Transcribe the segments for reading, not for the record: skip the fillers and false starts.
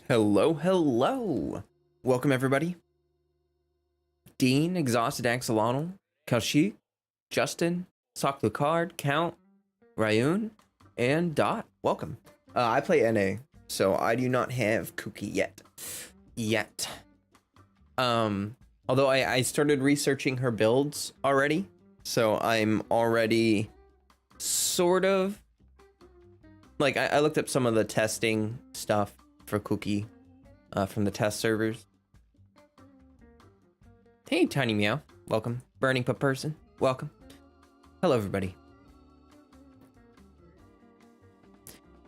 Hello. Welcome, everybody. Dean, Exhausted Axolotl, Kaushik, Justin, Sock Lucard, Count, Ryun, and Dot. Welcome. I play NA, so I do not have Cookie yet. Although I started researching her builds already, so I'm already sort of... Like, I looked up some of the testing stuff for Cookie from the test servers. Hey, Tiny Meow. Welcome. Burning Pup Person. Welcome. Hello, everybody.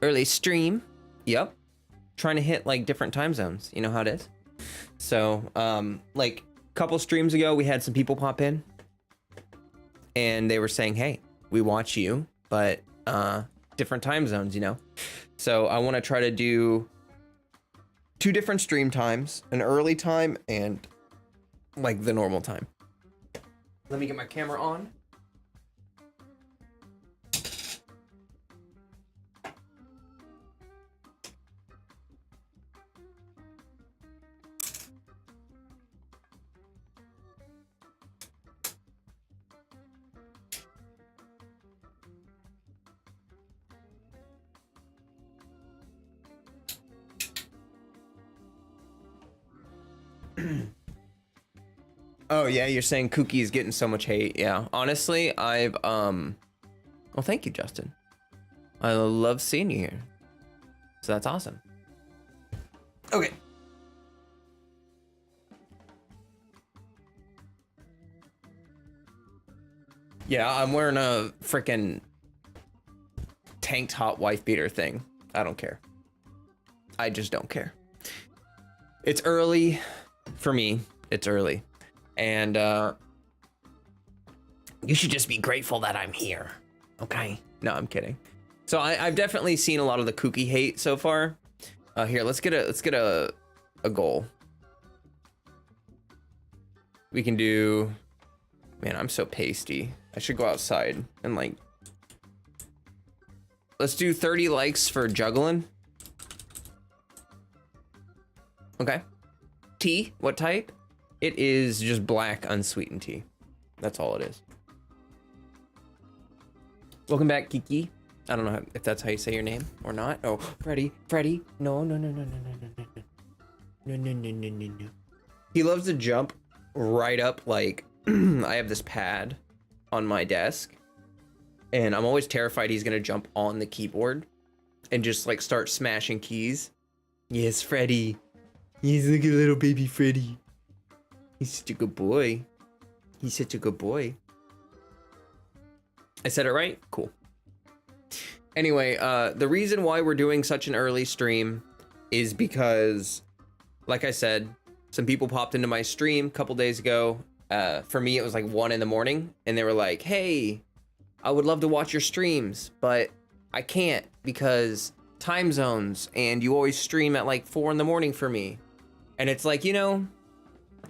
Early stream. Yep. Trying to hit, like, different time zones. You know how it is. So, like, a couple streams ago, we had some people pop in. And they were saying, hey, we watch you, but different time zones, you know? So I want to try to do 2 different stream times, an early time and like the normal time. Let me get my camera on. Oh yeah, you're saying Cookie is getting so much hate. Yeah, honestly, well, thank you, Justin. I love seeing you here. So that's awesome. Okay. Yeah, I'm wearing a freaking tanked hot wife beater thing. I don't care. I just don't care. It's early for me. It's early. And you should just be grateful that I'm here. Okay? No, I'm kidding. So I've definitely seen a lot of the Cookie hate so far. Here, let's get a goal. We can do... Man, I'm so pasty. I should go outside and like... Let's do 30 likes for juggling. Okay. Tea, what type? It is just black unsweetened tea. That's all it is. Welcome back, Kiki. I don't know if that's how you say your name or not. Oh, Freddy. No. No. He loves to jump right up like I have this pad on my desk and I'm always terrified he's gonna jump on the keyboard and just like start smashing keys. Yes, Freddy. He's like a little baby Freddy. He's such a good boy. He's such a good boy. I said it right? Cool. Anyway, the reason why we're doing such an early stream is because, like I said, some people popped into my stream a couple days ago. For me, it was like 1 in the morning, and they were like, hey, I would love to watch your streams, but I can't because time zones, and you always stream at like 4 in the morning for me. And it's like, you know,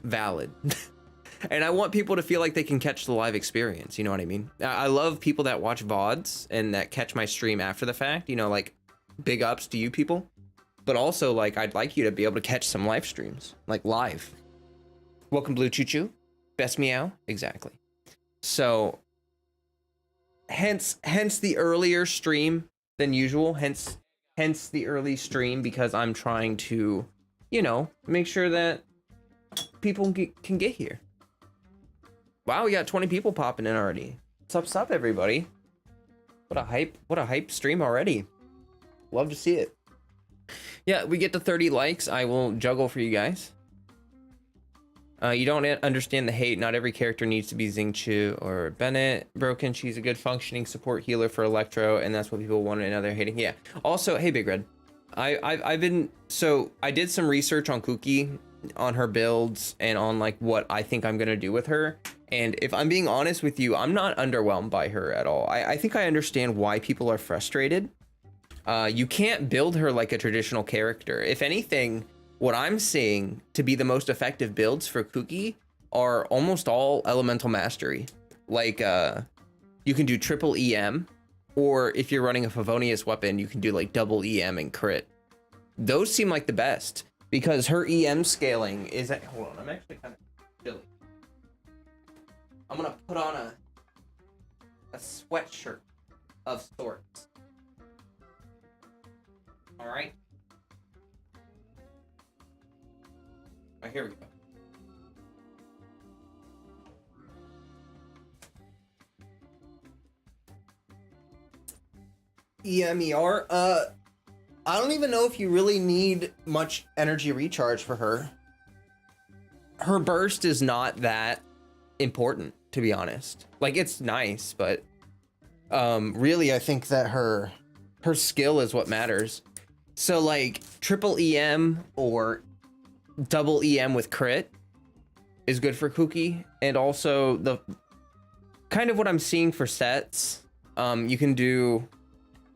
valid. And I want people to feel like they can catch the live experience, you know what I mean? I love people that watch VODs and that catch my stream after the fact, you know, like big ups to you people. But also, like, I'd like you to be able to catch some live streams, like live. Welcome, Blue Choo Choo. Best meow. Exactly. So, hence the earlier stream than usual. Hence the early stream, because I'm trying to, you know, make sure that people can get here. Wow, we got 20 people popping in already. What's up, everybody? What a hype stream already. Love to see it. Yeah, we get to 30 likes. I will juggle for you guys. You don't understand the hate. Not every character needs to be Xingqiu or Bennett. Broken, she's a good functioning support healer for Electro, and that's what people want, and now they're hating. Yeah. Also, hey, Big Red. I did some research on Cookie, on her builds, and on like what I think I'm gonna do with her. And if I'm being honest with you, I'm not underwhelmed by her at all. I think I understand why people are frustrated. You can't build her like a traditional character. If anything, what I'm seeing to be the most effective builds for Cookie are almost all elemental mastery. Like, you can do triple EM, or if you're running a Favonius weapon, you can do like double EM and crit. those seem like the best because her EM scaling is at, hold on, I'm actually kind of chilly. I'm gonna put on a sweatshirt of sorts. All right. All right, here we go. EMER, I don't even know if you really need much energy recharge for her. Her burst is not that important, to be honest. Like, it's nice, but really I think that her skill is what matters. So like triple EM or double EM with crit is good for Kuki, and also the kind of what I'm seeing for sets, you can do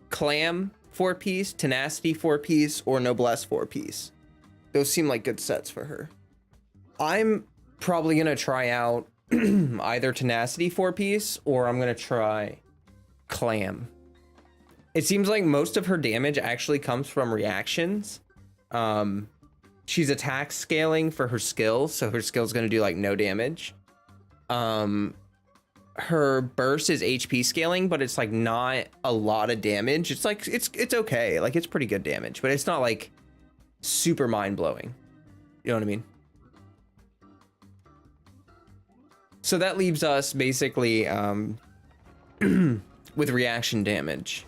Clam 4-piece, Tenacity 4-piece, or Noblesse 4-piece. Those seem like good sets for her. I'm probably gonna try out either Tenacity 4-piece or I'm gonna try Clam. It seems like most of her damage actually comes from reactions. She's attack scaling for her skills, so her skill's gonna do like no damage. Her burst is HP scaling, but it's like not a lot of damage. It's like it's okay, like it's pretty good damage, but it's not like super mind-blowing. You know what I mean? So that leaves us basically with reaction damage.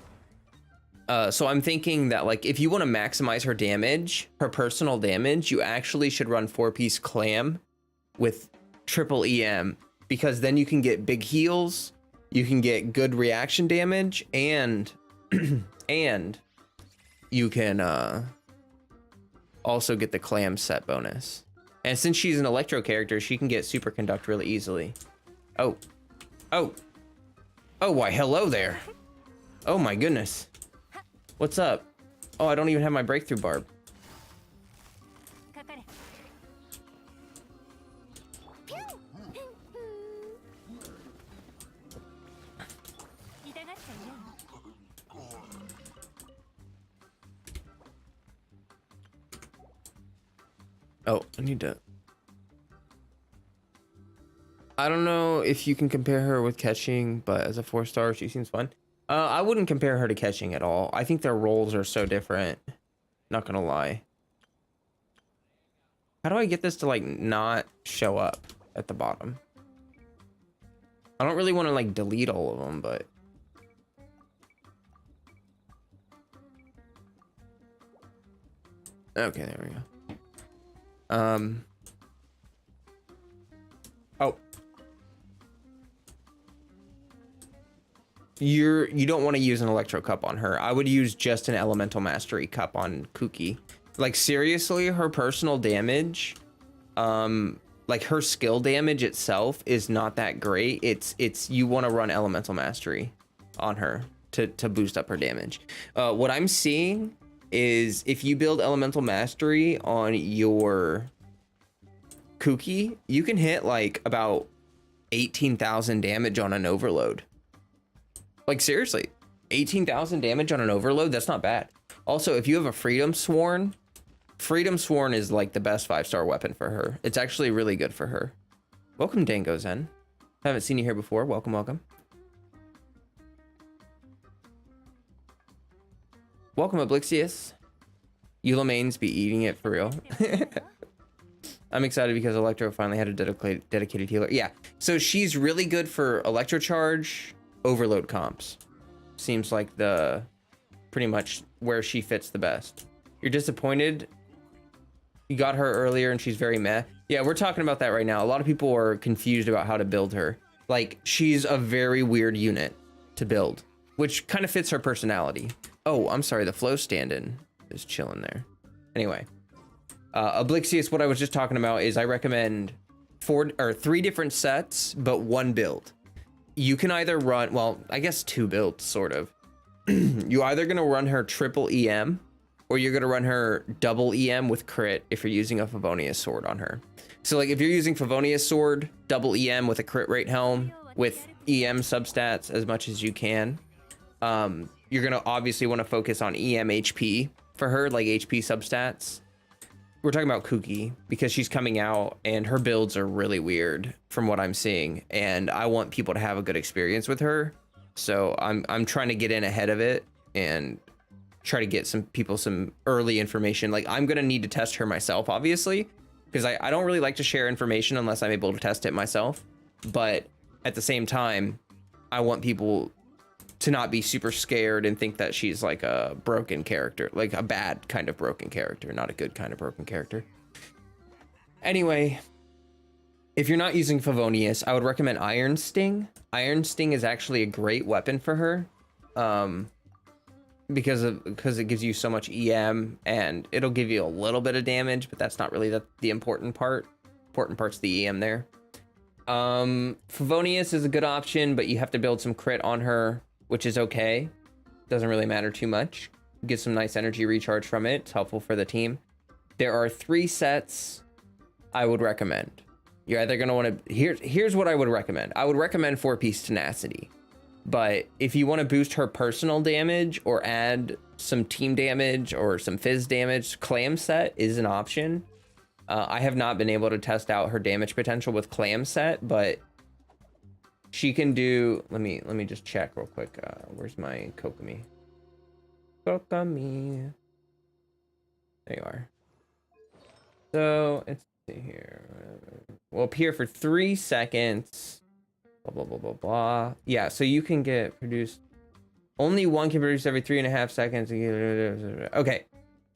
So I'm thinking that like if you want to maximize her damage, her personal damage, you actually should run 4-piece Clam with triple EM, because then you can get big heals, you can get good reaction damage, and and you can also get the Clam set bonus. And since she's an electro character, she can get super conduct really easily. Oh, why hello there. Oh my goodness. What's up? Oh, I don't even have my breakthrough barb. Oh, I need to... I don't know if you can compare her with Catching, but as a 4-star, she seems fun. I wouldn't compare her to Catching at all. I think their roles are so different. Not gonna lie. How do I get this to, like, not show up at the bottom? I don't really want to, like, delete all of them, but... Okay, there we go. Oh. You don't want to use an Electro Cup on her. I would use just an Elemental Mastery Cup on Kuki. Like, seriously, her personal damage, like her skill damage itself is not that great. It's you want to run Elemental Mastery on her to boost up her damage. What I'm seeing is if you build Elemental Mastery on your Kuki, you can hit like about 18,000 damage on an overload. Like, seriously, 18,000 damage on an overload, that's not bad. Also, if you have a Freedom Sworn is like the best 5-star weapon for her. It's actually really good for her. Welcome, Dango Zen. Haven't seen you here before. Welcome, welcome. Welcome, Oblixius. Eulamanes be eating it for real. I'm excited because Electro finally had a dedicated healer. Yeah, so she's really good for Electro Charge, Overload comps. Seems like the pretty much where she fits the best. You're disappointed you got her earlier and she's very meh. Yeah, we're talking about that right now. A lot of people are confused about how to build her. Like, she's a very weird unit to build, which kind of fits her personality. Oh, I'm sorry, the flow stand-in is chilling there. Anyway, Oblixius, what I was just talking about is I recommend 3 different sets, but 1 build. You can either run, well, I guess 2 builds, sort of. You're either gonna run her triple EM, or you're gonna run her double EM with crit if you're using a Favonius sword on her. So like if you're using Favonius sword, double EM with a crit rate helm, with EM substats as much as you can, you're gonna obviously want to focus on EM HP for her, like HP substats. We're talking about Kuki because she's coming out and her builds are really weird from what I'm seeing, and I want people to have a good experience with her. So I'm trying to get in ahead of it and try to get some people some early information. Like, I'm gonna need to test her myself, obviously, because I don't really like to share information unless I'm able to test it myself. But at the same time, I want people to not be super scared and think that she's like a broken character, like a bad kind of broken character, not a good kind of broken character. Anyway, if you're not using Favonius, I would recommend Iron Sting. Iron Sting is actually a great weapon for her, because it gives you so much EM, and it'll give you a little bit of damage, but that's not really the important part. Important part's the EM there. Favonius is a good option, but you have to build some crit on her, which is okay. Doesn't really matter too much. Get some nice energy recharge from it. It's helpful for the team. There are 3 sets I would recommend. You're either going to want to... Here's what I would recommend. I would recommend 4-piece Tenacity. But if you want to boost her personal damage or add some team damage or some fizz damage, Clam Set is an option. I have not been able to test out her damage potential with Clam Set, but she can do... Let me just check real quick. Where's my Kokomi? Kokomi. There you are. So, let's see here. We'll appear for 3 seconds. Blah, blah, blah, blah, blah. Yeah, so you can get produced... Only one can produce every 3.5 seconds. Okay,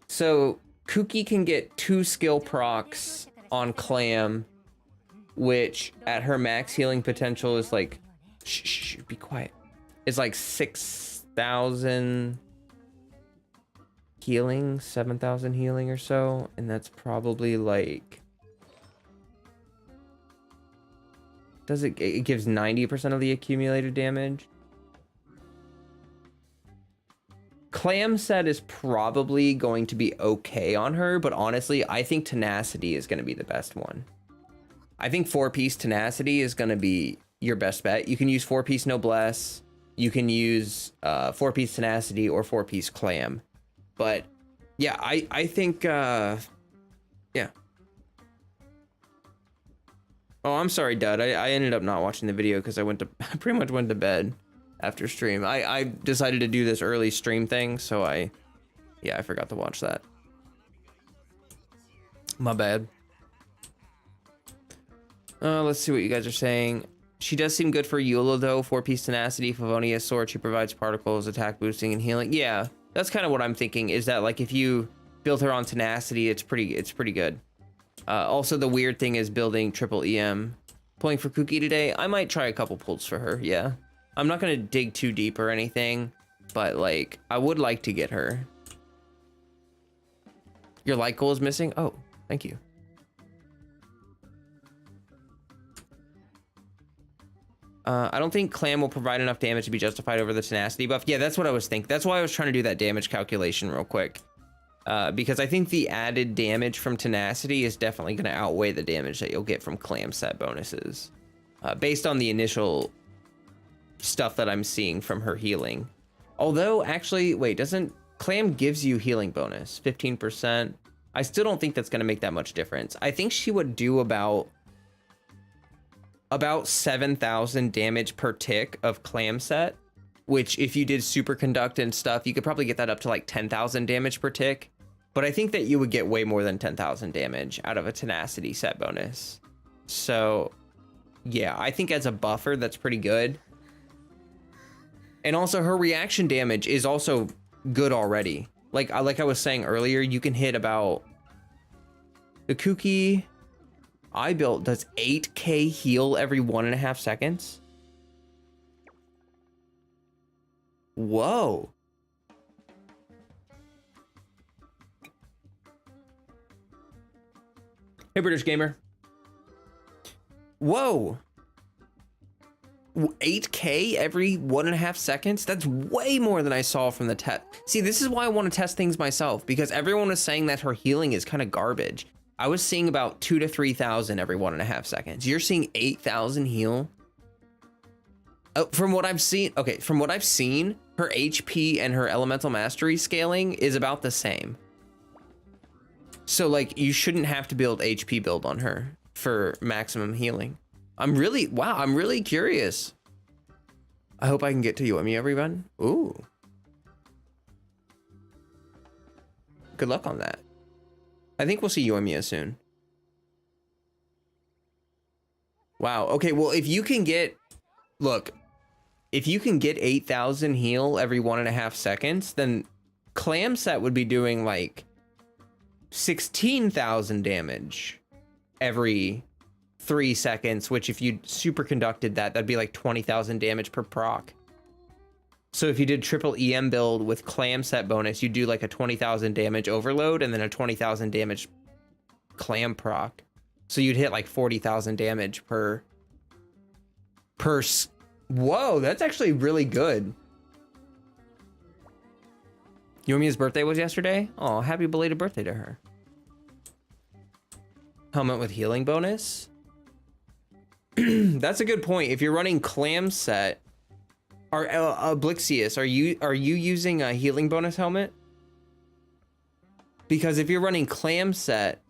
so Kuki can get 2 skill procs on Clam, which at her max healing potential is like... Shh, be quiet. It's like 6,000 healing, 7,000 healing or so, and that's probably like... It gives 90% of the accumulated damage. Clam Set is probably going to be okay on her, but honestly, I think Tenacity is going to be the best one. I think 4-piece Tenacity is going to be your best bet. You can use 4-piece Noblesse, you can use 4-piece Tenacity or 4-piece Clam. But yeah, I think, yeah. Oh, I'm sorry, Dud. I ended up not watching the video because I pretty much went to bed after stream. I decided to do this early stream thing, so I forgot to watch that. My bad. Let's see what you guys are saying. She does seem good for Eula though. 4-piece Tenacity, Favonius Sword. She provides particles, attack boosting, and healing. Yeah, that's kind of what I'm thinking. Is that like if you build her on Tenacity, it's pretty good. Also, the weird thing is building triple EM. Pulling for Kuki today. I might try a couple pulls for her. Yeah, I'm not gonna dig too deep or anything, but like I would like to get her. Your like goal is missing. Oh, thank you. I don't think Clam will provide enough damage to be justified over the Tenacity buff. Yeah, that's what I was thinking. That's why I was trying to do that damage calculation real quick. Because I think the added damage from Tenacity is definitely going to outweigh the damage that you'll get from Clam Set bonuses. Based on the initial stuff that I'm seeing from her healing. Although, actually, wait, doesn't... Clam gives you healing bonus, 15%. I still don't think that's going to make that much difference. I think she would do about 7,000 damage per tick of Clam Set, which if you did Superconduct and stuff, you could probably get that up to like 10,000 damage per tick. But I think that you would get way more than 10,000 damage out of a Tenacity set bonus. So yeah, I think as a buffer, that's pretty good. And also her reaction damage is also good already. Like I was saying earlier, you can hit about... The Kuki I built does 8k heal every 1.5 seconds. Whoa. Hey, British Gamer. Whoa. 8k every 1.5 seconds? That's way more than I saw from the test. See, this is why I want to test things myself, because everyone was saying that her healing is kind of garbage. I was seeing about 2,000 to 3,000 every 1.5 seconds. You're seeing 8,000 heal? From what I've seen, okay, from what I've seen, her HP and her elemental mastery scaling is about the same. So like you shouldn't have to build HP build on her for maximum healing. I'm really curious. I hope I can get to Yomi, everyone. Ooh. Good luck on that. I think we'll see Yoimiya soon. Wow. Okay, well, if you can get... Look, if you can get 8,000 heal every 1.5 seconds, then Clam Set would be doing, like, 16,000 damage every 3 seconds, which if you superconducted that, that'd be like 20,000 damage per proc. So if you did triple EM build with Clam Set bonus, you do like a 20,000 damage overload and then a 20,000 damage clam proc. So you'd hit like 40,000 damage per whoa, that's actually really good. Yomiya's birthday was yesterday? Oh, happy belated birthday to her. Helmet with healing bonus. That's a good point. If you're running Clam Set, Blixius, are you using a healing bonus helmet? Because if you're running Clam Set,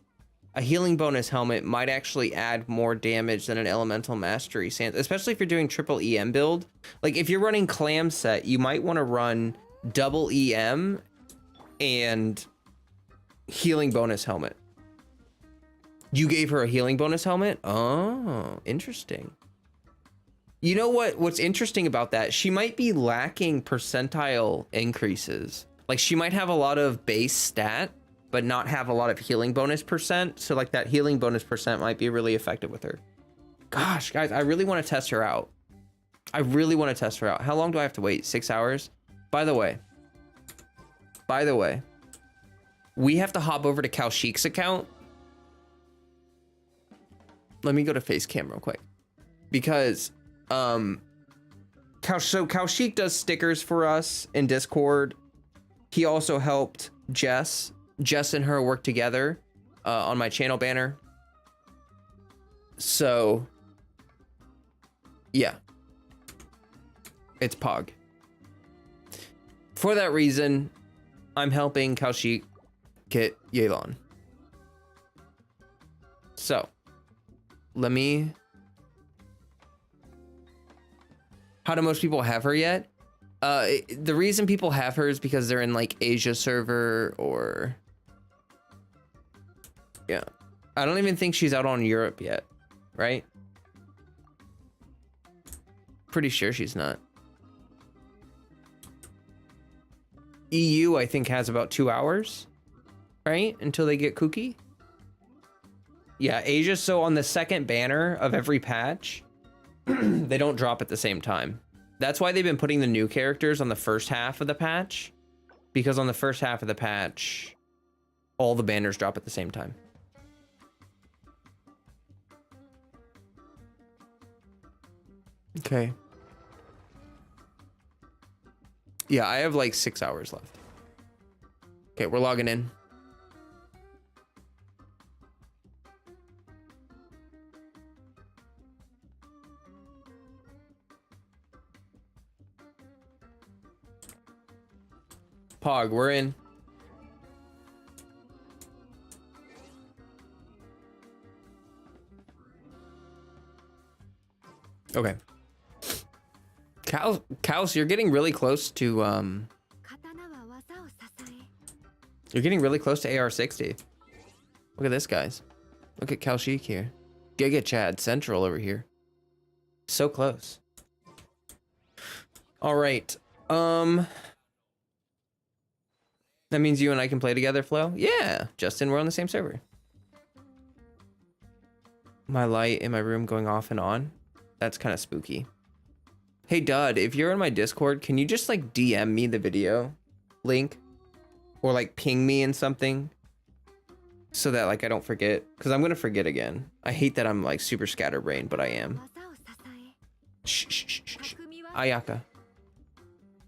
a healing bonus helmet might actually add more damage than an elemental mastery, especially if you're doing triple EM build. Like if you're running Clam Set, you might want to run double EM and healing bonus helmet. You gave her a healing bonus helmet? Oh, interesting. You know what's interesting about that? She might be lacking percentile increases. Like she might have a lot of base stat, but not have a lot of healing bonus percent. So like that healing bonus percent might be really effective with her. Gosh, guys, I really want to test her out. I really want to test her out. How long do I have to wait? 6 hours? By the way, we have to hop over to Kalshik's account. Let me go to face cam real quick. Because Kalshik does stickers for us in Discord. He also helped Jess and her work together on my channel banner. So yeah, it's Pog. For that reason, I'm helping Kalshik get Yelan. So let me... How do most people have her yet? The reason people have her is because they're in like Asia server or... Yeah. I don't even think she's out on Europe yet, right? Pretty sure she's not. EU, I think, has about 2 hours, right? Until they get Cookie. Yeah, Asia, so on the second banner of every patch, they don't drop at the same time. That's why they've been putting the new characters on the first half of the patch, because on the first half of the patch, all the banners drop at the same time. Okay. Yeah, I have like 6 hours left. Okay, we're logging in. Pog, we're in. Okay. Kaos, you're getting really close to you're getting really close to AR60. Look at this, guys. Look at Kalshik here. Giga Chad Central over here. So close. All right. That means you and I can play together, Flo? Yeah, Justin, we're on the same server. My light in my room going off and on. That's kind of spooky. Hey, Dud, if you're in my Discord, can you just like DM me the video link? Or like ping me in something? So that like I don't forget. Because I'm going to forget again. I hate that I'm like super scatterbrained, but I am. Shh, shh, shh, shh. Ayaka.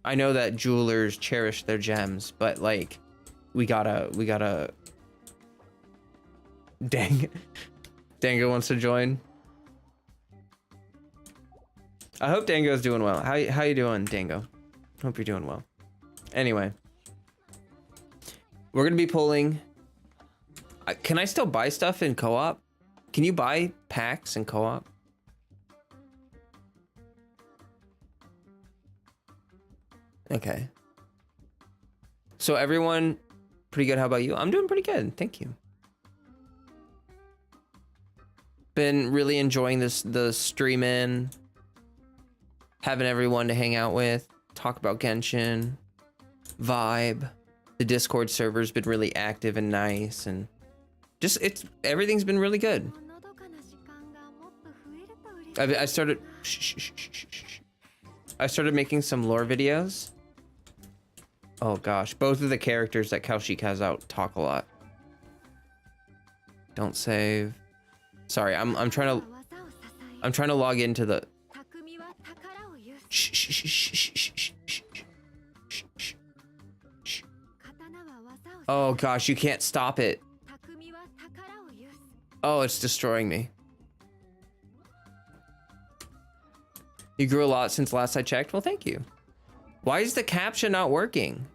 I know that jewelers cherish their gems, but like, we gotta. Dang. Dango wants to join. I hope Dango's doing well. How you doing, Dango? Hope you're doing well. Anyway, we're gonna be pulling. Can I still buy stuff in co-op? Can you buy packs in co-op? Okay. So everyone, pretty good. How about you? I'm doing pretty good. Thank you. Been really enjoying the streaming, having everyone to hang out with, talk about Genshin, vibe. The Discord server's been really active and nice, and just everything's been really good. I started making some lore videos. Oh gosh, both of the characters that Kaushik has out talk a lot. Don't save. Sorry, I'm trying to log into the. Oh gosh, you can't stop it. Oh, it's destroying me. You grew a lot since last I checked. Well, thank you. Why is the caption not working?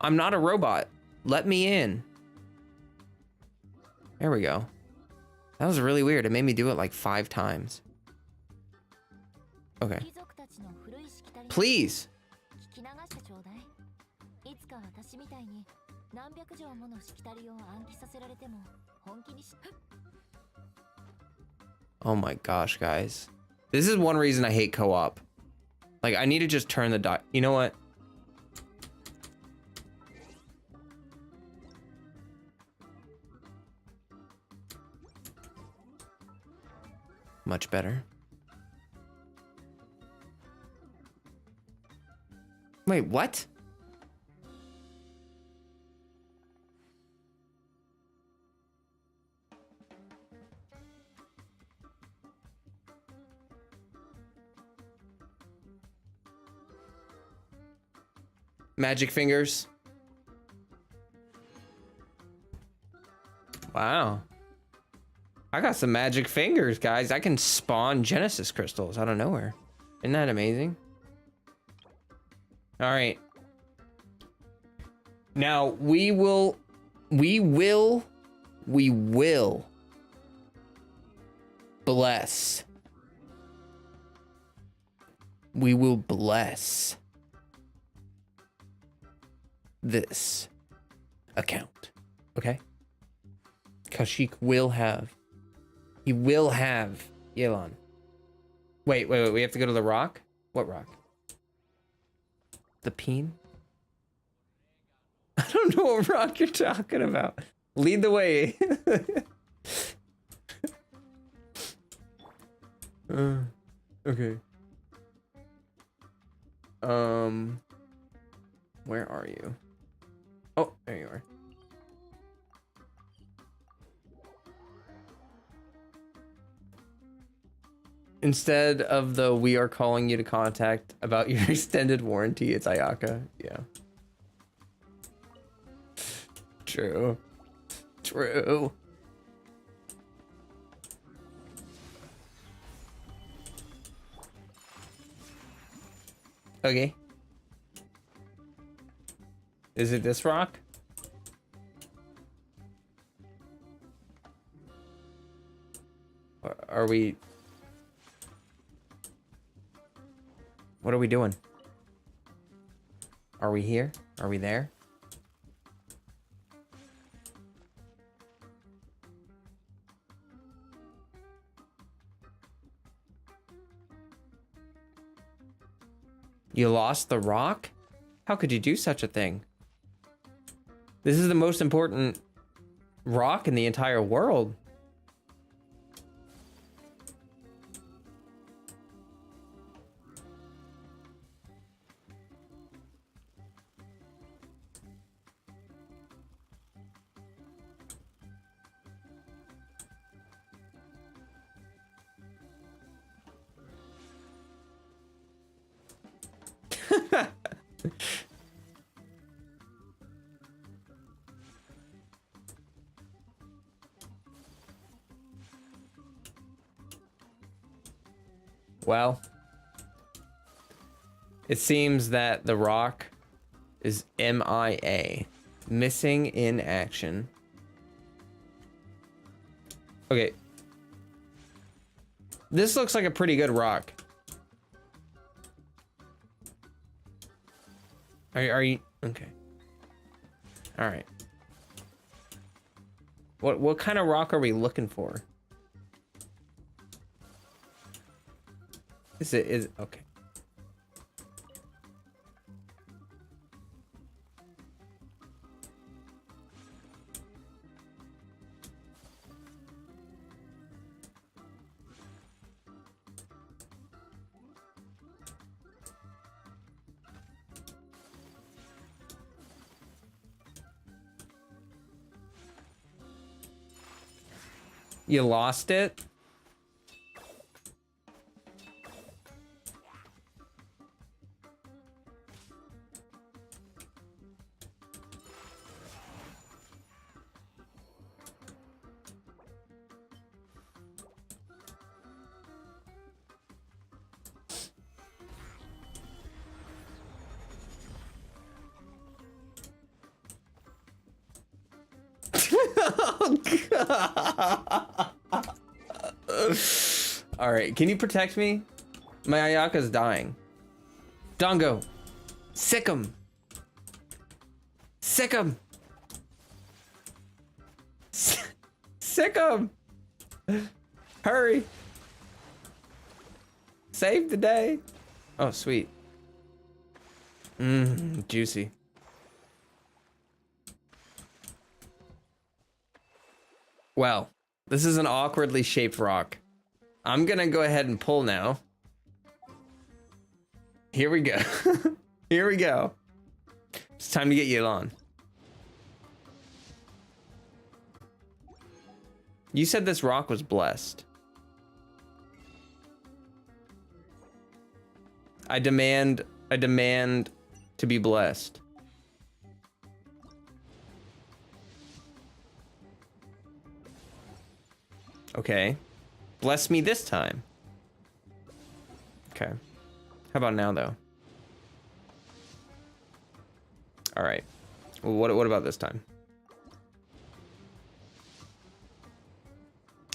I'm not a robot. Let me in. There we go. That was really weird. It made me do it like 5 times. Okay. Please. Oh my gosh, guys. This is one reason I hate co-op. Like, I need to just turn the dot. You know what? Much better. Wait, what? Magic fingers. Wow. I got some magic fingers, guys. I can spawn Genesis crystals out of nowhere. Isn't that amazing? All right. Now we will bless. We will bless this account. Okay? Kaushik will have. He will have Yelan. Wait. We have to go to the rock? What rock? The peen? I don't know what rock you're talking about. Lead the way. Okay. Where are you? Oh, there you are. Instead of the "we are calling you to contact about your extended warranty," it's Ayaka. Yeah. True. True. Okay. Is it this rock? Or are we... What are we doing? Are we here? Are we there? You lost the rock? How could you do such a thing? This is the most important rock in the entire world. Well, It seems that the rock is MIA. Missing in action. Okay. This looks like a pretty good rock. Are you okay? All right. What kind of rock are we looking for? Is okay. You lost it? Oh, God. All right, can you protect me? My Ayaka's dying. Dongo, sick him. Sick him. Sick him. Hurry. Save the day. Oh, sweet. Juicy. Well, this is an awkwardly shaped rock. I'm gonna go ahead and pull now. Here we go. Here we go. It's time to get you on. You said this rock was blessed. I demand to be blessed. Okay. Bless me this time. Okay. How about now, though? All right. Well, what about this time?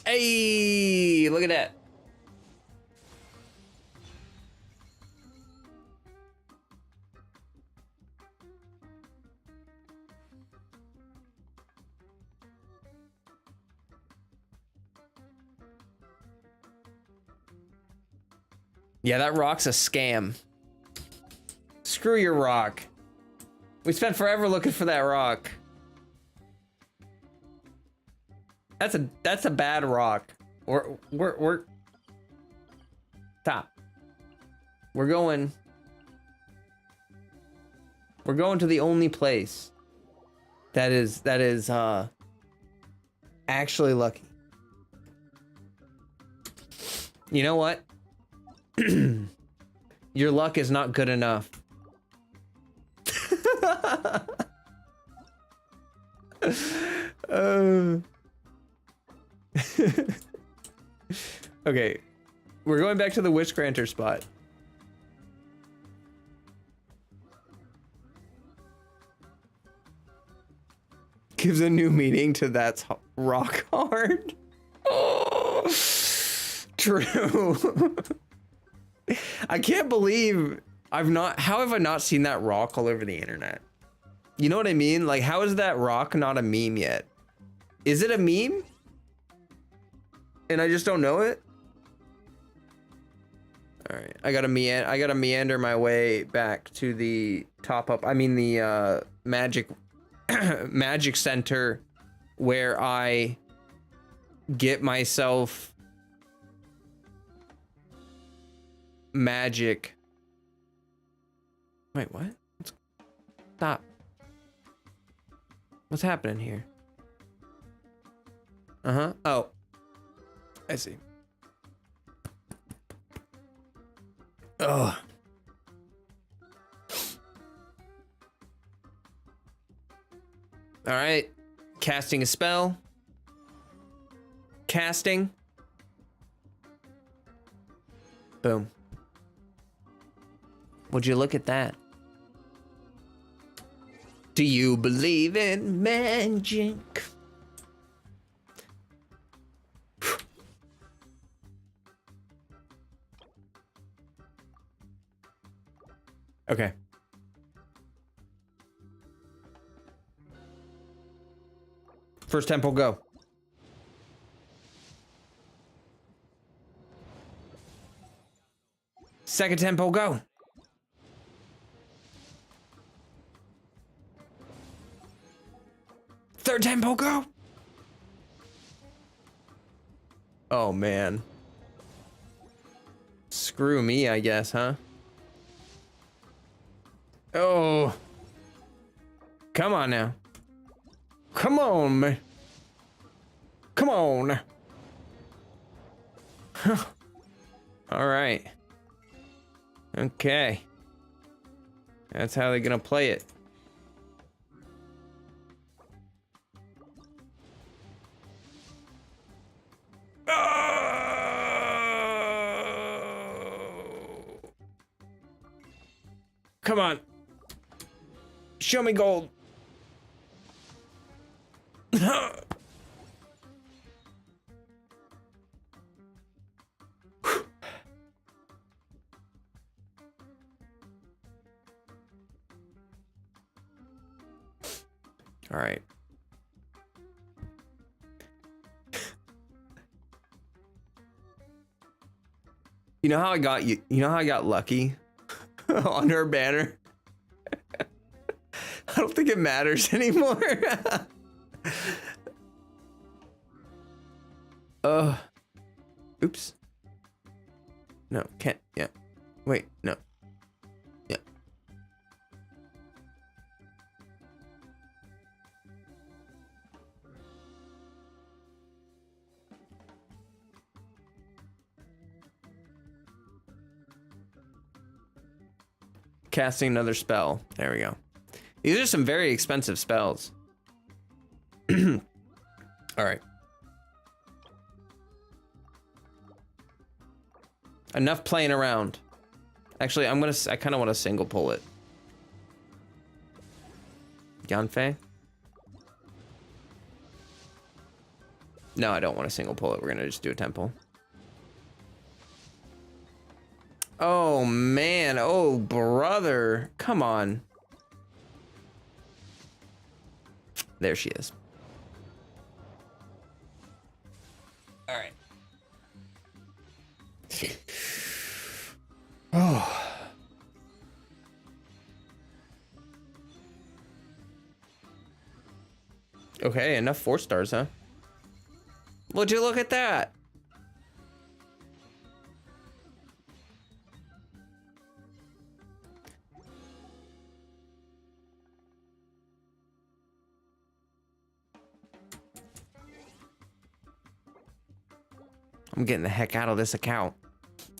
Hey, look at that. Yeah, that rock's a scam. Screw your rock. We spent forever looking for that rock. That's a bad rock. We're stop. We're going to the only place that is actually lucky. You know what? Your luck is not good enough. Okay, we're going back to the Wish Granter spot. Gives a new meaning to that's rock hard. Oh, true. I can't believe how have I not seen that rock all over the internet? You know what I mean? Like, how is that rock not a meme yet? Is it a meme? And I just don't know it? All right, I gotta meander my way back to the top up. I mean the magic center where I get myself magic. Wait, what? Stop. What's happening here? Uh-huh. Oh. I see. Ugh. All right. Casting a spell. Casting. Boom. Would you look at that? Do you believe in magic? Okay. First temple, go. Second tempo, go. Third tempo, go. Oh, man. Screw me, I guess, huh? Oh. Come on now. Come on, man. Come on. All right. Okay. That's how they're gonna play it. Oh. Come on. Show me gold. All right. You know how I got you? You know how I got lucky on her banner? I don't think it matters anymore. Oops. No, can't. Yeah. Wait, no. Yeah. Casting another spell. There we go. These are some very expensive spells. All right. Enough playing around. Actually, I kind of want to single pull it. Yanfei? No, I don't want to single pull it. We're gonna just do a temple. Oh man, oh brother. Come on. There she is. All right. Oh. Okay, enough 4 stars, huh? Would you look at that? I'm getting the heck out of this account.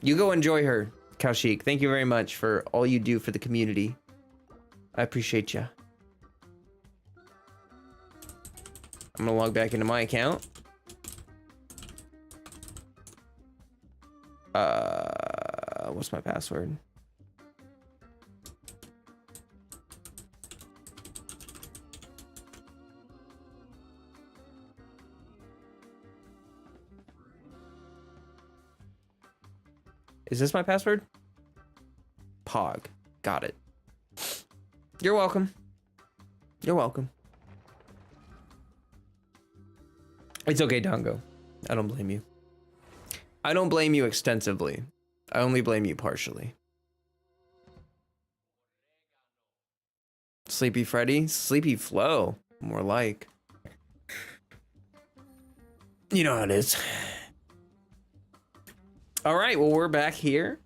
You go enjoy her, Kaushik. Thank you very much for all you do for the community. I appreciate you. I'm gonna log back into my account. What's my password? Is this my password? Pog. Got it. You're welcome. You're welcome. It's okay, Dongo. I don't blame you. I don't blame you extensively. I only blame you partially. Sleepy Freddy? Sleepy Flo. More like. You know how it is. All right, well, we're back here.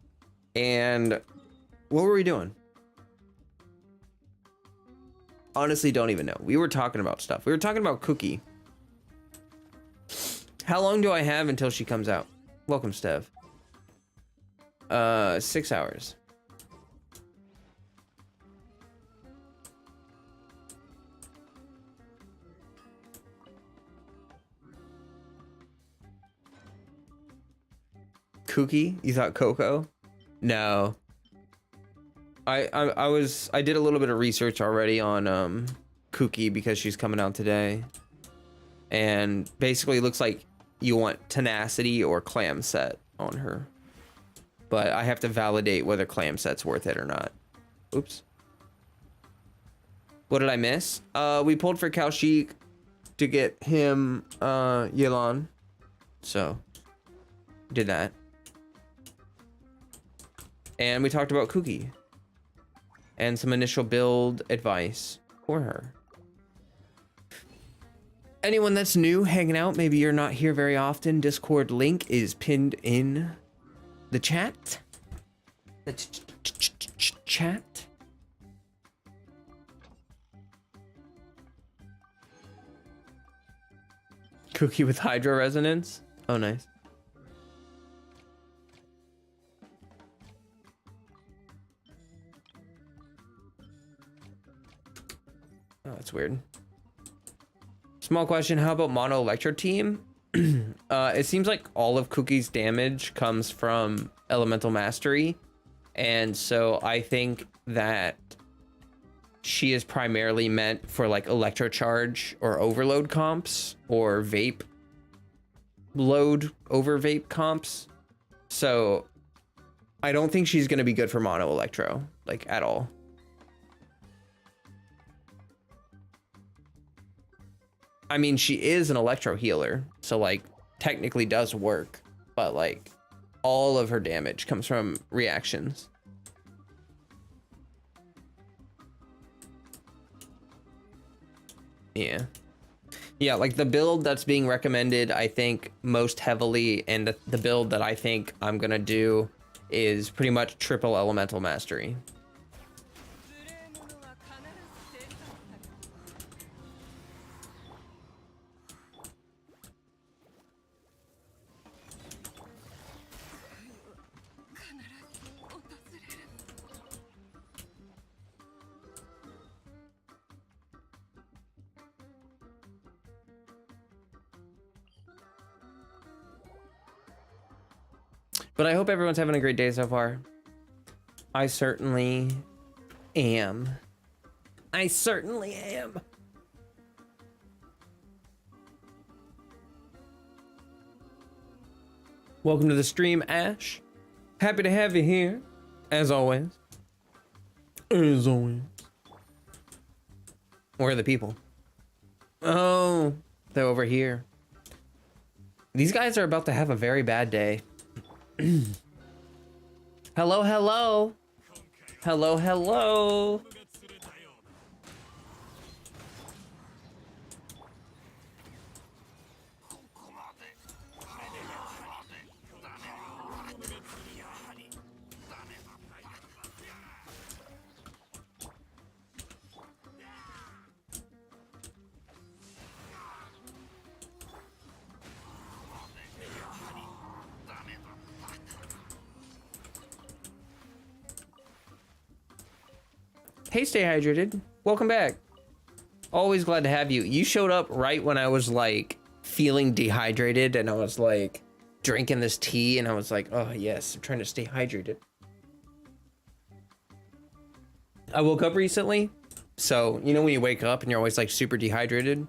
And what were we doing? Honestly, don't even know. We were talking about stuff. We were talking about Cookie. How long do I have until she comes out? Welcome, Stev. 6 hours. Cookie? You thought Coco? No. I did a little bit of research already on Cookie because she's coming out today, and basically it looks like you want tenacity or clam set on her, but I have to validate whether clam set's worth it or not. Oops. What did I miss? We pulled for Kalshik to get him Yelan, so did that. And we talked about Cookie and some initial build advice for her. Anyone that's new hanging out, maybe you're not here very often, Discord link is pinned in the chat. The chat. Cookie with Hydro Resonance. Oh, nice. Oh, that's weird. Small question, how about Mono Electro team? It seems like all of Cookie's damage comes from Elemental Mastery, and so I think that she is primarily meant for like Electro Charge or Overload comps or Vape Load over Vape comps. So I don't think she's going to be good for Mono Electro, like at all. I mean, she is an electro healer, so like technically does work, but like all of her damage comes from reactions. Yeah, like the build that's being recommended, I think most heavily, and the build that I think I'm gonna do is pretty much triple Elemental Mastery. But I hope everyone's having a great day so far. I certainly am. I certainly am. Welcome to the stream, Ash. Happy to have you here, as always. As always. Where are the people? Oh, they're over here. These guys are about to have a very bad day. Hello, hello. Hello, hello. Hey, stay hydrated. Welcome back. Always glad to have you. You showed up right when I was like feeling dehydrated, and I was like drinking this tea, and I was like, oh yes, I'm trying to stay hydrated. I woke up recently, so you know when you wake up and you're always like super dehydrated.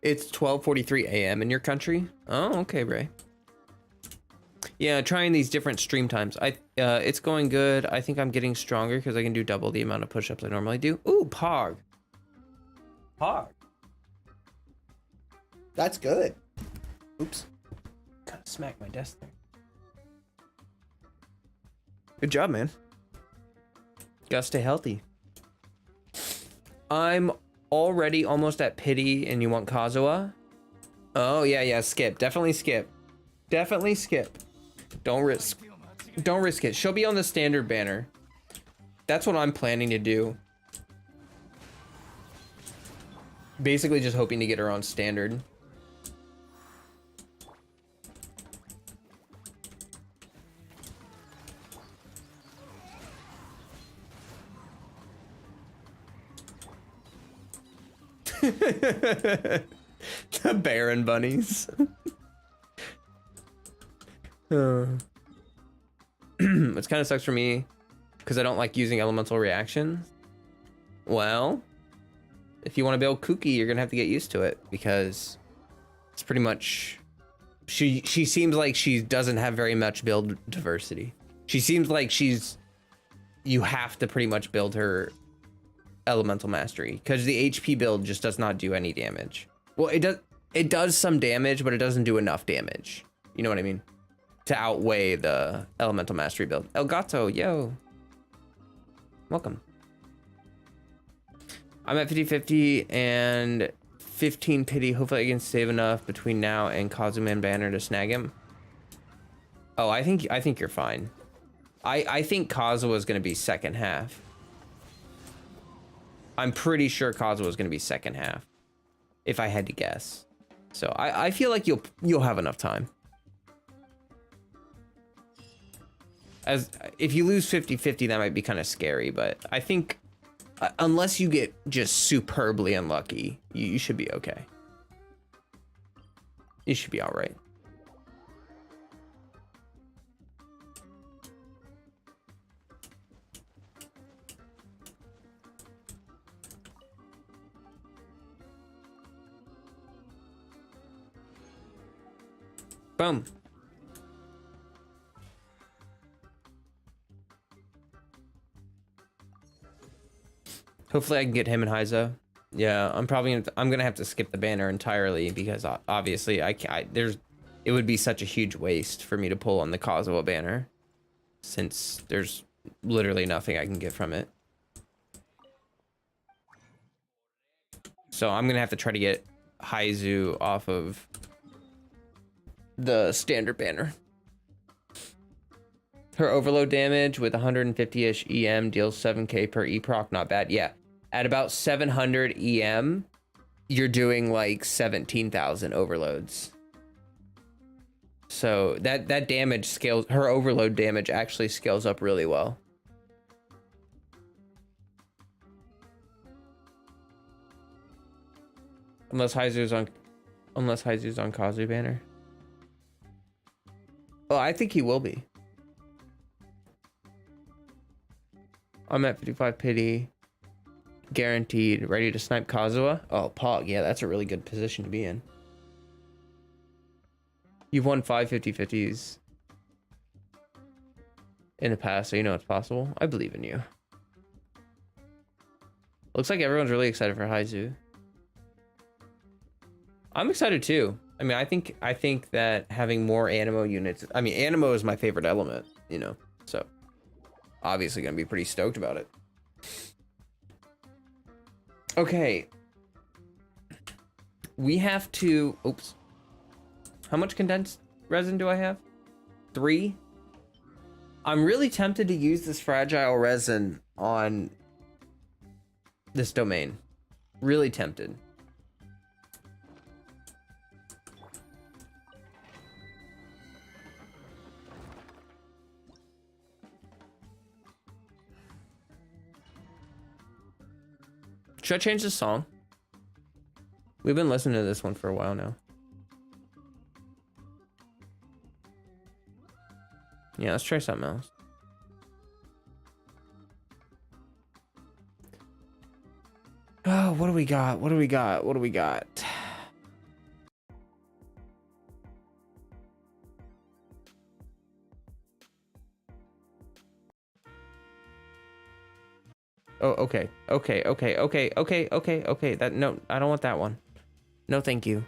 It's 12:43 a.m. in your country. Oh, okay, Ray. Yeah, trying these different stream times. It's going good. I think I'm getting stronger because I can do double the amount of push-ups I normally do. Ooh, Pog. Pog. That's good. Oops. Kind of smacked my desk there. Good job, man. Gotta stay healthy. I'm already almost at pity, and you want Kazuha? Oh, yeah, skip. Definitely skip. Definitely skip. Don't risk it. She'll be on the standard banner. That's what I'm planning to do. Basically just hoping to get her on standard. The Baron bunnies. It kind of sucks for me because I don't like using elemental reactions. Well, if you want to build Kuki, you're gonna have to get used to it because it's pretty much she seems like she doesn't have very much build diversity. She seems like you have to pretty much build her elemental mastery because the HP build just does not do any damage. Well, it does some damage, but it doesn't do enough damage. You know what I mean? To outweigh the elemental mastery build. El Gato, yo. Welcome. I'm at 50-50 and 15 pity. Hopefully I can save enough between now and Kazuman banner to snag him. Oh, I think you're fine. I think Kazuha is going to be second half. I'm pretty sure Kazuha is going to be second half, if I had to guess. So I feel like you'll have enough time. As if you lose 50-50, that might be kind of scary, but I think unless you get just superbly unlucky, you should be okay. You should be all right. Boom. Hopefully I can get him and Heizo. Yeah, I'm gonna have to skip the banner entirely because obviously it would be such a huge waste for me to pull on the Kazuha banner since there's literally nothing I can get from it. So I'm gonna have to try to get Heizu off of the standard banner. Her overload damage with 150-ish EM deals 7k per E-proc, not bad. Yeah, at about 700 EM, you're doing like 17,000 overloads. So that damage scales, her overload damage actually scales up really well. Unless Heizu's on Kazu banner. Oh, I think he will be. I'm at 55 pity. Guaranteed. Ready to snipe Kazuha? Oh, Pog. Yeah, that's a really good position to be in. You've won 5 50-50s in the past, so you know it's possible. I believe in you. Looks like everyone's really excited for Heizu. I'm excited too. I mean, I think that having more Animo units... I mean, Animo is my favorite element, you know, so... obviously gonna be pretty stoked about it. Okay. We have to... oops. How much condensed resin do I have? 3? I'm really tempted to use this fragile resin on this domain. Really tempted. Should I change the song? We've been listening to this one for a while now. Yeah, let's try something else. Oh, what do we got? What do we got? What do we got? Oh, okay. Okay, okay, okay, okay, okay, okay. That, no, I don't want that one. No, thank you.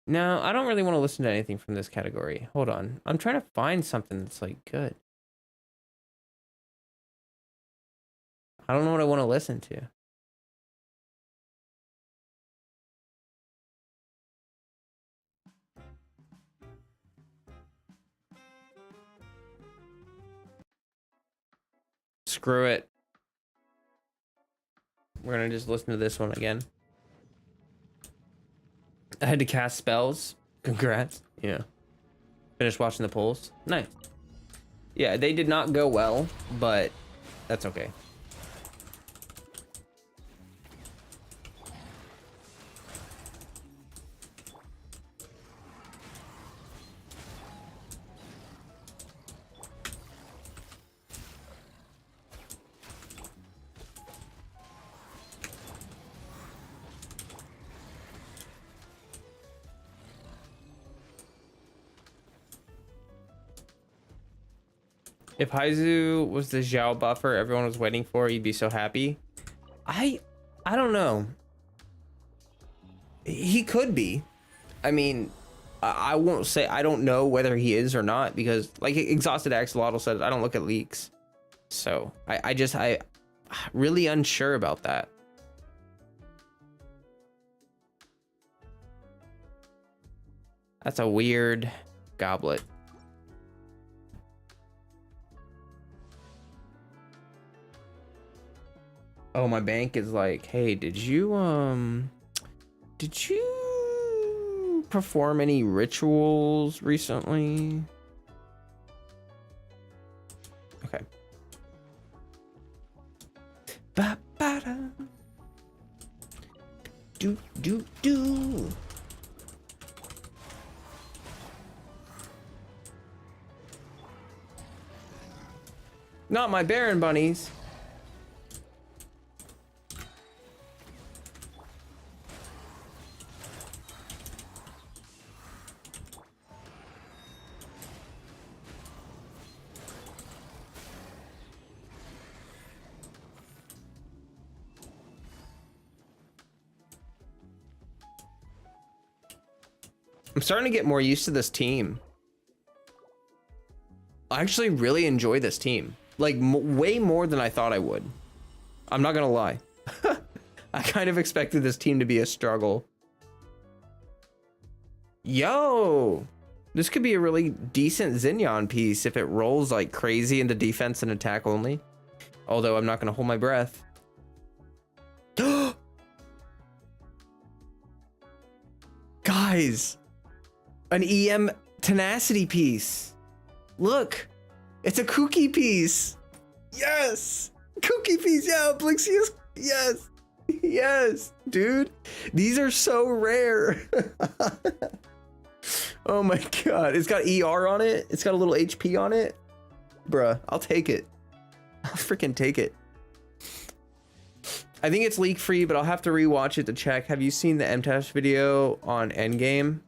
No, I don't really want to listen to anything from this category. Hold on. I'm trying to find something that's like good. I don't know what I want to listen to. Screw it. We're gonna just listen to this one again. I had to cast spells. Congrats. Yeah. Finished watching the polls. Nice. Yeah, they did not go well, but that's okay. If Haizu was the Xiao buffer everyone was waiting for, you'd be so happy. I don't know. He could be. I mean, I won't say I don't know whether he is or not, because like Exhausted Axolotl said, I don't look at leaks. So I really unsure about that. That's a weird goblet. Oh, my bank is like, hey, did you perform any rituals recently? Okay. Ba ba da. Do do do. Not my Baron bunnies. I'm starting to get more used to this team. I actually really enjoy this team. Like, way more than I thought I would. I'm not gonna lie. I kind of expected this team to be a struggle. Yo! This could be a really decent Xignon piece if it rolls like crazy into defense and attack only. Although I'm not gonna hold my breath. Guys! An EM tenacity piece. Look, it's a kooky piece. Yes, kooky piece. Yeah, Blixius. Yes, yes, dude. These are so rare. Oh my god, it's got ER on it. It's got a little HP on it. Bruh, I'll take it. I'll freaking take it. I think it's leak free, but I'll have to rewatch it to check. Have you seen the MTash video on Endgame?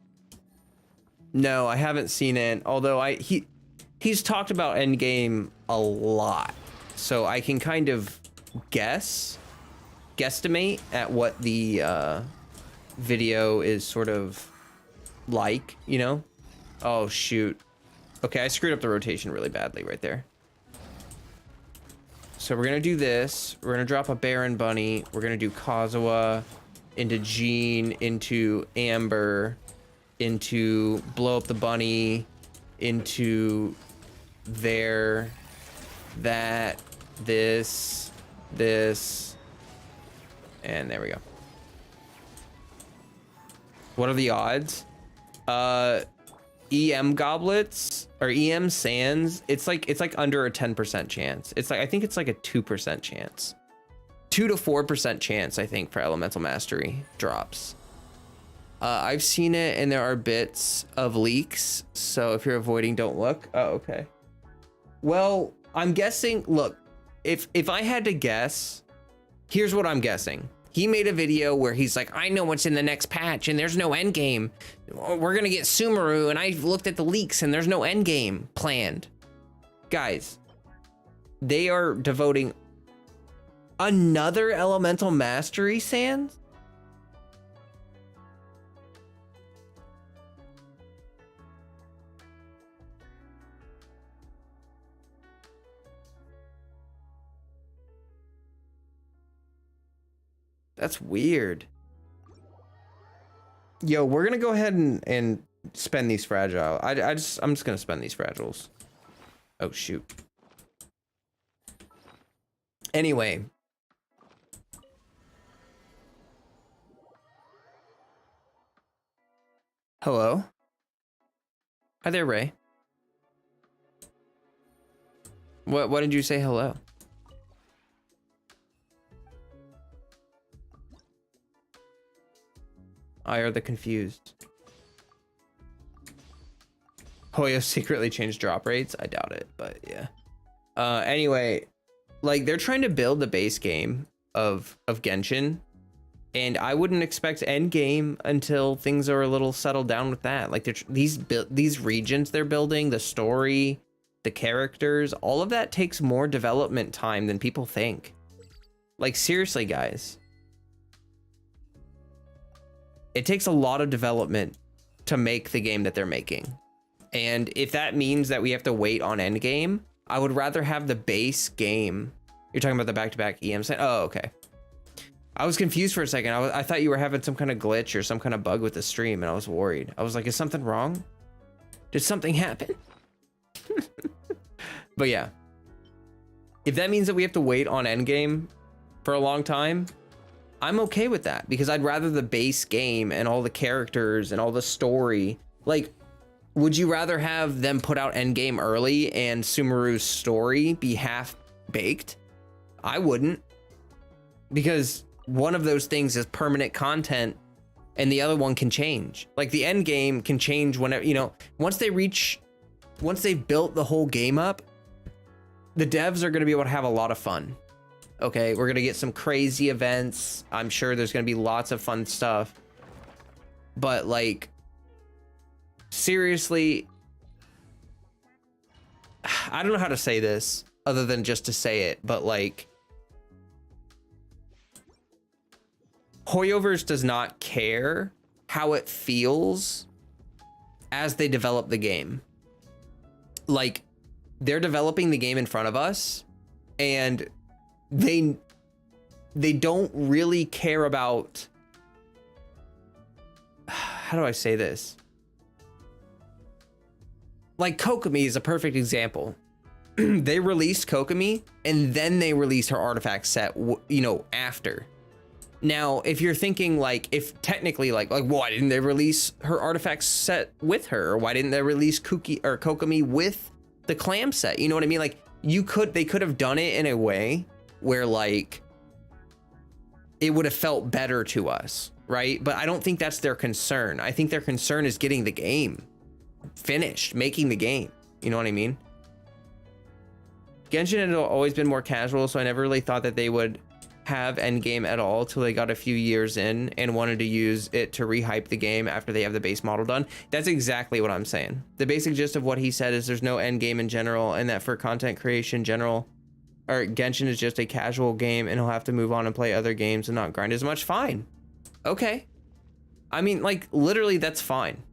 No, I haven't seen it. Although he's talked about Endgame a lot, so I can kind of guesstimate at what the video is sort of like, you know? Oh shoot. Okay, I screwed up the rotation really badly right there. So we're gonna do this. We're gonna drop a Baron Bunny. We're gonna do Kazuha into Jean into Amber into blow up the bunny into there, that, this, and there we go. What are the odds? EM goblets or EM sands, it's like under a 10% chance. It's like, I think it's like a 2% chance. 2 to 4% chance, I think, for elemental mastery drops. I've seen it and there are bits of leaks, so if you're avoiding, don't look. Oh, okay. Well, I'm guessing, look, if I had to guess, here's what I'm guessing. He made a video where he's like, I know what's in the next patch and there's no end game. We're gonna get Sumeru, and I looked at the leaks and there's no end game planned. Guys, they are devoting another elemental mastery sand? That's weird. Yo, we're gonna go ahead and spend these fragile. I'm just gonna spend these fragiles. Oh shoot. Anyway. Hello? Hi there, Ray. What did you say hello? I are the confused. Hoyo secretly changed drop rates? I doubt it, but yeah. Anyway, like they're trying to build the base game of Genshin, and I wouldn't expect end game until things are a little settled down with that. Like these regions they're building, the story, the characters, all of that takes more development time than people think. Like seriously, guys. It takes a lot of development to make the game that they're making. And if that means that we have to wait on endgame, I would rather have the base game. You're talking about the back-to-back EM set? Oh, okay. I was confused for a second. I thought you were having some kind of glitch or some kind of bug with the stream, and I was worried. I was like, is something wrong? Did something happen? But yeah. If that means that we have to wait on endgame for a long time, I'm okay with that, because I'd rather the base game and all the characters and all the story. Like, would you rather have them put out endgame early and Sumeru's story be half-baked? I wouldn't, because one of those things is permanent content and the other one can change. Like the endgame can change whenever, you know, once they've built the whole game up, the devs are going to be able to have a lot of fun. Okay, we're gonna get some crazy events. I'm sure there's gonna be lots of fun stuff. But like, seriously, I don't know how to say this other than just to say it, but like, Hoyoverse does not care how it feels as they develop the game. Like, they're developing the game in front of us, and they don't really care about, how do I say this? Like Kokomi is a perfect example. They released Kokomi and then they released her artifact set, you know, after. Now, if you're thinking like, if technically like why didn't they release her artifact set with her? Or why didn't they release Kokomi with the clam set? You know what I mean? Like they could have done it in a way where like it would have felt better to us, right? But I don't think that's their concern. I think their concern is getting the game finished, making the game. You know what I mean? Genshin had always been more casual, so I never really thought that they would have endgame at all till they got a few years in and wanted to use it to rehype the game after they have the base model done. That's exactly what I'm saying. The basic gist of what he said is there's no endgame in general, and that for content creation general, or Genshin is just a casual game and he'll have to move on and play other games and not grind as much. Fine. Okay. I mean, like, literally that's fine.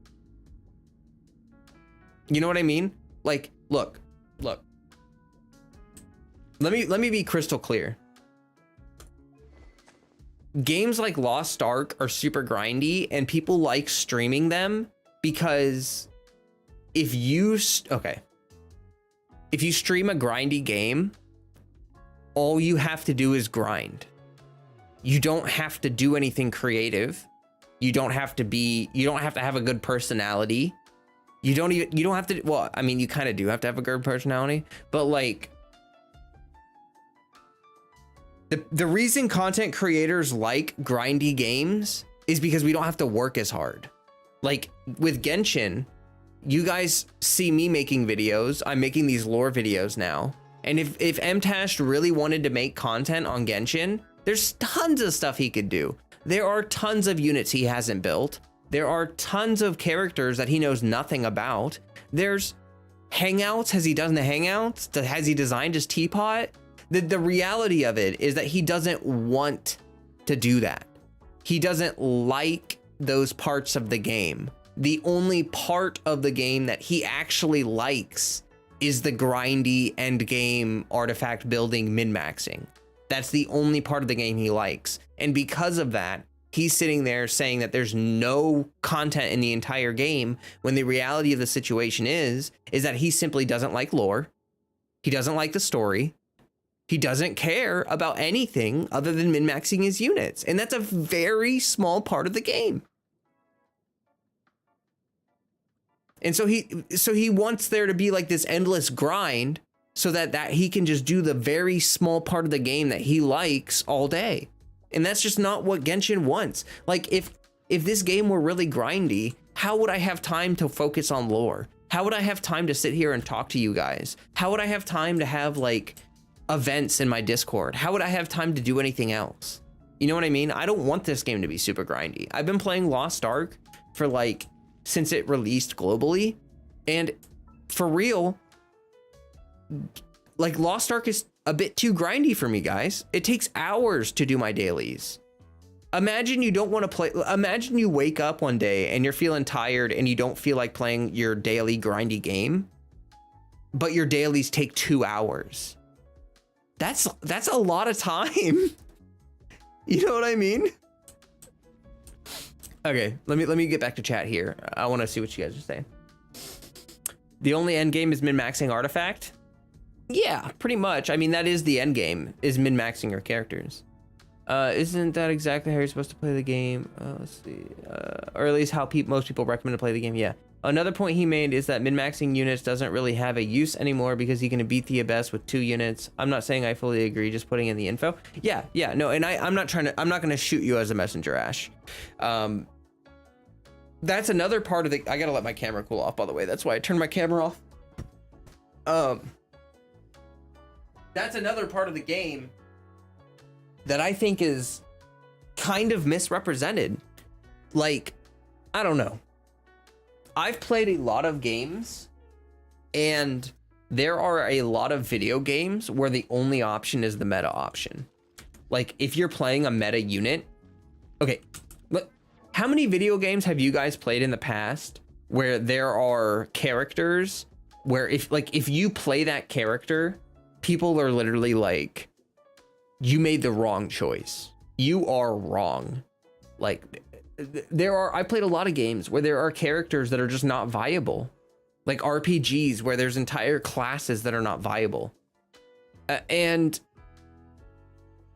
You know what I mean? Like, look. Let me be crystal clear. Games like Lost Ark are super grindy and people like streaming them because if you stream a grindy game, all you have to do is grind. You don't have to do anything creative. You don't have to have a good personality. You don't have to, well, I mean, you kind of do have to have a good personality, but like, the reason content creators like grindy games is because we don't have to work as hard. Like with Genshin, you guys see me making videos. I'm making these lore videos now. And if MTash really wanted to make content on Genshin, there's tons of stuff he could do. There are tons of units he hasn't built. There are tons of characters that he knows nothing about. There's hangouts. Has he done the hangouts? Has he designed his teapot? The reality of it is that he doesn't want to do that. He doesn't like those parts of the game. The only part of the game that he actually likes is the grindy end game artifact building min-maxing. That's the only part of the game he likes. And because of that, he's sitting there saying that there's no content in the entire game, when the reality of the situation is that he simply doesn't like lore. He doesn't like the story. He doesn't care about anything other than min-maxing his units. And that's a very small part of the game. And so he wants there to be like this endless grind so that he can just do the very small part of the game that he likes all day. And that's just not what Genshin wants. Like if this game were really grindy, how would I have time to focus on lore? How would I have time to sit here and talk to you guys? How would I have time to have like events in my Discord? How would I have time to do anything else? You know what I mean? I don't want this game to be super grindy. I've been playing Lost Ark for like since it released globally, and for real, like Lost Ark is a bit too grindy for me, guys. It takes hours to do my dailies. Imagine you don't want to play. Imagine you wake up one day and you're feeling tired and you don't feel like playing your daily grindy game, but your dailies take 2 hours. That's a lot of time. You know what I mean? Okay, let me get back to chat here. I want to see what you guys are saying. The only end game is min-maxing Artifact? Yeah, pretty much. I mean, that is the end game, is min-maxing your characters. Isn't that exactly how you're supposed to play the game? Let's see. Or at least how most people recommend to play the game. Yeah. Another point he made is that min-maxing units doesn't really have a use anymore because you can beat the Abyss with 2 units. I'm not saying I fully agree, just putting in the info. Yeah, no, and I'm not gonna shoot you as a messenger, Ash. That's another part of the, I gotta let my camera cool off, by the way. That's why I turned my camera off. That's another part of the game that I think is kind of misrepresented. Like, I don't know. I've played a lot of games, and there are a lot of video games where the only option is the meta option. Like, if you're playing a meta unit, okay, look, how many video games have you guys played in the past where there are characters where if you play that character, people are literally like, you made the wrong choice. You are wrong. Like, I played a lot of games where there are characters that are just not viable. Like RPGs where there's entire classes that are not viable. And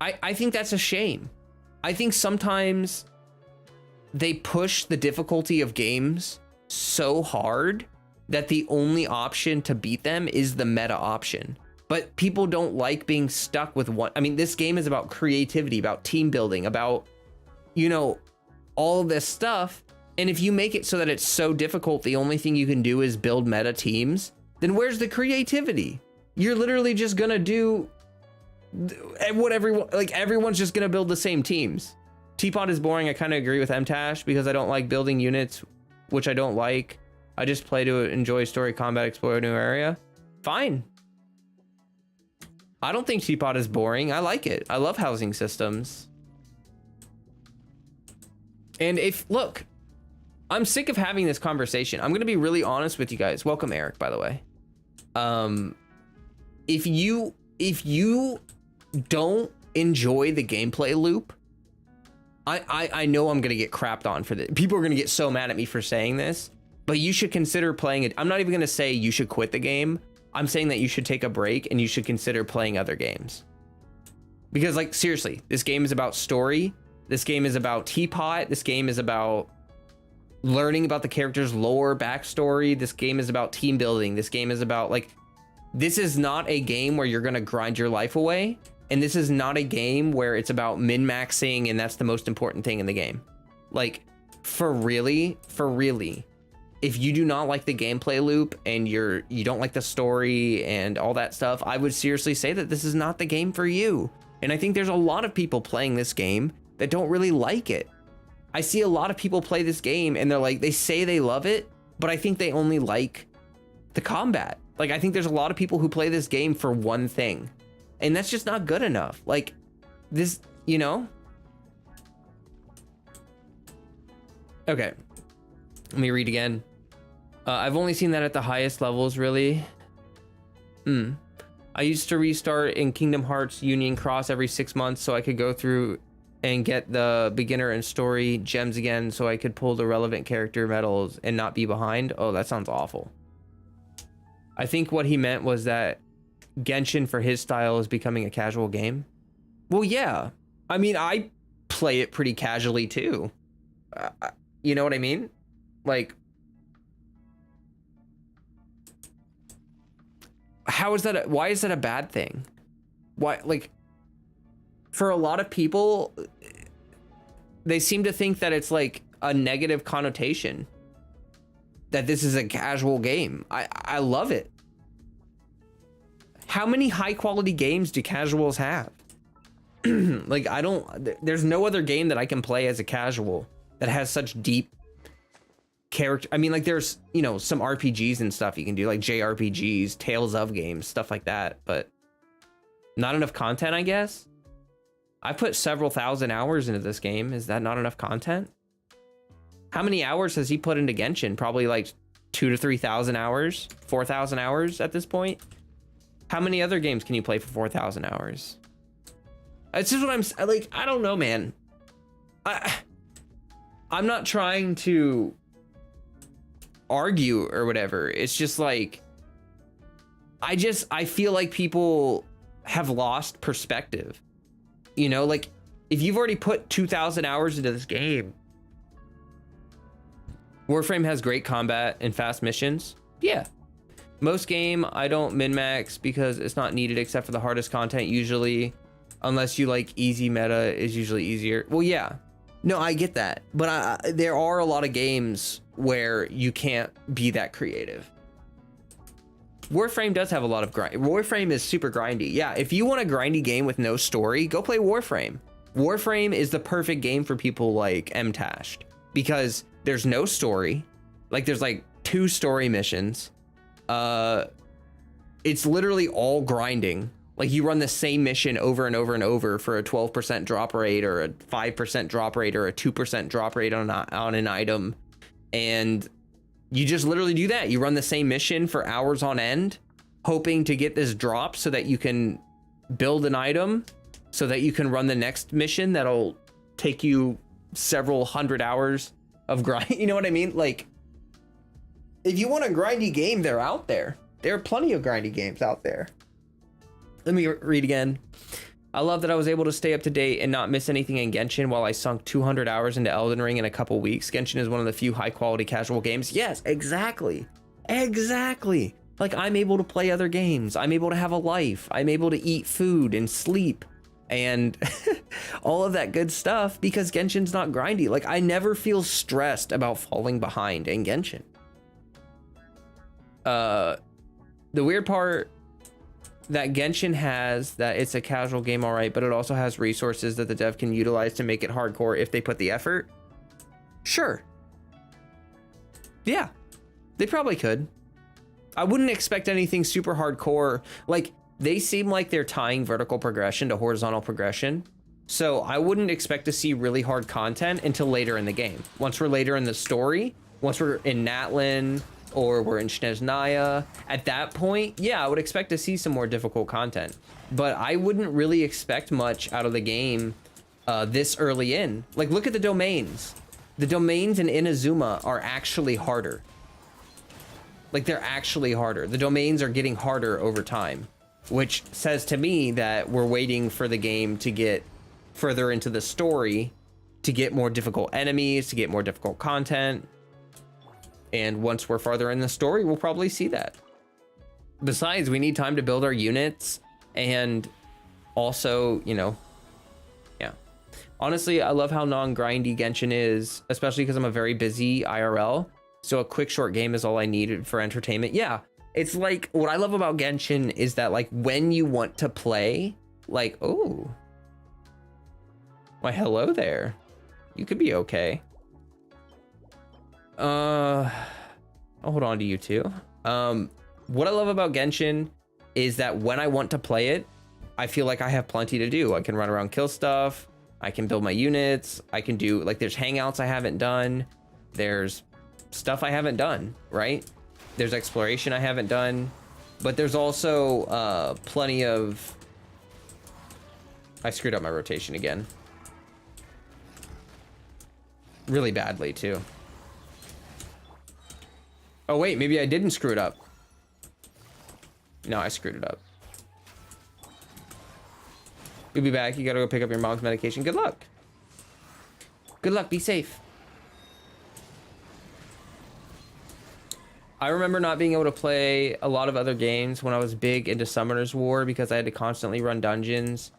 I think that's a shame. I think sometimes they push the difficulty of games so hard that the only option to beat them is the meta option. But people don't like being stuck with one. I mean, this game is about creativity, about team building, about, you know, all this stuff. And if you make it so that it's so difficult, the only thing you can do is build meta teams, then where's the creativity? You're literally just gonna do what everyone's just gonna build the same teams. Teapot is boring. I kind of agree with MTash because I don't like building units, which I don't like. I just play to enjoy story, combat, explore a new area. Fine. I don't think Teapot is boring. I like it. I love housing systems. And look, I'm sick of having this conversation. I'm going to be really honest with you guys. Welcome, Eric, by the way. If you don't enjoy the gameplay loop, I know I'm going to get crapped on for this. People are going to get so mad at me for saying this, but you should consider playing it. I'm not even going to say you should quit the game. I'm saying that you should take a break and you should consider playing other games. Because, like, seriously, this game is about story. This game is about Teapot. This game is about learning about the character's lore, backstory. This game is about team building. This game is about, like, this is not a game where you're going to grind your life away. And this is not a game where it's about min-maxing and that's the most important thing in the game. Like, for really, if you do not like the gameplay loop and you don't like the story and all that stuff, I would seriously say that this is not the game for you. And I think there's a lot of people playing this game that don't really like it. I see a lot of people play this game and they're like, they say they love it, but I think they only like the combat. Like, I think there's a lot of people who play this game for one thing, and that's just not good enough. Like, this, you know? Okay. Let me read again. I've only seen that at the highest levels, really. I used to restart in Kingdom Hearts Union Cross every 6 months so I could go through and get the beginner and story gems again so I could pull the relevant character medals and not be behind. Oh, that sounds awful. I think what he meant was that Genshin for his style is becoming a casual game. Well, yeah. I mean, I play it pretty casually too. You know what I mean? Like, how is that? Why is that a bad thing? Why, like, for a lot of people, they seem to think that it's like a negative connotation, that this is a casual game. I love it. How many high quality games do casuals have? Like, there's no other game that I can play as a casual that has such deep character. I mean, like, there's, you know, some RPGs and stuff you can do, like JRPGs, Tales of games, stuff like that, but not enough content, I guess. I put several thousand hours into this game. Is that not enough content? How many hours has he put into Genshin? Probably like 2,000 to 3,000 hours, 4,000 hours at this point. How many other games can you play for 4,000 hours? It's just what I'm like. I don't know, man. I'm not trying to argue or whatever. It's just like, I feel like people have lost perspective. You know, like, if you've already put 2,000 hours into this game, Warframe has great combat and fast missions. Yeah. Most game, I don't min-max because it's not needed except for the hardest content usually. Unless you like easy meta is usually easier. Well, yeah. No, I get that. But there are a lot of games where you can't be that creative. Warframe does have a lot of grind. Warframe is super grindy. Yeah, if you want a grindy game with no story, go play Warframe. Warframe is the perfect game for people like MTashed because there's no story. Like, there's like 2 story missions. It's literally all grinding. Like, you run the same mission over and over and over for a 12% drop rate or a 5% drop rate or a 2% drop rate on an item. And you just literally do that. You run the same mission for hours on end, hoping to get this drop so that you can build an item, so that you can run the next mission that'll take you several hundred hours of grind. You know what I mean? Like, if you want a grindy game, they're out there. There are plenty of grindy games out there. Let me read again. I love that I was able to stay up to date and not miss anything in Genshin while I sunk 200 hours into Elden Ring in a couple weeks. Genshin is one of the few high quality casual games. Yes, exactly. Exactly. Like, I'm able to play other games. I'm able to have a life. I'm able to eat food and sleep and all of that good stuff because Genshin's not grindy. Like, I never feel stressed about falling behind in Genshin. The weird part that Genshin has, that it's a casual game, all right, but it also has resources that the dev can utilize to make it hardcore if they put the effort. Sure. Yeah, they probably could. I wouldn't expect anything super hardcore. Like, they seem like they're tying vertical progression to horizontal progression. So I wouldn't expect to see really hard content until later in the game. Once we're later in the story, once we're in Natlin, or we're in Snezhnaya, at that point, yeah, I would expect to see some more difficult content. But I wouldn't really expect much out of the game this early in. Like, look at the domains. The domains in Inazuma are actually harder. Like, they're actually harder. The domains are getting harder over time, which says to me that we're waiting for the game to get further into the story, to get more difficult enemies, to get more difficult content. And once we're farther in the story, we'll probably see that. Besides, we need time to build our units and also, you know, yeah. Honestly, I love how non-grindy Genshin is, especially because I'm a very busy IRL. So a quick short game is all I needed for entertainment. Yeah, it's like, what I love about Genshin is that, like, when you want to play, like, oh, why, hello there. You could be okay. I'll hold on to you too. What I love about Genshin is that when I want to play it, I feel like I have plenty to do. I can run around, kill stuff. I can build my units. I can do, like, there's hangouts I haven't done. There's stuff I haven't done, right? There's exploration I haven't done, but there's also plenty of, I screwed up my rotation again. Really badly too. Oh wait, maybe I didn't screw it up. No, I screwed it up. You'll be back. You gotta go pick up your mom's medication. Good luck. Good luck. Be safe. I remember not being able to play a lot of other games when I was big into Summoner's War because I had to constantly run dungeons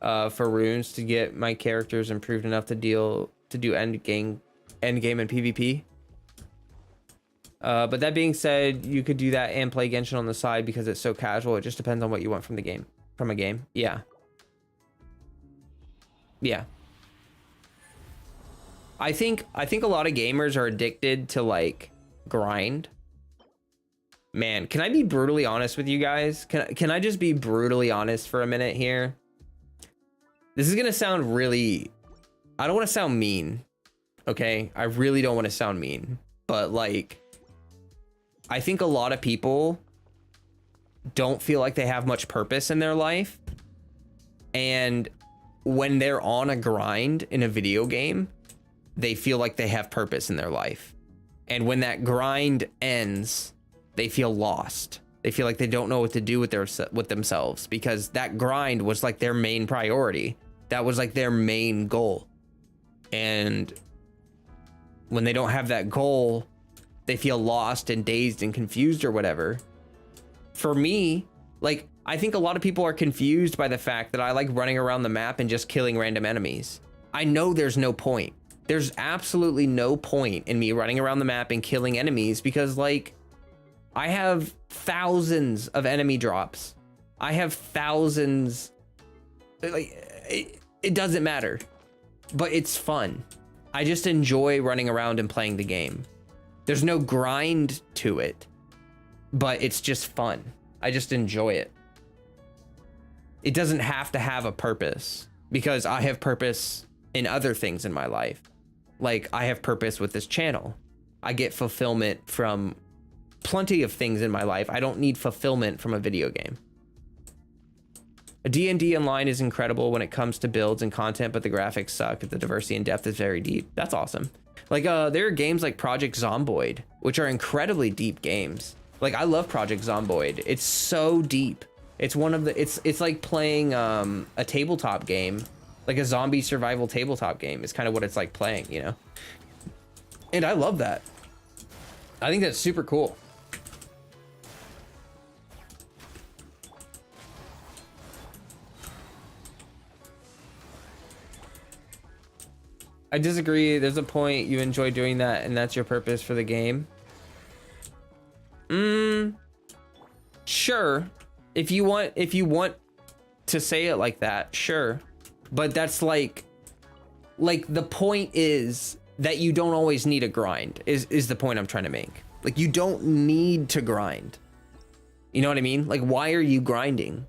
for runes to get my characters improved enough to do end game and PvP. But that being said, you could do that and play Genshin on the side because it's so casual. It just depends on what you want from the game. From a game. Yeah. Yeah. I think a lot of gamers are addicted to like grind. Man, can I be brutally honest with you guys? Can I just be brutally honest for a minute here? This is gonna sound really... I don't want to sound mean, okay? I really don't want to sound mean. But like, I think a lot of people don't feel like they have much purpose in their life. And when they're on a grind in a video game, they feel like they have purpose in their life. And when that grind ends, they feel lost. They feel like they don't know what to do with themselves because that grind was like their main priority. That was like their main goal. And when they don't have that goal, they feel lost and dazed and confused or whatever. For me, like, I think a lot of people are confused by the fact that I like running around the map and just killing random enemies. I know there's no point. There's absolutely no point in me running around the map and killing enemies because like, I have thousands of enemy drops. I have thousands, like, it doesn't matter, but it's fun. I just enjoy running around and playing the game. There's no grind to it, but it's just fun. I just enjoy it. It doesn't have to have a purpose because I have purpose in other things in my life. Like I have purpose with this channel. I get fulfillment from plenty of things in my life. I don't need fulfillment from a video game. A D&D online is incredible when it comes to builds and content, but the graphics suck. The diversity and depth is very deep. That's awesome. Like there are games like Project Zomboid, which are incredibly deep games. Like I love Project Zomboid. It's so deep. It's one of the it's like playing a tabletop game, like a zombie survival tabletop game is kind of what it's like playing, you know? And I love that. I think that's super cool. I disagree. There's a point you enjoy doing that and that's your purpose for the game. Sure. If you want to say it like that, sure. But that's like the point is that you don't always need a grind is the point I'm trying to make. Like you don't need to grind. You know what I mean? Like why are you grinding?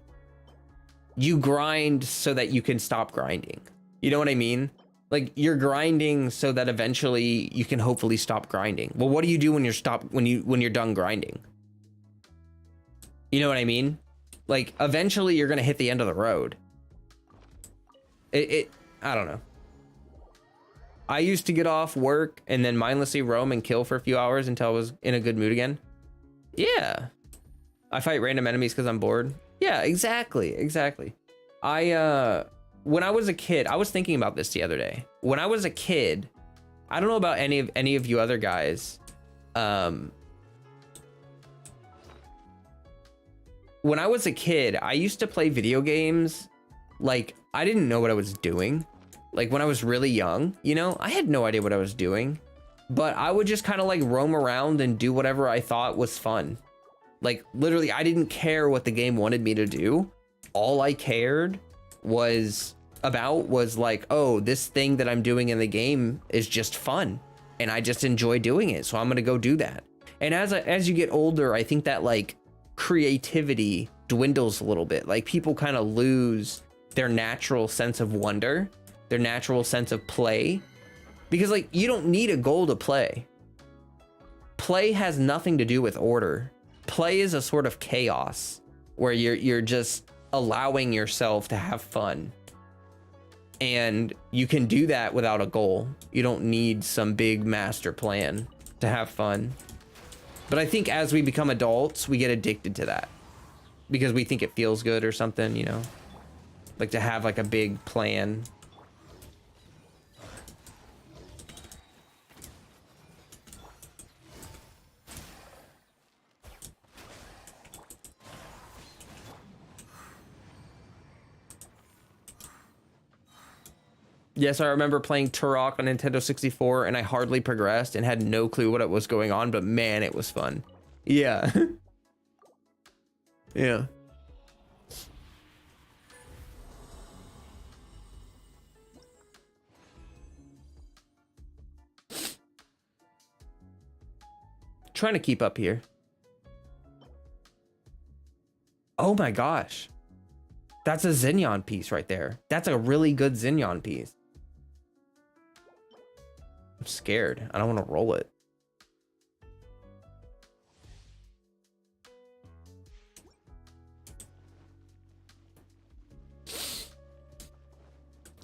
You grind so that you can stop grinding. You know what I mean? Like you're grinding so that eventually you can hopefully stop grinding. Well, what do you do when you're done grinding? You know what I mean? Like eventually you're gonna hit the end of the road. I don't know. I used to get off work and then mindlessly roam and kill for a few hours until I was in a good mood again. Yeah. I fight random enemies because I'm bored. Yeah, exactly. When I was a kid, I was thinking about this the other day. When I was a kid, I don't know about any of you other guys. When I was a kid, I used to play video games like I didn't know what I was doing. Like when I was really young, you know, I had no idea what I was doing, but I would just kind of like roam around and do whatever I thought was fun. Like literally, I didn't care what the game wanted me to do. All I cared was like, oh, this thing that I'm doing in the game is just fun and I just enjoy doing it. So I'm going to go do that. And as you get older, I think that like creativity dwindles a little bit. Like people kind of lose their natural sense of wonder, their natural sense of play, because like you don't need a goal to play. Play has nothing to do with order. Play is a sort of chaos where you're just allowing yourself to have fun. And you can do that without a goal. You don't need some big master plan to have fun. But I think as we become adults, we get addicted to that because we think it feels good or something, you know? like to have like a big plan. Yes, I remember playing Turok on Nintendo 64 and I hardly progressed and had no clue what was going on, but man, it was fun. Yeah. Yeah. Trying to keep up here. Oh my gosh. That's a Xenon piece right there. That's a really good Xenon piece. I'm scared. I don't want to roll it.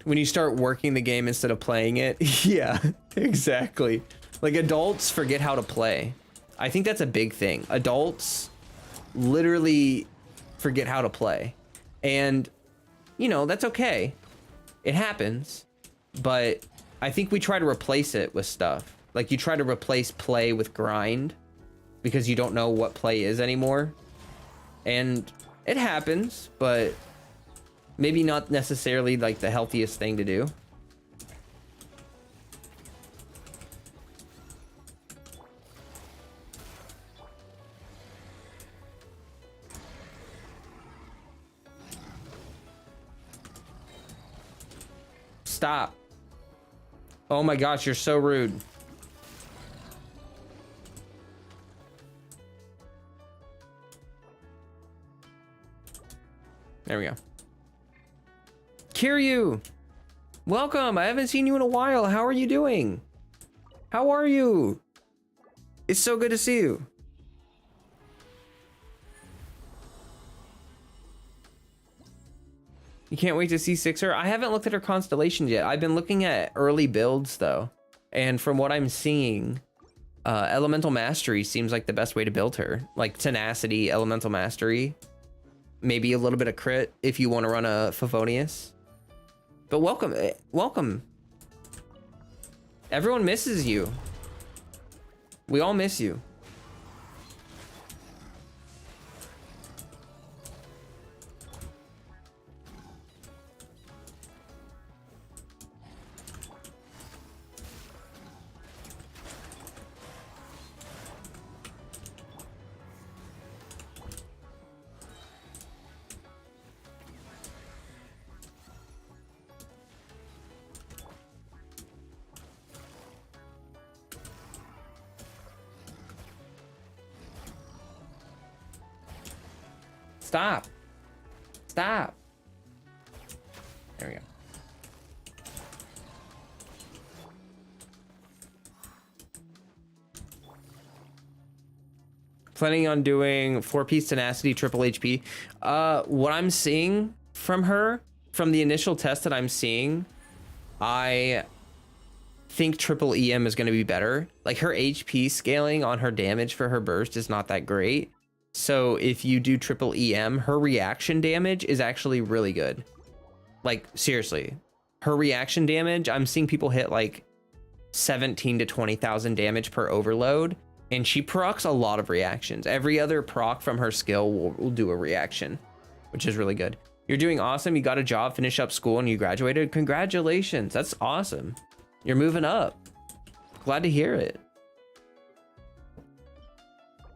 When you start working the game instead of playing it. Yeah, exactly. Like adults forget how to play. I think that's a big thing. Adults literally forget how to play. And, you know, that's okay. It happens. But I think we try to replace it with stuff. Like you try to replace play with grind because you don't know what play is anymore. And it happens, but maybe not necessarily like the healthiest thing to do. Stop. Oh my gosh, you're so rude. There we go. Kiryu, welcome. I haven't seen you in a while. How are you doing? How are you? It's so good to see you. You can't wait to see Sixer? I haven't looked at her constellations yet. I've been looking at early builds though. And from what I'm seeing, Elemental Mastery seems like the best way to build her. Like Tenacity, Elemental Mastery. Maybe a little bit of crit if you want to run a Favonius. But welcome, welcome. Everyone misses you. We all miss you. Stop. Stop. There we go. Planning on doing 4-piece tenacity, triple HP. What I'm seeing from her, from the initial test that I'm seeing, I think triple EM is going to be better. Like her HP scaling on her damage for her burst is not that great. So if you do triple EM, her reaction damage is actually really good. Like seriously, her reaction damage, I'm seeing people hit like 17 to 20,000 damage per overload, and she procs a lot of reactions. Every other proc from her skill will do a reaction, which is really good. You're doing awesome. You got a job, finish up school, and you graduated. Congratulations. That's awesome. You're moving up. Glad to hear it.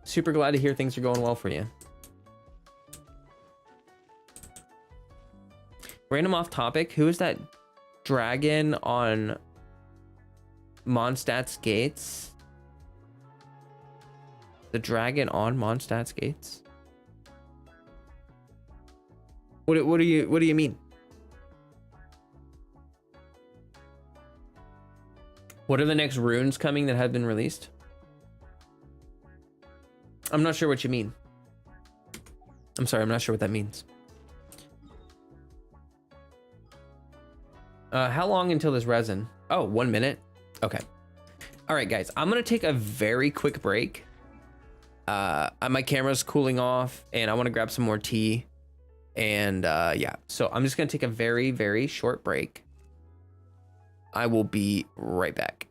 Super glad to hear things are going well for you. Random off topic. Who is that dragon on Mondstadt's gates? The dragon on Mondstadt's gates? What do you mean? What are the next runes coming that have been released? I'm not sure what you mean. I'm sorry, I'm not sure what that means. How long until this resin? Oh, 1 minute. Okay. All right, guys, I'm gonna take a very quick break. My camera's cooling off and I want to grab some more tea. And yeah, so I'm just gonna take a very, very short break. I will be right back.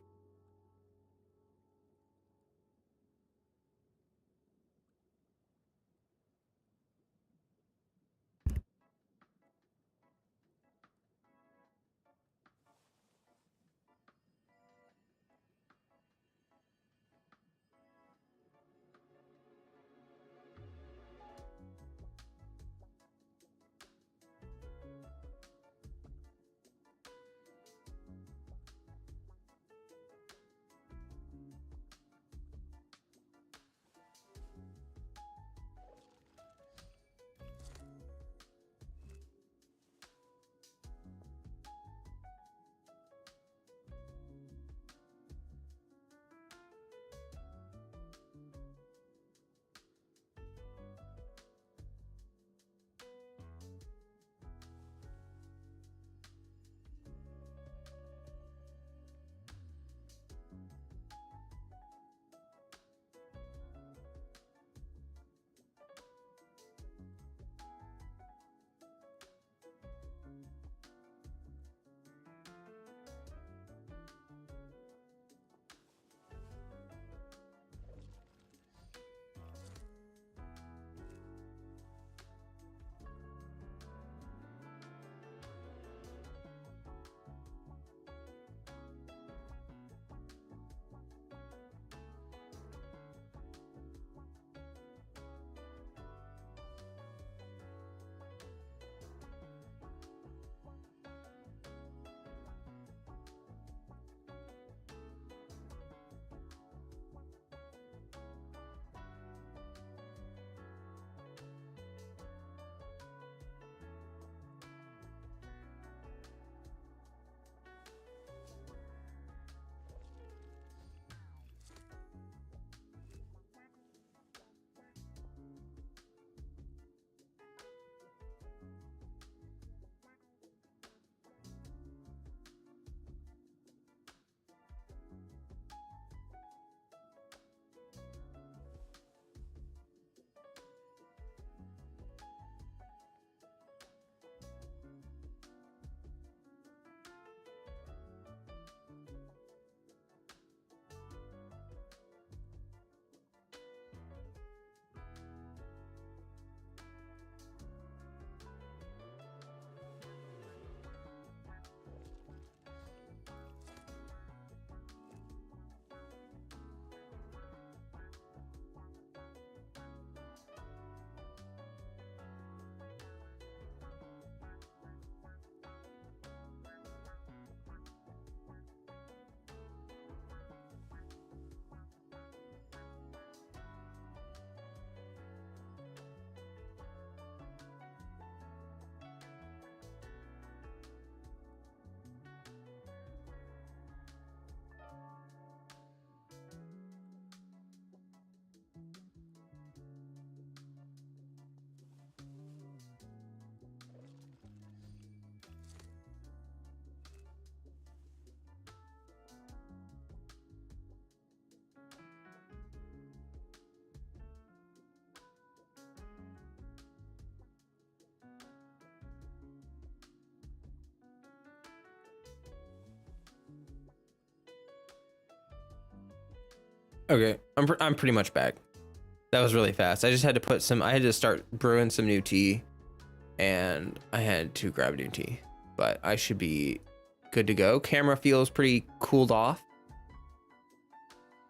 Okay, I'm pretty much back. That was really fast. I just had to I had to start brewing some new tea, and I had to grab new tea, but I should be good to go. Camera feels pretty cooled off.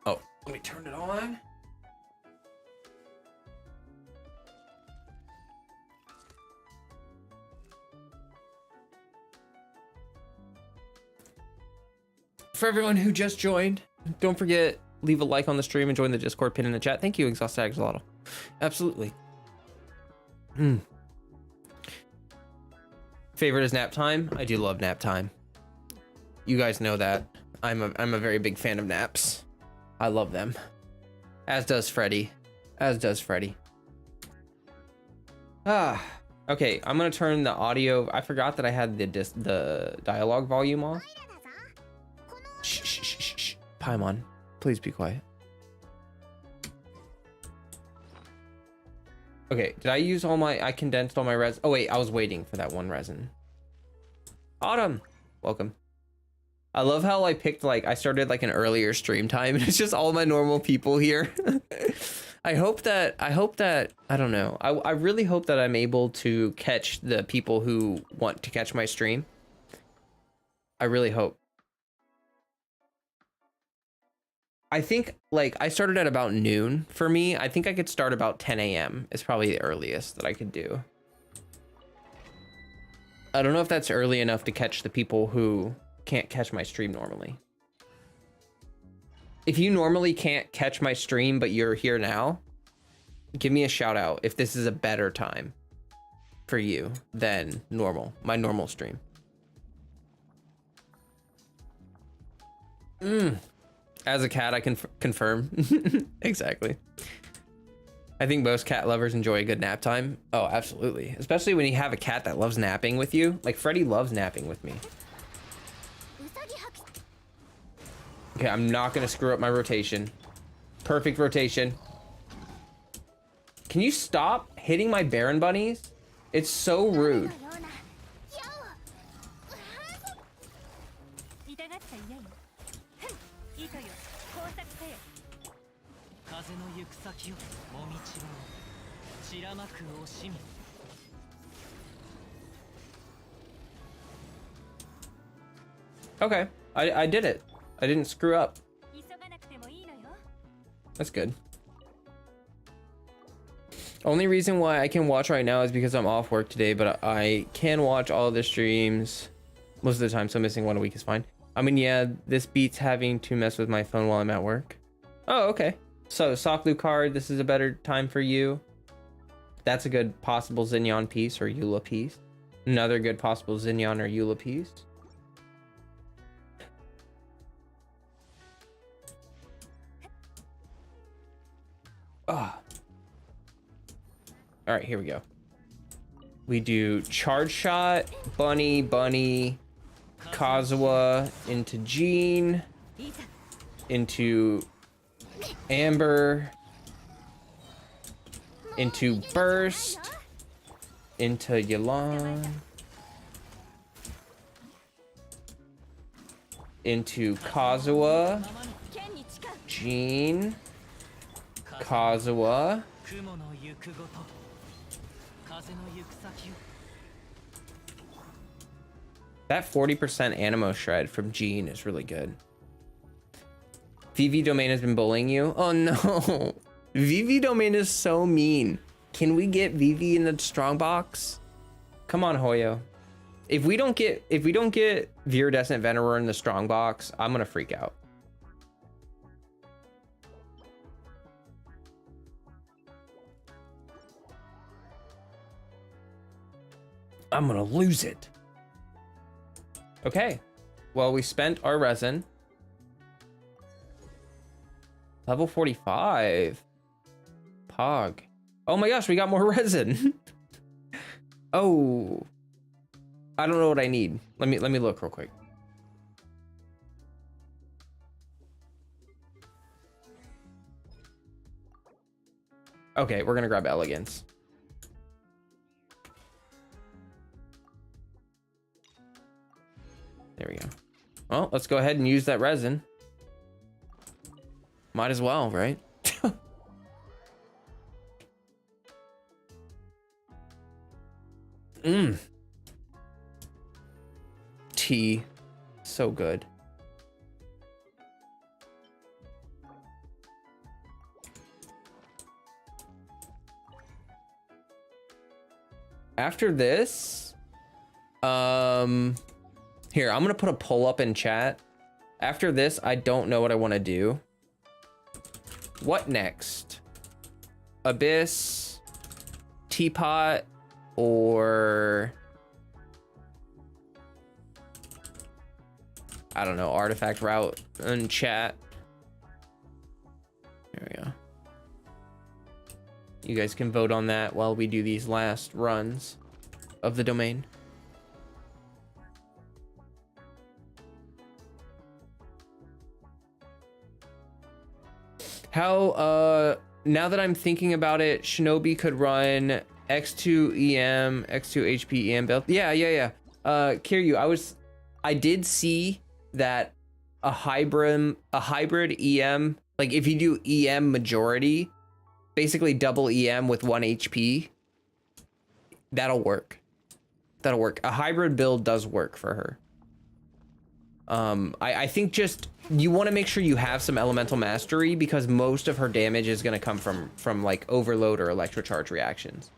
Oh, let me turn it on. For everyone who just joined, don't forget, leave a like on the stream and join the Discord pin in the chat. Thank you, Exhausted Axolotl. Absolutely. Favorite is nap time. I do love nap time. You guys know that. I'm a very big fan of naps. I love them. As does Freddy. As does Freddy. Okay, I'm gonna turn the audio. I forgot that I had the dialogue volume off. Shh. Paimon, please be quiet. Okay, did I use all my... I condensed all my resin. Oh, wait, I was waiting for that one resin. Autumn, welcome. I love how I picked, like, I started, like, an earlier stream time, and it's just all my normal people here. I hope that, I don't know. I really hope that I'm able to catch the people who want to catch my stream. I really hope. I think, like, I started at about noon for me. I think I could start about 10 a.m. It's probably the earliest that I could do. I don't know if that's early enough to catch the people who can't catch my stream normally. If you normally can't catch my stream, but you're here now, give me a shout out if this is a better time for you than my normal stream. As a cat, I can confirm. Exactly. I think most cat lovers enjoy a good nap time. Oh, absolutely. Especially when you have a cat that loves napping with you. Like, Freddy loves napping with me. Okay, I'm not gonna screw up my rotation. Perfect rotation. Can you stop hitting my Baron bunnies? It's so rude. Okay, I did it. I didn't screw up. That's good. Only reason why I can watch right now is because I'm off work today, but I can watch all the streams most of the time, so missing one a week is fine. I mean, yeah, this beats having to mess with my phone while I'm at work. Oh, okay. So, soft blue card, this is a better time for you. That's a good possible Xignon piece or Eula piece. Another good possible Xignon or Eula piece. Ah. All right, here we go. We do charge shot, bunny, Kazuha into Jean, into Amber, into burst, into Yelan, into Kazuha, Jean, Kazuha. That 40% Animo Shred from Jean is really good. VV Domain has been bullying you? Oh no. VV Domain is so mean. Can we get VV in the strong box? Come on, Hoyo. If we don't get Viridescent Venerer in the strong box, I'm gonna freak out. I'm gonna lose it. Okay. Well, we spent our resin. Level 45. Pog. Oh my gosh, we got more resin. Oh. I don't know what I need. Let me look real quick. Okay, we're gonna grab Elegance. There we go. Well, let's go ahead and use that resin. Might as well, right? Tea. So good. After this, here, I'm gonna put a poll up in chat. After this, I don't know what I want to do. What next? Abyss, Teapot, or I don't know, Artifact Route in chat. There we go. You guys can vote on that while we do these last runs of the domain. How now that I'm thinking about it, Shinobi could run X2 EM, X2 HP EM build. Yeah. Kiryu, I did see that a hybrid EM, like if you do EM majority, basically double EM with 1 HP, that'll work. That'll work. A hybrid build does work for her. I think just you want to make sure you have some elemental mastery because most of her damage is going to come from like overload or electrocharge reactions.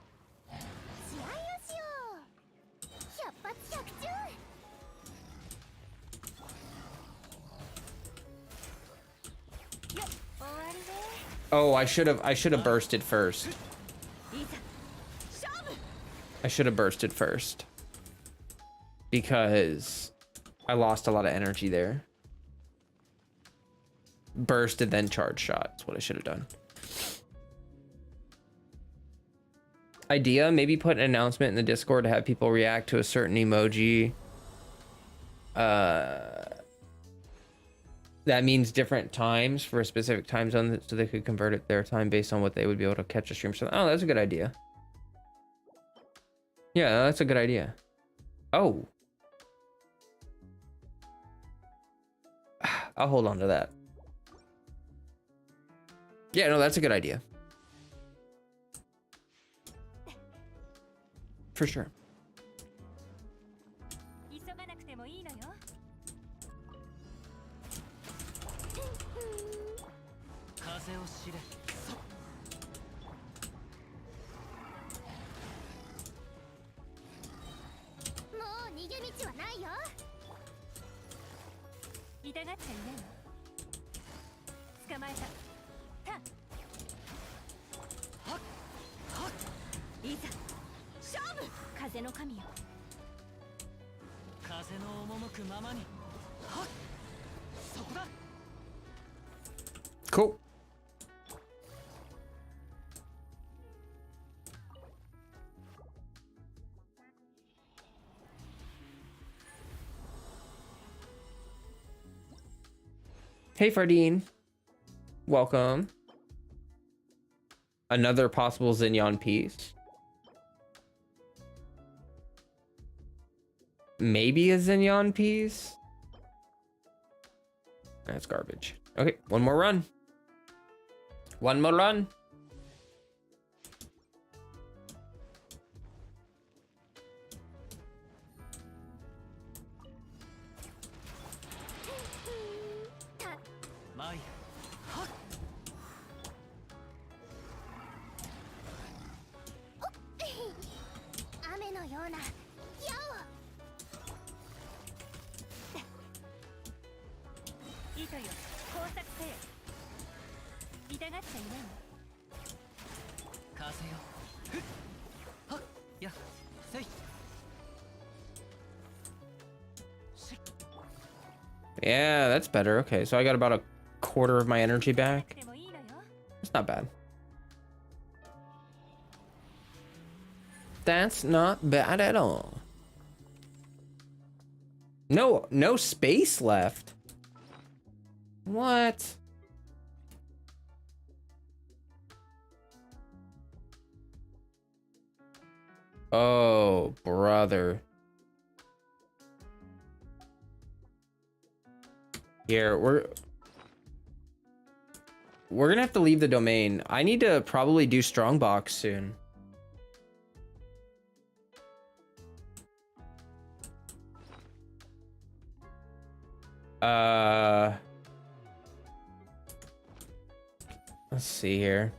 Oh, I should have bursted first. I should have bursted first because I lost a lot of energy there. Bursted, then charge shot. That's what I should have done. Idea, maybe put an announcement in the Discord to have people react to a certain emoji. That means different times for a specific time zone so they could convert it their time based on what they would be able to catch a stream. So, oh, that's a good idea. Yeah, that's a good idea. Oh. I'll hold on to that. Yeah, no, that's a good idea. For sure. Cool. Hey, Fardine. Welcome. Another possible Xinyan piece. Maybe a Xinyan piece. That's garbage. Okay, one more run. One more run. Yeah, that's better. Okay, so I got about a quarter of my energy back. That's not bad. That's not bad at all. No space left. What? Oh, brother. Here, we're gonna have to leave the domain. I need to probably do Strongbox soon. Let's see here.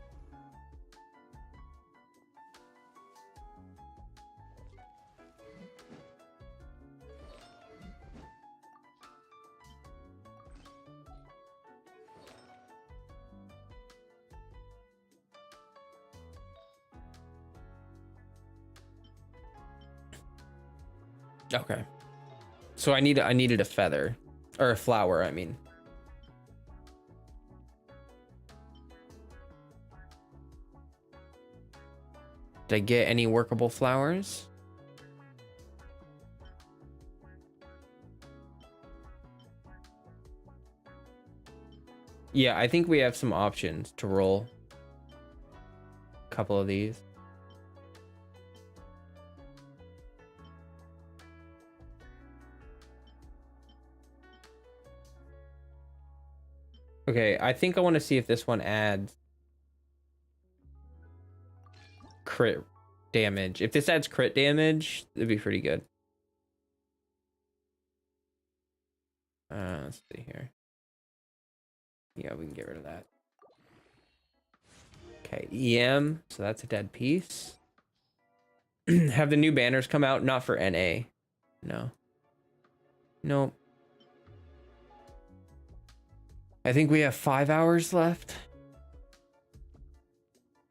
Okay. So I needed a feather or a flower, I mean. Did I get any workable flowers? Yeah, I think we have some options to roll. couple of these. Okay, I think I want to see if this one adds crit damage. If this adds crit damage, it'd be pretty good. Let's see here. Yeah, we can get rid of that. Okay, EM, so that's a dead piece. Have the new banners come out? Not for NA. No. Nope. I think we have 5 hours left.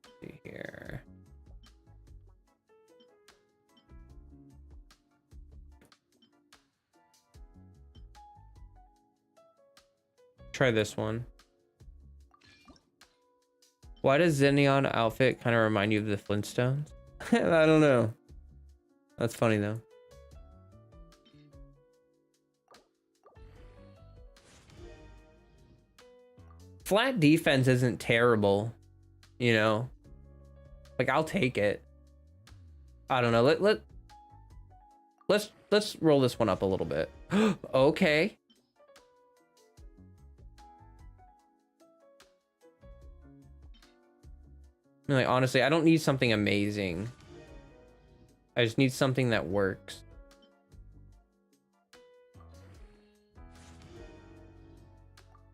Let's see here. Try this one. Why does Xenion outfit kind of remind you of the Flintstones? I don't know. That's funny though. Flat defense isn't terrible, you know. Like I'll take it. I don't know. Let's roll this one up a little bit. Okay. I mean, like honestly, I don't need something amazing. I just need something that works.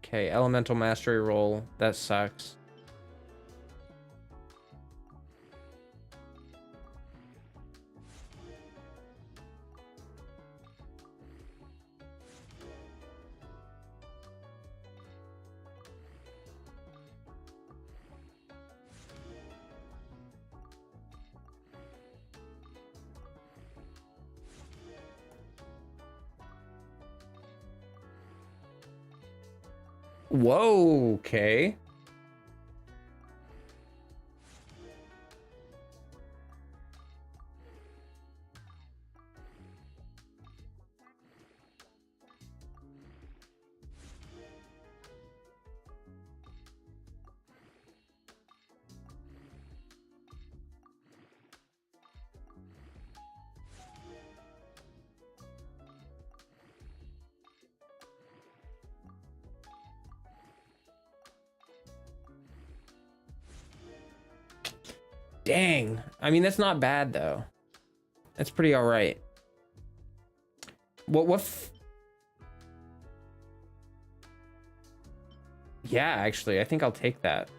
Okay, elemental mastery roll. That sucks. Whoa, okay. Dang. I mean, that's not bad though. That's pretty all right. Yeah, actually, I think I'll take that.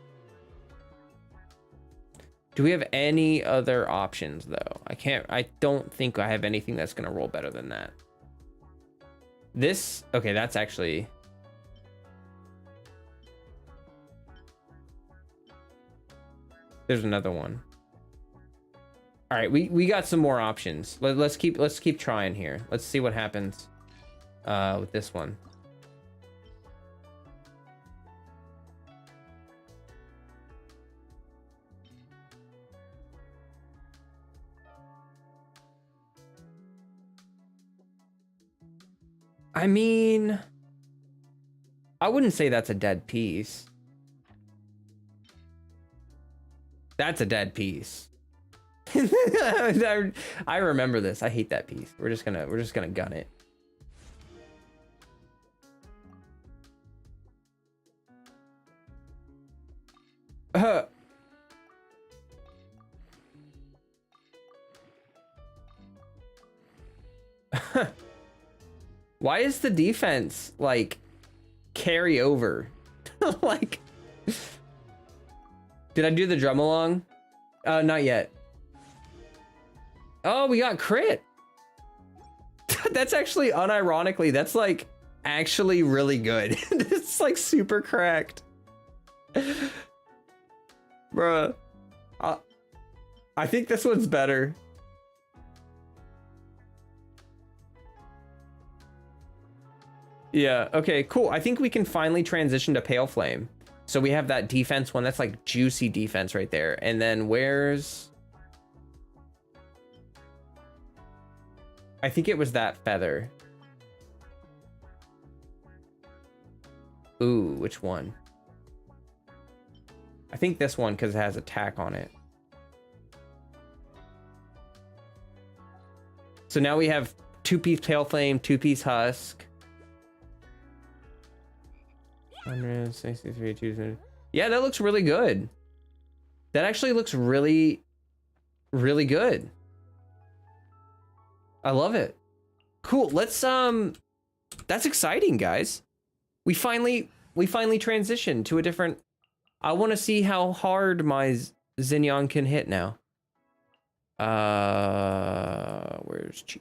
Do we have any other options though? I don't think I have anything that's gonna roll better than that. This, okay, that's actually. There's another one. All right, we got some more options. Let's keep trying here. Let's see what happens with this one. I mean, I wouldn't say that's a dead piece. That's a dead piece. I remember this. I hate that piece. We're just gonna gun it. Why is the defense like carry over? Like, did I do the drum along? Not yet. Oh, we got crit. That's actually unironically, that's like actually really good. It's like super cracked. Bruh. I think this one's better. Yeah, okay, cool. I think we can finally transition to Pale Flame. So we have that defense one. That's like juicy defense right there. And then where's... I think it was that feather. Ooh, which one? I think this one because it has attack on it. So now we have 2-piece Pale Flame, 2-piece Husk. 163, 2. Yeah, that looks really good. That actually looks really, really good. I love it. Cool. Let's that's exciting, guys. We finally transitioned to a different. I want to see how hard my Xignon can hit now. Where's Chi?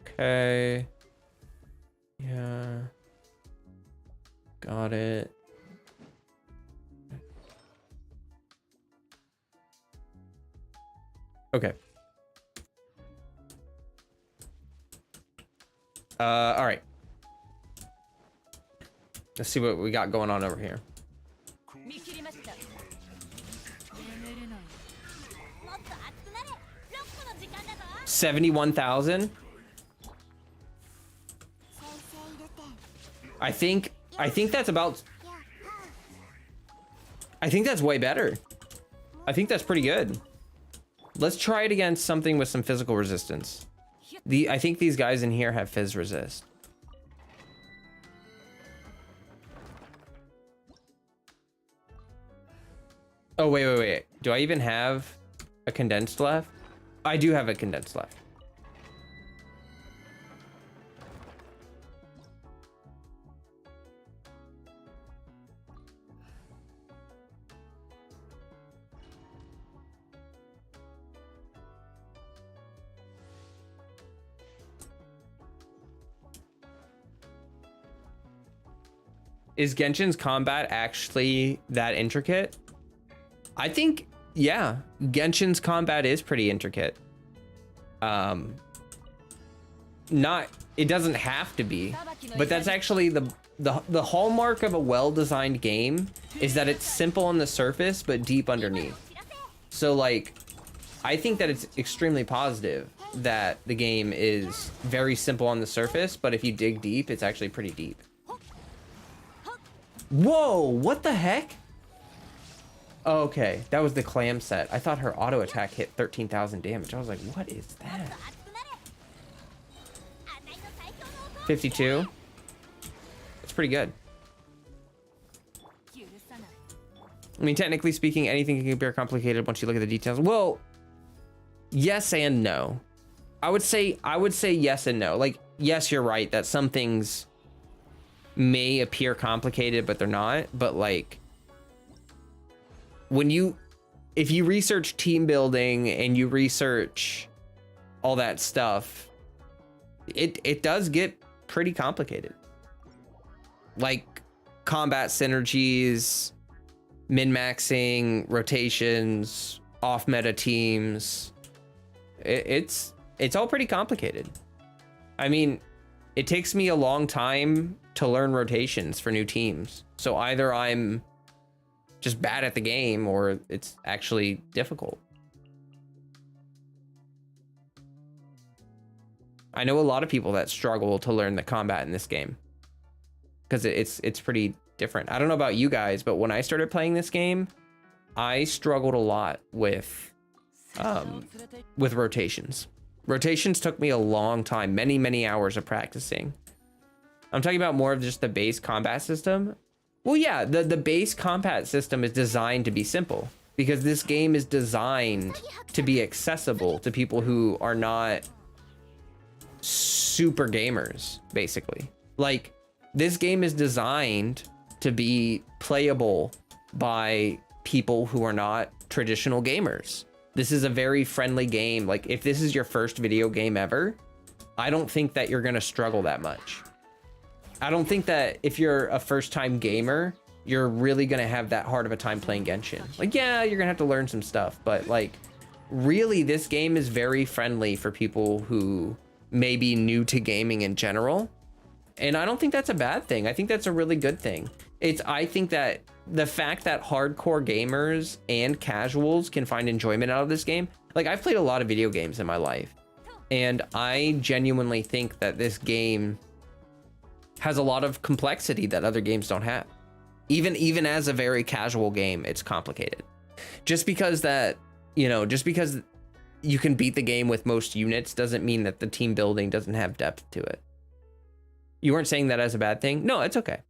Okay. Yeah. Got it. Okay. All right. Let's see what we got going on over here. 71,000. I think that's about. I think that's way better. I think that's pretty good. Let's try it against something with some physical resistance. I think these guys in here have fizz resist. Oh, wait. Do I even have a condensed left? I do have a condensed left. Is Genshin's combat actually that intricate? I think, yeah, Genshin's combat is pretty intricate. It doesn't have to be, but that's actually the hallmark of a well-designed game is that it's simple on the surface, but deep underneath. So like, I think that it's extremely positive that the game is very simple on the surface, but if you dig deep, it's actually pretty deep. Whoa, what the heck? Okay, that was the clam set. I thought her auto attack hit 13,000 damage. I was like, what is that? 52. That's pretty good. I mean, technically speaking, anything can be complicated once you look at the details. Well, yes and no. I would say yes and no. Like, yes, you're right that some things may appear complicated, but they're not. But like, if you research team building and you research all that stuff, it does get pretty complicated. Like combat synergies, min-maxing, rotations, off-meta teams. It's all pretty complicated. I mean, it takes me a long time to learn rotations for new teams. So either I'm just bad at the game or it's actually difficult. I know a lot of people that struggle to learn the combat in this game because it's pretty different. I don't know about you guys, but when I started playing this game, I struggled a lot with rotations. Rotations took me a long time, many hours of practicing. I'm talking about more of just the base combat system. Well, yeah, the base combat system is designed to be simple because this game is designed to be accessible to people who are not super gamers, basically. Like, this game is designed to be playable by people who are not traditional gamers. This is a very friendly game. Like, if this is your first video game ever, I don't think that you're gonna struggle that much. I don't think that if you're a first-time gamer, you're really gonna have that hard of a time playing Genshin. Like, yeah, you're gonna have to learn some stuff, but like, really, this game is very friendly for people who may be new to gaming in general. And I don't think that's a bad thing. I think that's a really good thing. I think that the fact that hardcore gamers and casuals can find enjoyment out of this game, like, I've played a lot of video games in my life, and I genuinely think that this game has a lot of complexity that other games don't have. Even as a very casual game, it's complicated. Just because that, just because you can beat the game with most units doesn't mean that the team building doesn't have depth to it. You weren't saying that as a bad thing? No, it's okay.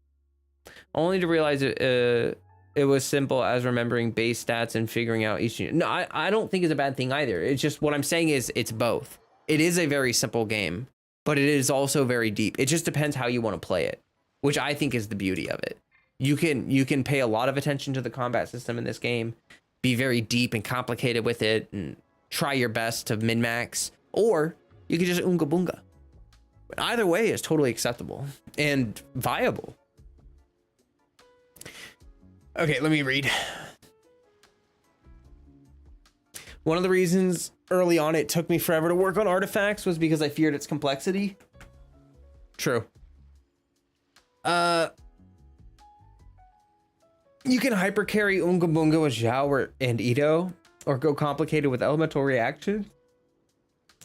Only to realize it was simple as remembering base stats and figuring out each unit. No, I don't think it's a bad thing either. It's just what I'm saying is it's both. It is a very simple game, but it is also very deep. It just depends how you want to play it, which I think is the beauty of it. You can pay a lot of attention to the combat system in this game, be very deep and complicated with it, and try your best to min-max, or you can just unga bunga. But either way is totally acceptable and viable. Okay, let me read. One of the reasons early on it took me forever to work on artifacts was because I feared its complexity. True. You can hypercarry Unga Bunga with Zhao and Ito, or go complicated with elemental reactions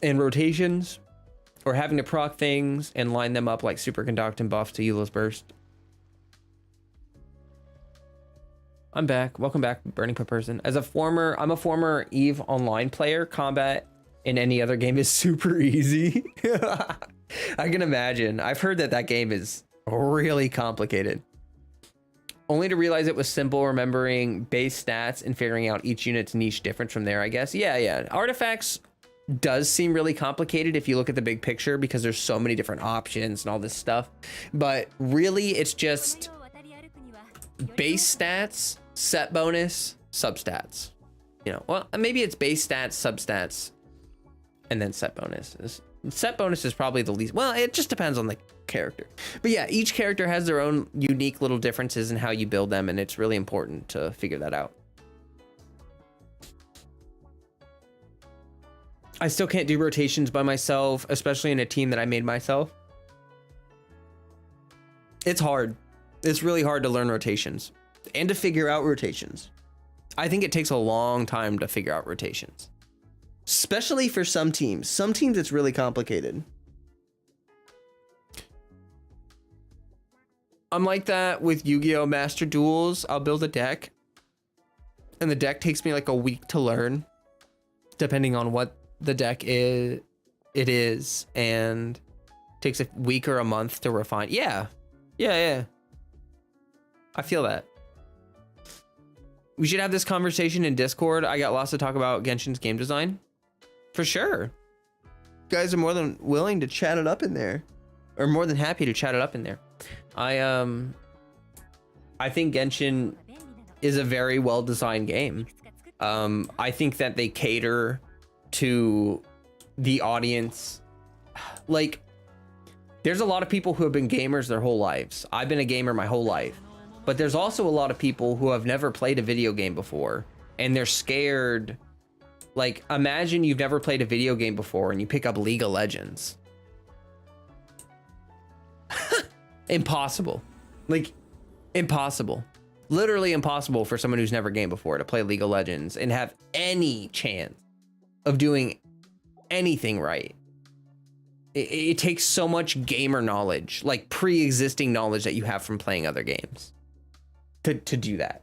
and rotations, or having to proc things and line them up like superconduct and buff to Eula's burst. I'm back. Welcome back, Burning Pit Person. I'm a former EVE Online player. Combat in any other game is super easy. I can imagine. I've heard that game is really complicated. Only to realize it was simple, remembering base stats and figuring out each unit's niche difference from there, I guess. Yeah. Artifacts does seem really complicated if you look at the big picture because there's so many different options and all this stuff. But really, it's just base stats, set bonus, substats. Well, maybe it's base stats, substats, and then set bonus. Set bonus is probably the least. Well, it just depends on the character. But yeah, each character has their own unique little differences in how you build them, and it's really important to figure that out. I still can't do rotations by myself, especially in a team that I made myself. It's hard. It's really hard to learn rotations and to figure out rotations. I think it takes a long time to figure out rotations, especially for some teams. Some teams it's really complicated. I'm like that with Yu-Gi-Oh! Master Duels. I'll build a deck, and the deck takes me like a week to learn, depending on what the deck is, and takes a week or a month to refine. Yeah. I feel that. We should have this conversation in Discord. I got lots to talk about Genshin's game design. For sure. You guys are more than willing to chat it up in there. Or more than happy to chat it up in there. I think Genshin is a very well-designed game. I think that they cater to the audience. Like, there's a lot of people who have been gamers their whole lives. I've been a gamer my whole life. But there's also a lot of people who have never played a video game before, and they're scared. Like, imagine you've never played a video game before and you pick up League of Legends. Impossible. Like, impossible. Literally impossible for someone who's never gamed before to play League of Legends and have any chance of doing anything right. It takes so much gamer knowledge, like pre-existing knowledge that you have from playing other games to do that.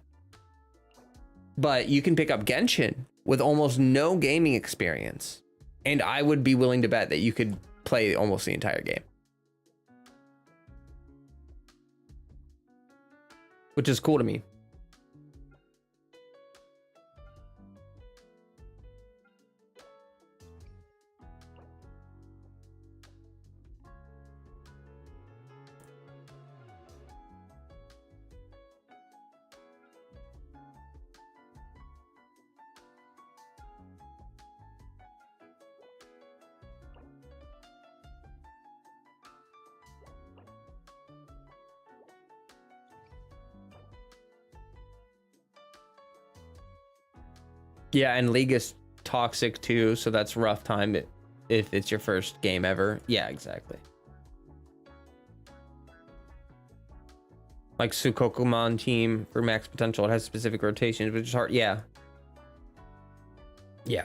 But you can pick up Genshin with almost no gaming experience, and I would be willing to bet that you could play almost the entire game, which is cool to me. Yeah, and League is toxic too, so that's rough time if it's your first game ever. Yeah, exactly. Like Sukokuman team for max potential, it has specific rotations, which is hard. Yeah,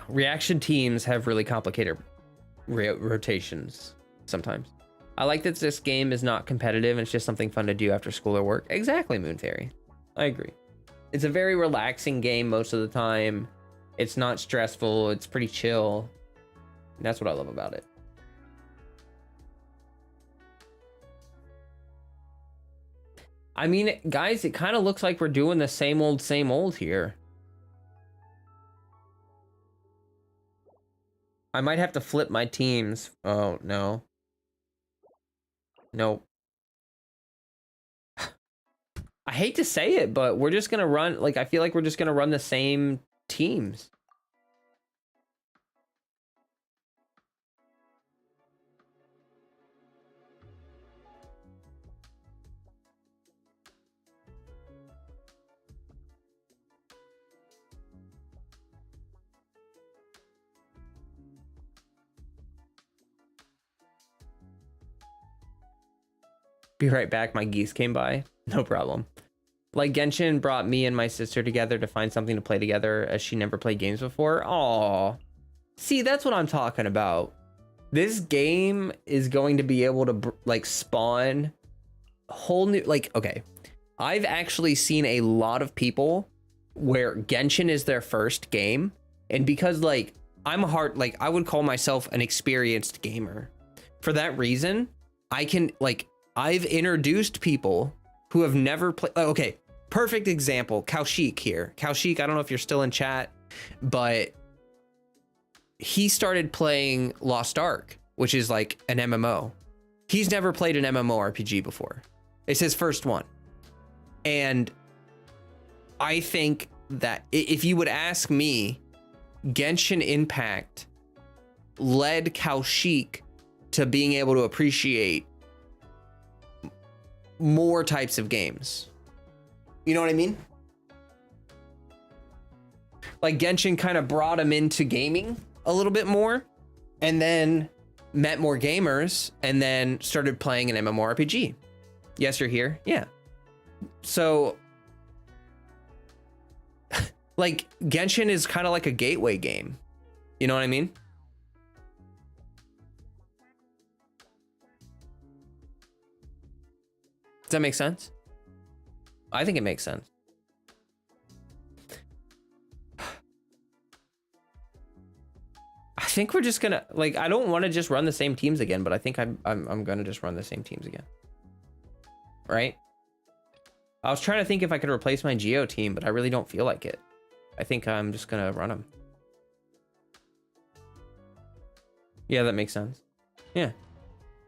reaction teams have really complicated rotations sometimes. I like that this game is not competitive and it's just something fun to do after school or work. Exactly, Moon Fairy. I agree. It's a very relaxing game most of the time. It's not stressful. It's pretty chill. And that's what I love about it. I mean, guys, it kind of looks like we're doing the same old here. I might have to flip my teams. Oh, no. Nope. I hate to say it, but we're just going to run, like, I feel like we're just going to run the same teams. Be right back. My geese came by. No problem. Like, Genshin brought me and my sister together to find something to play together, as she never played games before. Aww. See, that's what I'm talking about. This game is going to be able to, like, spawn whole new... Like, okay. I've actually seen a lot of people where Genshin is their first game. And because, like, I'm a hard... Like, I would call myself an experienced gamer. For that reason, I can, like... I've introduced people who have never played. Okay, perfect example. Kaushik here. Kaushik, I don't know if you're still in chat, but he started playing Lost Ark, which is like an MMO. He's never played an MMORPG before. It's his first one. And I think that if you would ask me, Genshin Impact led Kaushik to being able to appreciate more types of games. You know what I mean? Like, Genshin kind of brought him into gaming a little bit more, and then met more gamers, and then started playing an MMORPG. Yes, you're here. Yeah. So, like, Genshin is kind of like a gateway game. You know what I mean? Does that make sense? I think it makes sense. I think we're just gonna, like, I don't want to just run the same teams again, but I think I'm gonna just run the same teams again. Right? I was trying to think if I could replace my Geo team, but I really don't feel like it. I think I'm just gonna run them. Yeah, that makes sense. Yeah.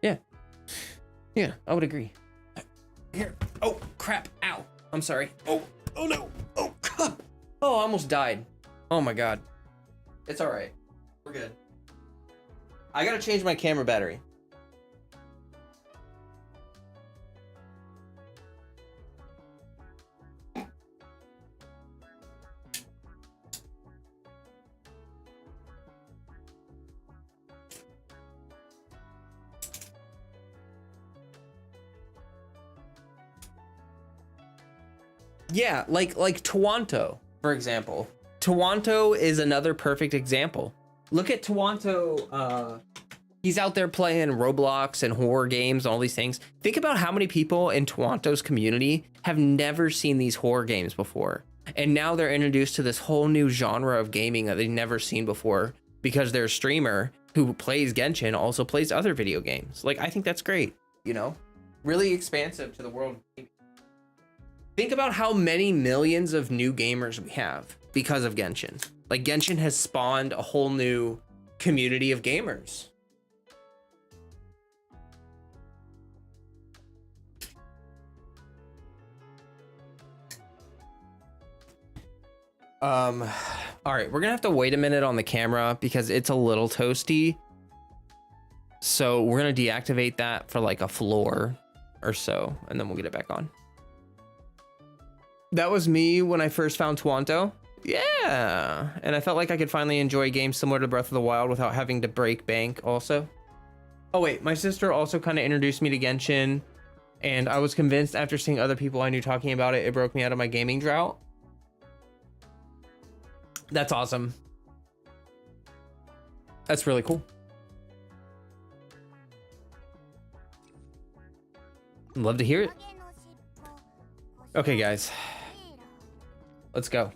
Yeah. Yeah, I would agree. Here. Oh, crap. Ow. I'm sorry. Oh no. Oh, oh, I almost died. Oh my God. It's all right. We're good. I gotta change my camera battery. Yeah, like Tawanto, for example. Tawanto is another perfect example. Look at Tawanto. He's out there playing Roblox and horror games, all these things. Think about how many people in Tawanto's community have never seen these horror games before. And now they're introduced to this whole new genre of gaming that they've never seen before because their streamer who plays Genshin also plays other video games. Like, I think that's great, you know? Really expansive to the world of gaming. Think about how many millions of new gamers we have because of Genshin. Like, Genshin has spawned a whole new community of gamers. All right, we're gonna have to wait a minute on the camera because it's a little toasty. So we're gonna deactivate that for like a floor or so, and then we'll get it back on. That was me when I first found Tawanto. Yeah, and I felt like I could finally enjoy games similar to Breath of the Wild without having to break bank also. Oh wait, my sister also kind of introduced me to Genshin, and I was convinced after seeing other people I knew talking about it, it broke me out of my gaming drought. That's awesome. That's really cool. Love to hear it. Okay, guys. Let's go.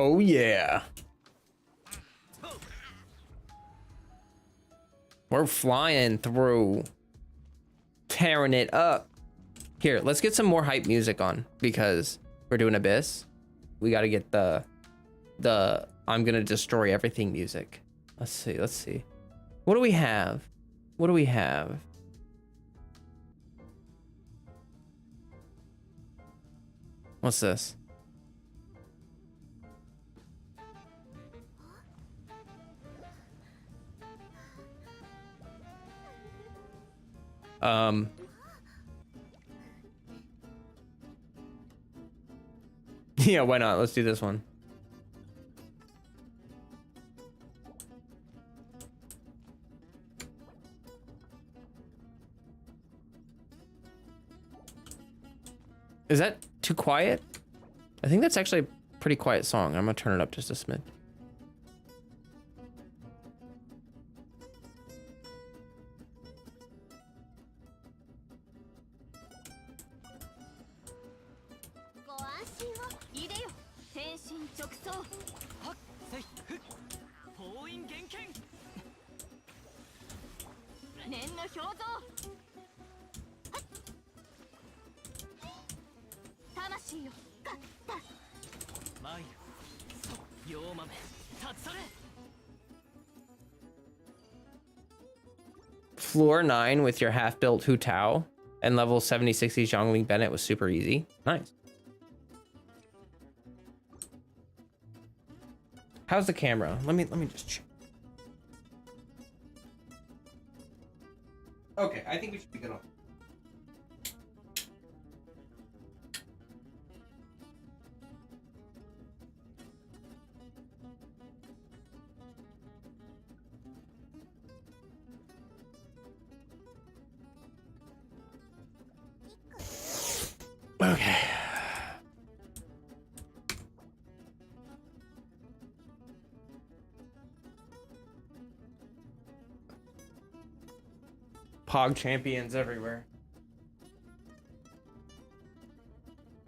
Oh yeah. We're flying through. Tearing it up. Here, let's get some more hype music on because we're doing Abyss. We got to get the I'm gonna destroy everything music. Let's see. What do we have? What's this? Yeah, why not? Let's do this one. Is that too quiet? I think that's actually a pretty quiet song. I'm gonna turn it up just a smidge. Floor 9 with your half-built Hu Tao and level 70-60 Zhongling Bennett was super easy. Nice. How's the camera? Let me just check. Okay, I think we should be good on. Okay. Pog champions everywhere.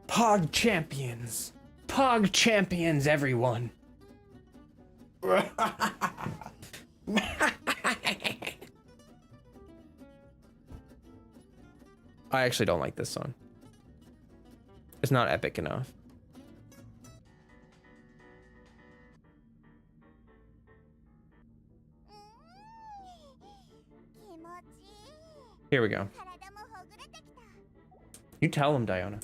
Pog champions. Pog champions, everyone. I actually don't like this song. It's not epic enough. Here we go. You tell him, Diona.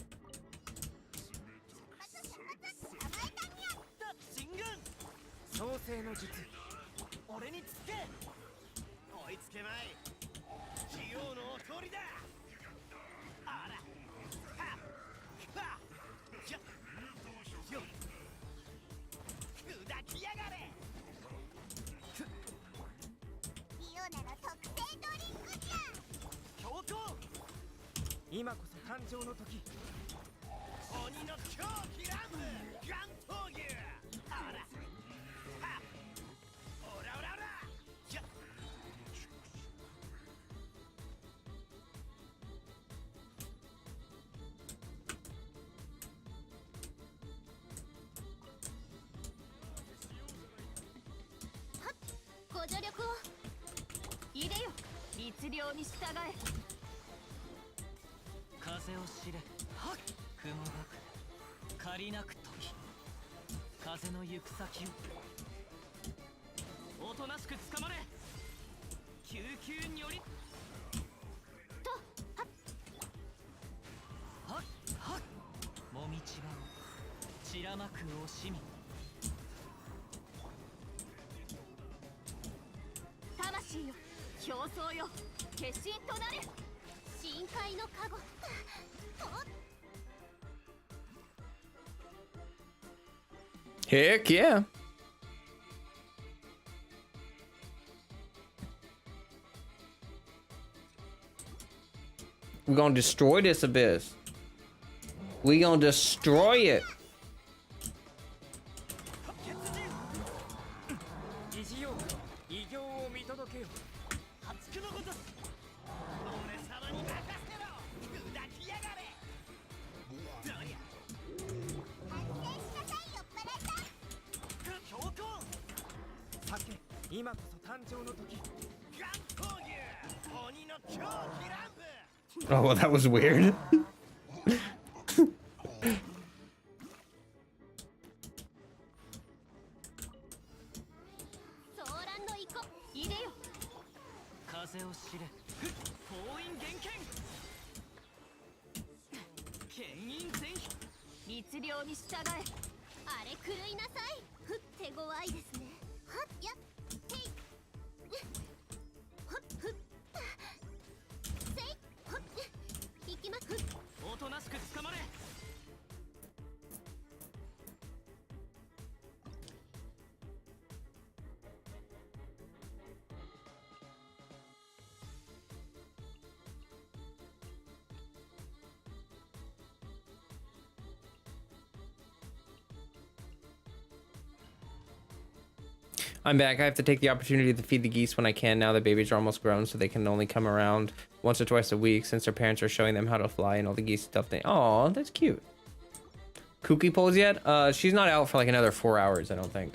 Heck yeah. We're gonna destroy this abyss. We gonna destroy it. Oh, well, that was weird. I'm back. I have to take the opportunity to feed the geese when I can now that babies are almost grown, so they can only come around once or twice a week since their parents are showing them how to fly and all the geese stuff. Oh, that's cute. Cookie pulls yet? She's not out for like another 4 hours, I don't think.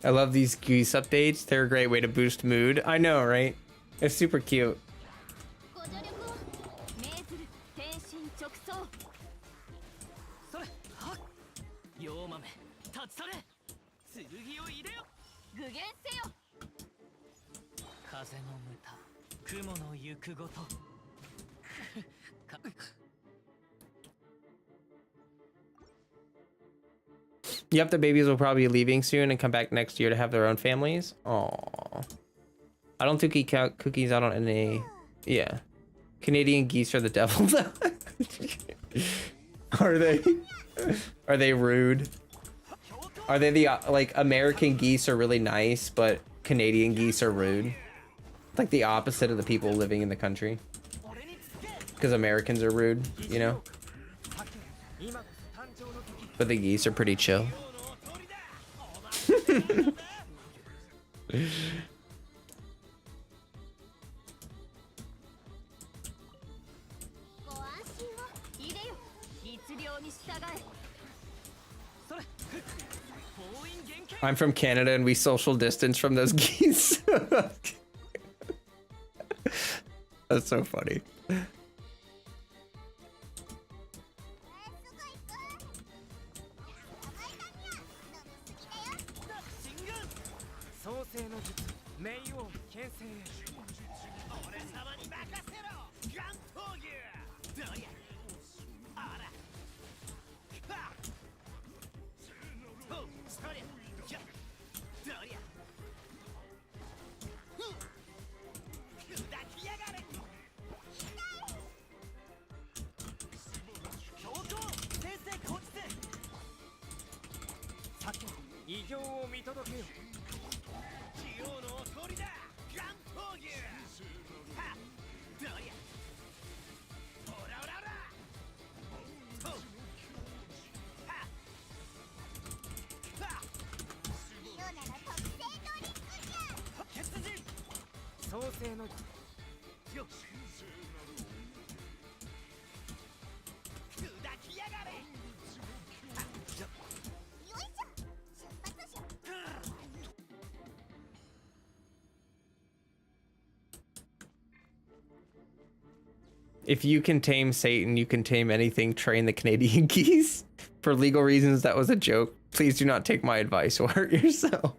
I love these geese updates. They're a great way to boost mood. I know, right? It's super cute. Yep, the babies will probably be leaving soon and come back next year to have their own families. Aww. I don't think he count cookies out on any. Yeah. Canadian geese are the devil. Are they? Are they rude? Are they the, like, American geese are really nice, but Canadian geese are rude? Like the opposite of the people living in the country. Because Americans are rude, you know? But the geese are pretty chill. I'm from Canada and we social distance from those geese. That's so funny. If you can tame Satan, you can tame anything. Train the Canadian geese. For legal reasons, that was a joke. Please do not take my advice or hurt yourself.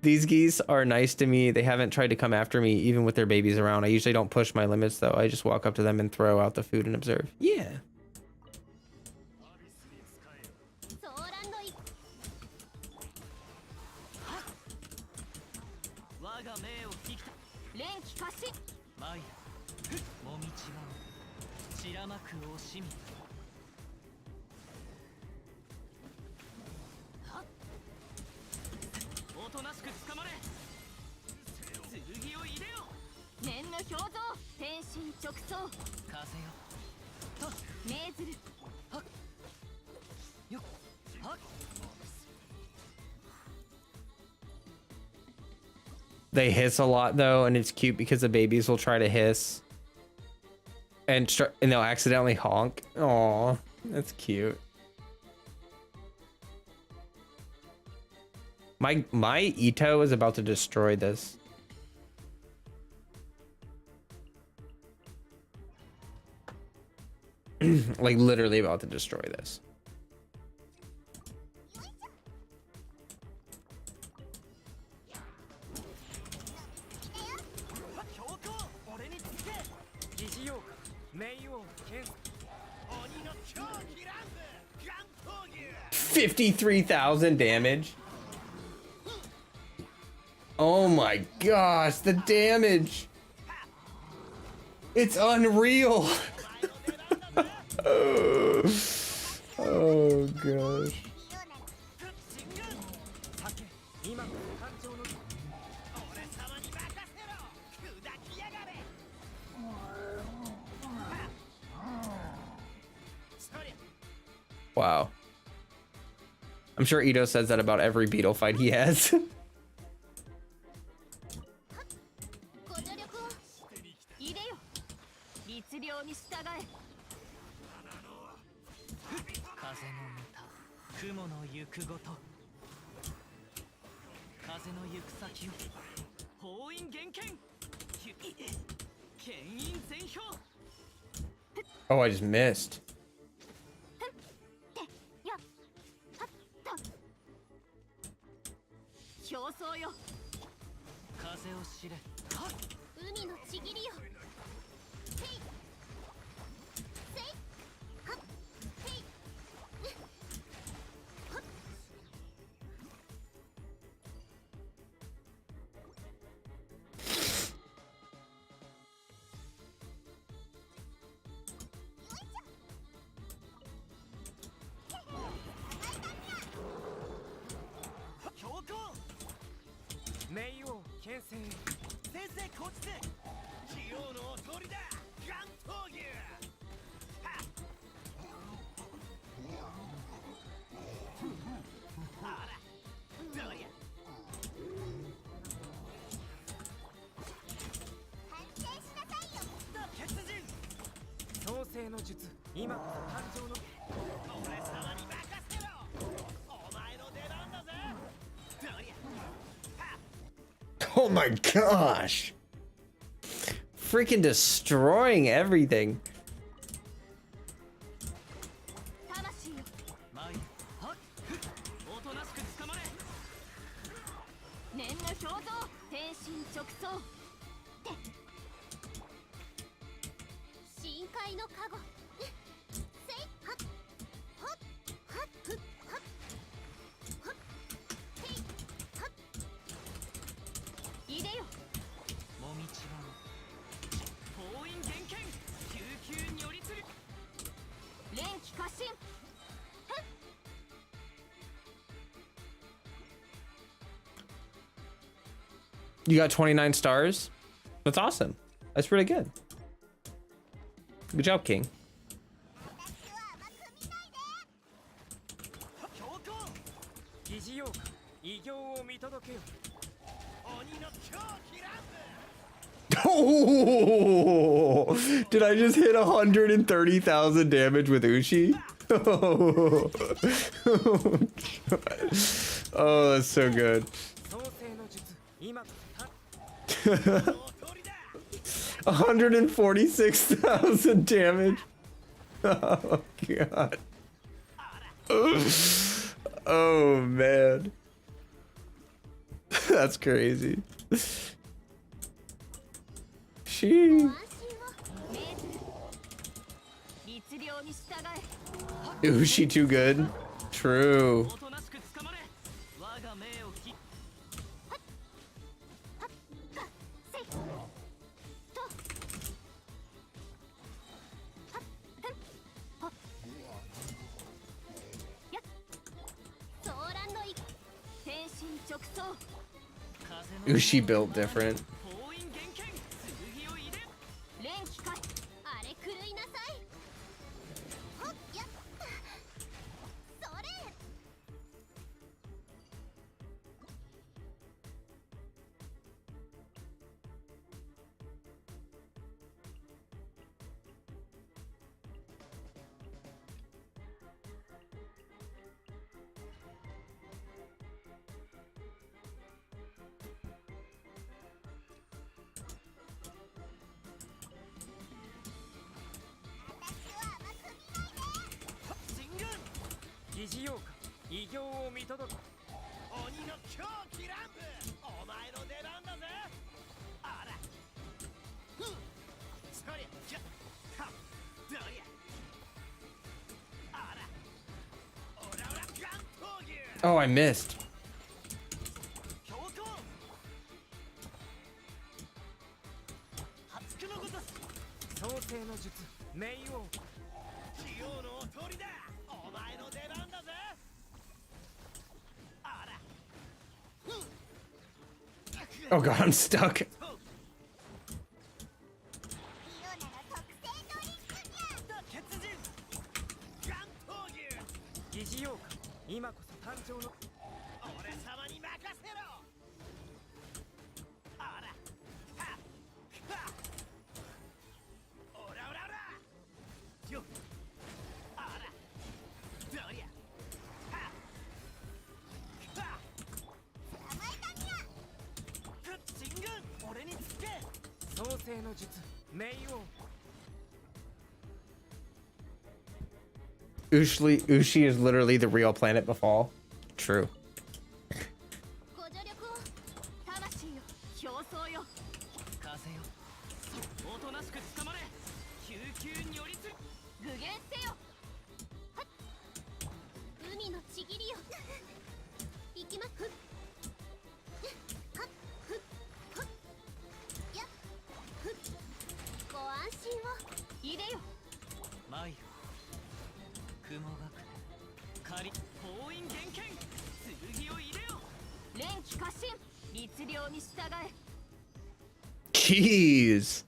These geese are nice to me. They haven't tried to come after me, even with their babies around. I usually don't push my limits, though. I just walk up to them and throw out the food and observe. Yeah. They hiss a lot though, and it's cute because the babies will try to hiss and they'll accidentally honk. Aw, that's cute. My Ito is about to destroy this. Like literally about to destroy this. $53,000 damage. Oh my gosh, the damage. It's unreal. Oh gosh. Wow. I'm sure Ito says that about every beetle fight he has. Oh, I just missed. Oh my gosh. Freaking destroying everything. You got 29 stars? That's awesome. That's really good. Good job, King. Oh, did I just hit 130,000 damage with Ushi? Oh, oh, that's so good. 146,000 damage. Oh god. Oh man. That's crazy. She. Is she too good? True. Ushi built different. Oh, I missed. Oh god, I'm stuck. Ushi is literally the real Planet Befall. True. Jeez.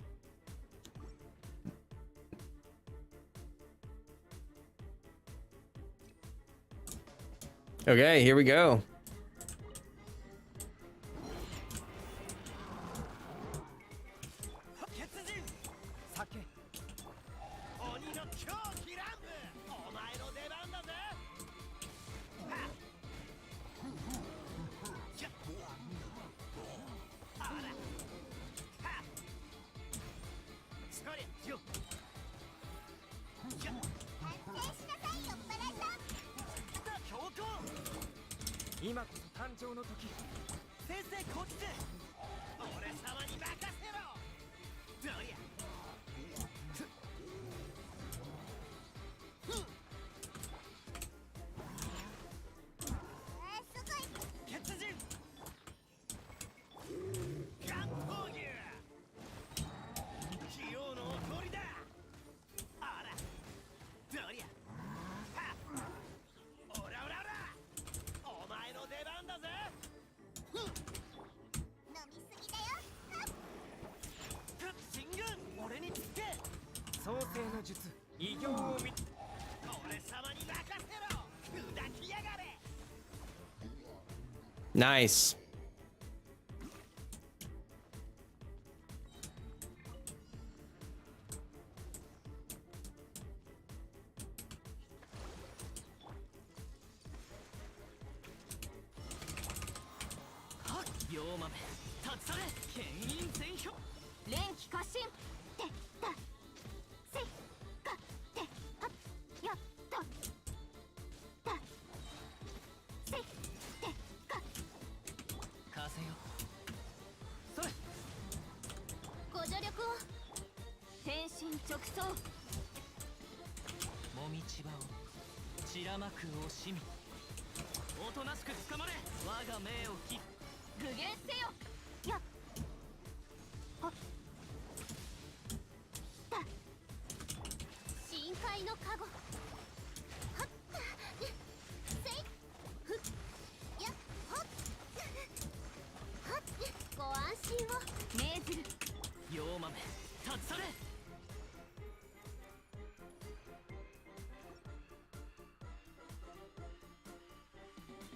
Okay, here we go. Nice.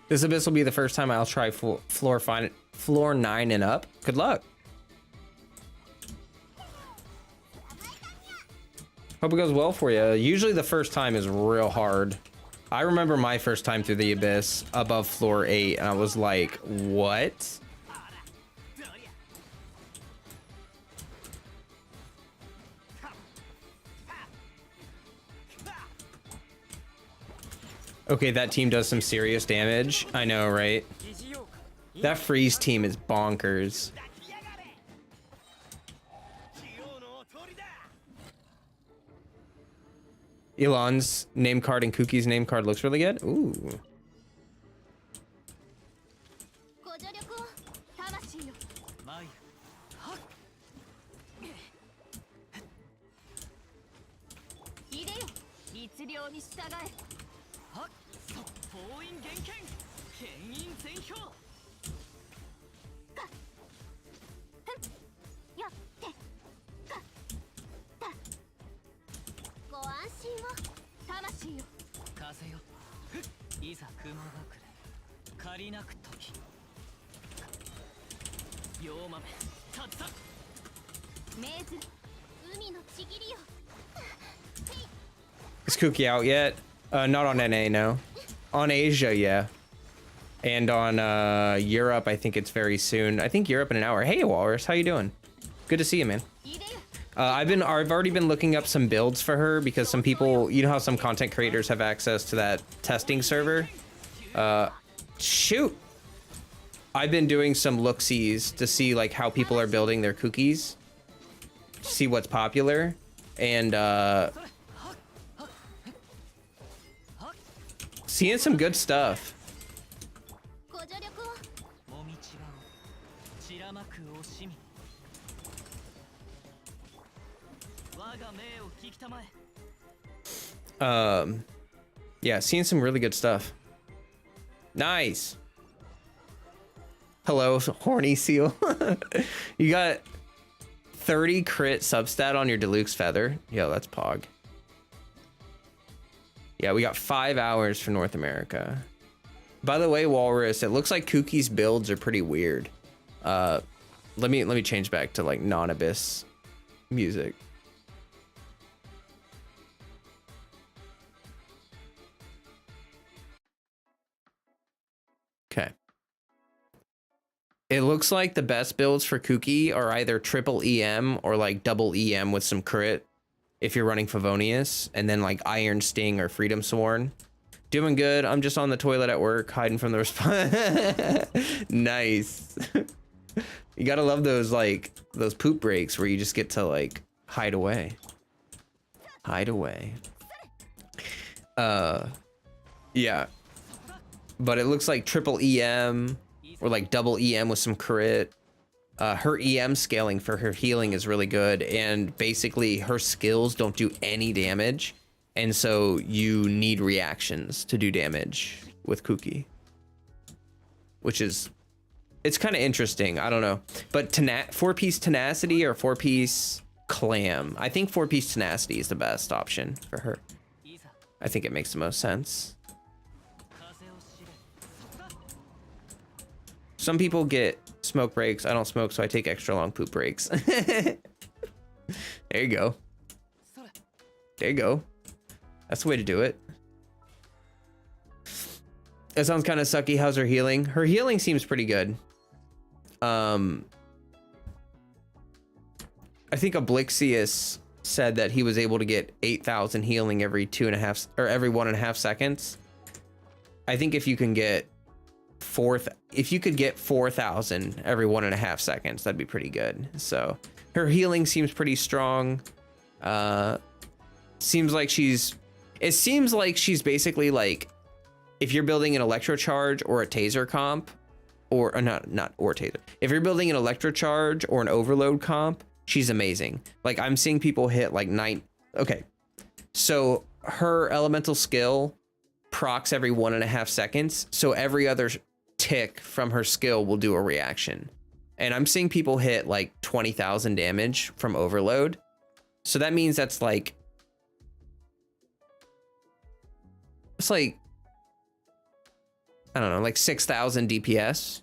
This abyss will be the first time I'll try floor 9 and up. Good luck. Hope it goes well for you. Usually the first time is real hard. I remember my first time through the abyss above floor 8 and I was like, what? Okay, that team does some serious damage. I know, right? That freeze team is bonkers. Elon's name card and Kuki's name card looks really good. Ooh. Is Kuki out yet? Not on NA, no. On Asia, yeah. And on Europe, I think it's very soon. I think Europe in an hour. Hey, Walrus, how you doing? Good to see you, man. I've already been looking up some builds for her because some people, you know how some content creators have access to that testing server? Shoot! I've been doing some look-sees to see like how people are building their cookies, see what's popular, and seeing some good stuff. Yeah, seeing some really good stuff. Nice. Hello, horny seal. You got 30 crit substat on your Deluxe Feather. Yo, that's pog. Yeah, we got 5 hours for North America. By the way, Walrus, it looks like Kuki's builds are pretty weird. Let me change back to like non-abyss music. Okay. It looks like the best builds for Kuki are either triple EM or like double EM with some crit if you're running Favonius, and then like Iron Sting or Freedom Sworn. Doing good. I'm just on the toilet at work, hiding from the response. Nice. You gotta love those like those poop breaks where you just get to like hide away. Hide away. Yeah. But it looks like triple EM or like double EM with some crit. Her EM scaling for her healing is really good, and basically her skills don't do any damage, and so you need reactions to do damage with Kuki, which is, it's kind of interesting. I don't know, but 4-piece tenacity or 4-piece clam. I think 4-piece tenacity is the best option for her. I think it makes the most sense. Some people get smoke breaks. I don't smoke, so I take extra long poop breaks. There you go. There you go. That's the way to do it. That sounds kind of sucky. How's her healing? Her healing seems pretty good. I think Oblixius said that he was able to get 8,000 healing every 2.5 or every 1.5 seconds. I think if you can get if you could get 4,000 every 1.5 seconds, that'd be pretty good. So her healing seems pretty strong. It seems like she's basically like, if you're building an electrocharge or a taser comp, or taser. If you're building an electrocharge or an overload comp, she's amazing. Like, I'm seeing people hit like 9. Okay, so her elemental skill procs every 1.5 seconds. So every other tick from her skill will do a reaction. And I'm seeing people hit like 20,000 damage from overload. So that means that's like, it's like, I don't know, like 6,000 DPS,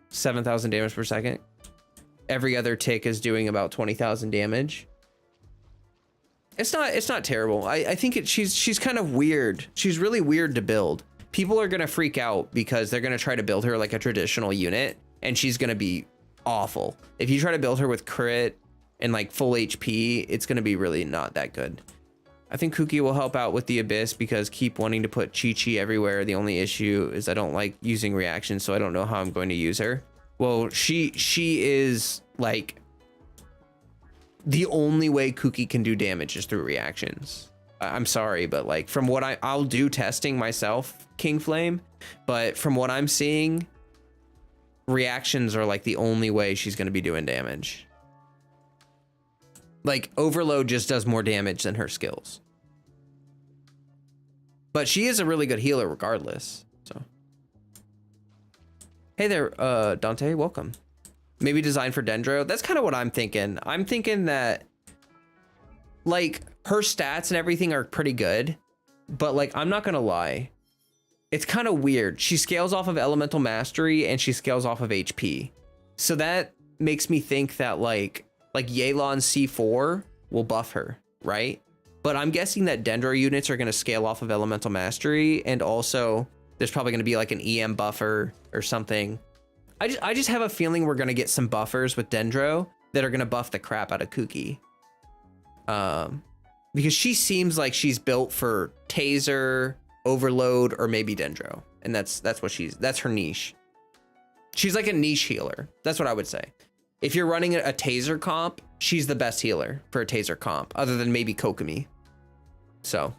7,000 damage per second. Every other tick is doing about 20,000 damage. It's not terrible. I think she's kind of weird. She's really weird to build. People are gonna freak out because they're gonna try to build her like a traditional unit, and she's gonna be awful. If you try to build her with crit and like full HP, it's gonna be really not that good. I think Kuki will help out with the Abyss because keep wanting to put Chi-Chi everywhere. The only issue is I don't like using reactions, so I don't know how I'm going to use her. Well, she is like, the only way Kuki can do damage is through reactions. I'm sorry, but like, from what I'll do testing myself, King Flame, but from what I'm seeing, reactions are like the only way she's going to be doing damage. Like, overload just does more damage than her skills. But she is a really good healer regardless. So, hey there, Dante, welcome. Maybe design for Dendro. That's kind of what I'm thinking. I'm thinking that, like, her stats and everything are pretty good, but like, I'm not gonna lie, it's kind of weird. She scales off of elemental mastery and she scales off of HP. So that makes me think that like Yelan C4 will buff her, right? But I'm guessing that Dendro units are going to scale off of elemental mastery, and also there's probably going to be like an EM buffer or something. I just have a feeling we're going to get some buffers with Dendro that are going to buff the crap out of Kuki. Because she seems like she's built for Taser, Overload, or maybe Dendro. And that's her niche. She's like a niche healer. That's what I would say. If you're running a Taser comp, she's the best healer for a Taser comp, other than maybe Kokomi. So.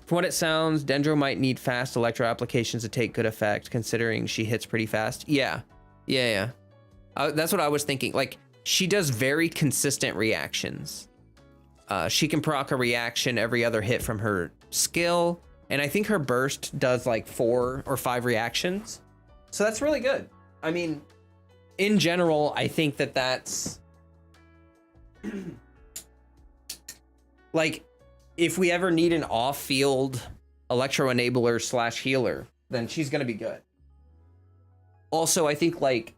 From what it sounds, Dendro might need fast electro applications to take good effect, considering she hits pretty fast. Yeah. That's what I was thinking. Like, she does very consistent reactions. She can proc a reaction every other hit from her skill. And I think her burst does like 4 or 5 reactions. So that's really good. I mean, in general, I think that that's like, if we ever need an off-field electro enabler / healer, then she's going to be good. Also, I think like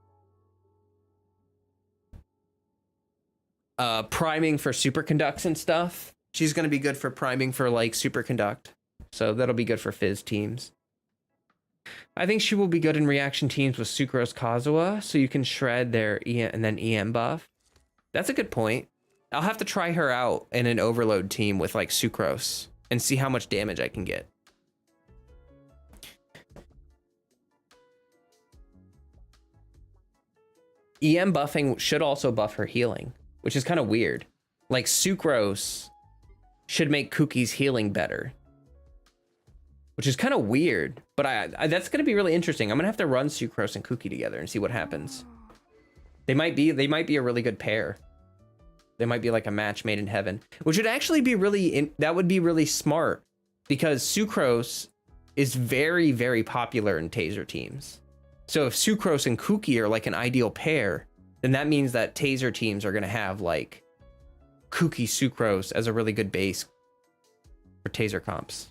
priming for superconducts and stuff, she's going to be good for priming for like superconduct. So that'll be good for Fizz teams. I think she will be good in reaction teams with Sucrose Kazuha, so you can shred their EM and then EM buff. That's a good point. I'll have to try her out in an overload team with like Sucrose and see how much damage I can get. EM buffing should also buff her healing, which is kind of weird. Like, Sucrose should make Kuki's healing better, which is kind of weird, but that's going to be really interesting. I'm going to have to run Sucrose and Kuki together and see what happens. They might be a really good pair. They might be like a match made in heaven, which would actually be that would be really smart, because Sucrose is very, very popular in Taser teams. So if Sucrose and Kuki are like an ideal pair, then that means that Taser teams are going to have like Kuki Sucrose as a really good base for Taser comps.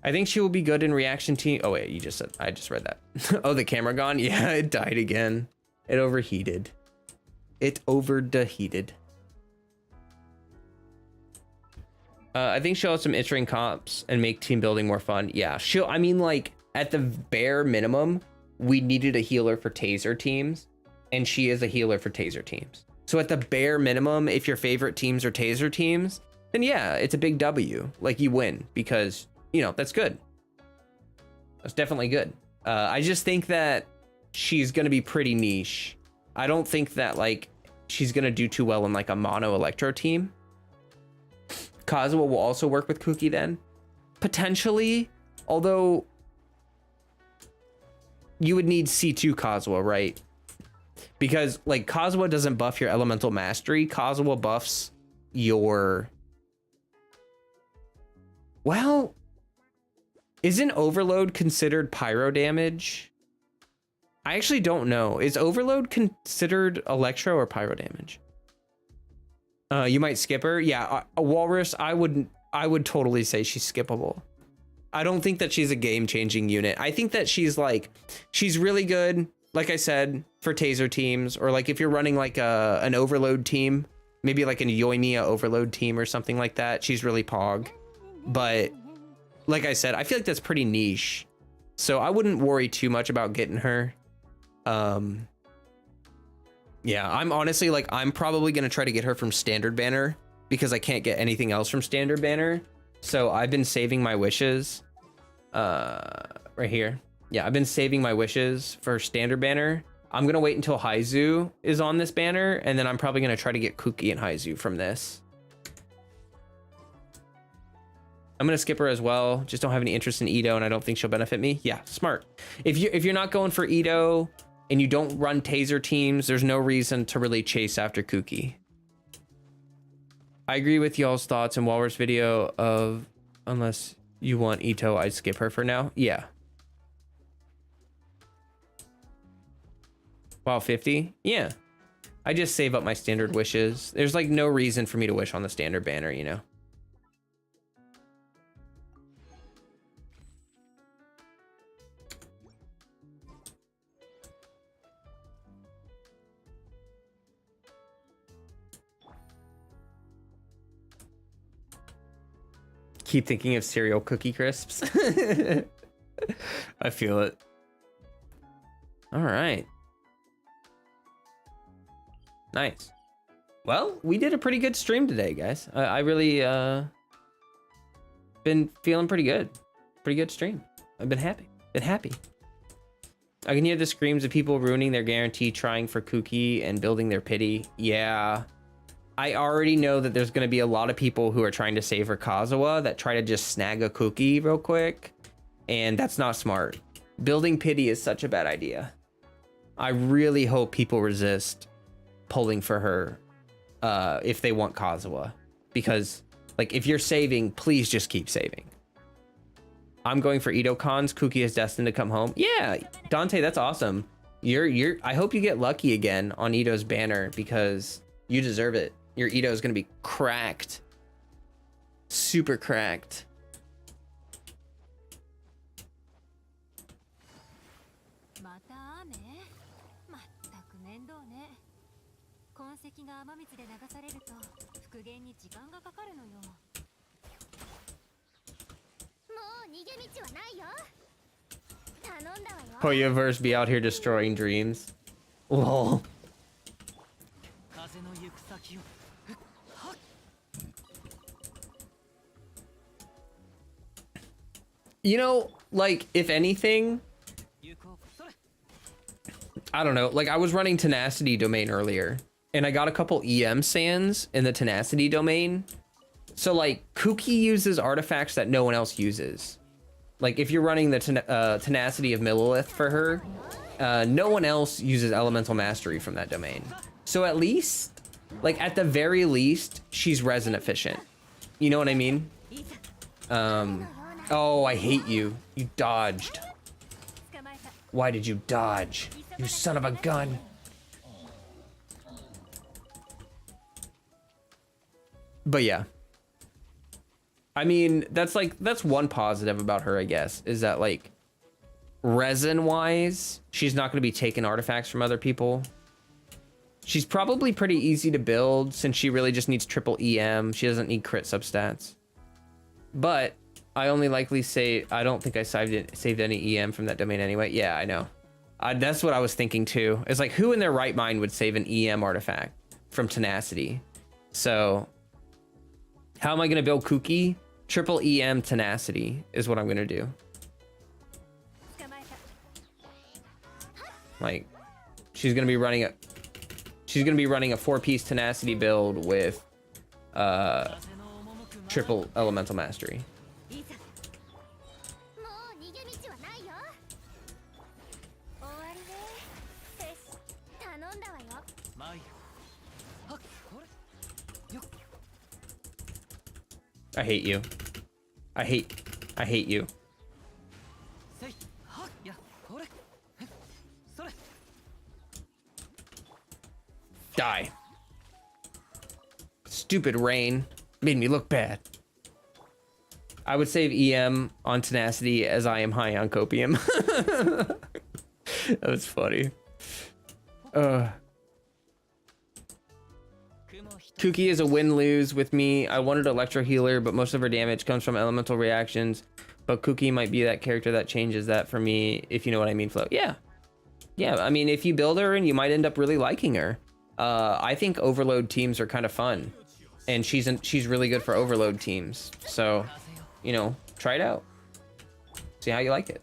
I think she will be good in reaction team. Oh wait, I just read that. Oh, the camera gone? Yeah, it died again. It overheated. It overheated. I think she'll have some interesting comps and make team building more fun. Yeah, I mean, like, at the bare minimum, we needed a healer for taser teams, and she is a healer for taser teams. So at the bare minimum, if your favorite teams are taser teams, then yeah, it's a big W. Like, you win because, you know, that's good. That's definitely good. I just think that she's going to be pretty niche. I don't think that, like, she's going to do too well in, like, a mono Electro team. Kazuha will also work with Kuki then. Potentially, although you would need C2 Kazuha, right? Because, like, Kazuha doesn't buff your elemental mastery. Kazuha buffs your... Well, isn't overload considered pyro damage? I actually don't know. Is overload considered electro or pyro damage? You might skip her. Yeah, a walrus, I would totally say she's skippable. I don't think that she's a game-changing unit. I think that she's really good, like I said, for taser teams, or like if you're running like an overload team, maybe like an Yoimiya overload team or something like that. She's really pog. But like I said, I feel like that's pretty niche. So I wouldn't worry too much about getting her. Yeah, I'm honestly, like, I'm probably going to try to get her from standard banner because I can't get anything else from standard banner. So I've been saving my wishes right here. Yeah, I've been saving my wishes for standard banner. I'm going to wait until Haizu is on this banner, and then I'm probably going to try to get Kuki and Haizu from this. I'm going to skip her as well. Just don't have any interest in Ito, and I don't think she'll benefit me. Yeah, smart. If you're not going for Ito and you don't run taser teams, there's no reason to really chase after Kuki. I agree with y'all's thoughts in Walrus video of unless you want Ito, I'd skip her for now. Yeah. Wow, 50? Yeah. I just save up my standard wishes. There's like no reason for me to wish on the standard banner, you know? Keep thinking of cereal cookie crisps. I feel it. All right. Nice. Well, we did a pretty good stream today, guys. I really been feeling pretty good. Pretty good stream. I've been happy. I can hear the screams of people ruining their guarantee, trying for Kuki and building their pity. Yeah. I already know that there's going to be a lot of people who are trying to save for Kazuha that try to just snag a Kuki real quick. And that's not smart. Building pity is such a bad idea. I really hope people resist pulling for her if they want Kazuha. Because, like, if you're saving, please just keep saving. I'm going for Ito Cons. Kuki is destined to come home. Yeah, Dante, that's awesome. I hope you get lucky again on Ito's banner because you deserve it. Your Ito is going to be cracked. Super cracked. Hoyoverse be out here destroying dreams. Lol. You know, like, if anything, I don't know, like, I was running Tenacity domain earlier, and I got a couple EM sands in the Tenacity domain. So, like, Kuki uses artifacts that no one else uses. Like, if you're running the Tenacity of Millilith for her, no one else uses Elemental Mastery from that domain. So at least, like, at the very least, she's resin efficient. You know what I mean? Oh, I hate you. You dodged. Why did you dodge? You son of a gun. But yeah. I mean, that's one positive about her, I guess, is that, like, resin-wise, she's not going to be taking artifacts from other people. She's probably pretty easy to build since she really just needs triple EM. She doesn't need crit substats. But I only likely say, I don't think I saved any EM from that domain anyway. Yeah, I know. That's what I was thinking too. It's like, who in their right mind would save an EM artifact from Tenacity? So how am I going to build Kuki? Triple EM Tenacity is what I'm going to do. Like, she's going to be running a 4-piece Tenacity build with triple Elemental Mastery. I hate you. I hate you. Die. Stupid rain made me look bad. I would save EM on Tenacity as I am high on copium. That was funny. Kuki is a win-lose with me. I wanted Electro Healer, but most of her damage comes from elemental reactions. But Kuki might be that character that changes that for me, if you know what I mean, Flo. Yeah. Yeah, I mean, if you build her, and you might end up really liking her. I think Overload teams are kind of fun. And she's really good for Overload teams. So, you know, try it out. See how you like it.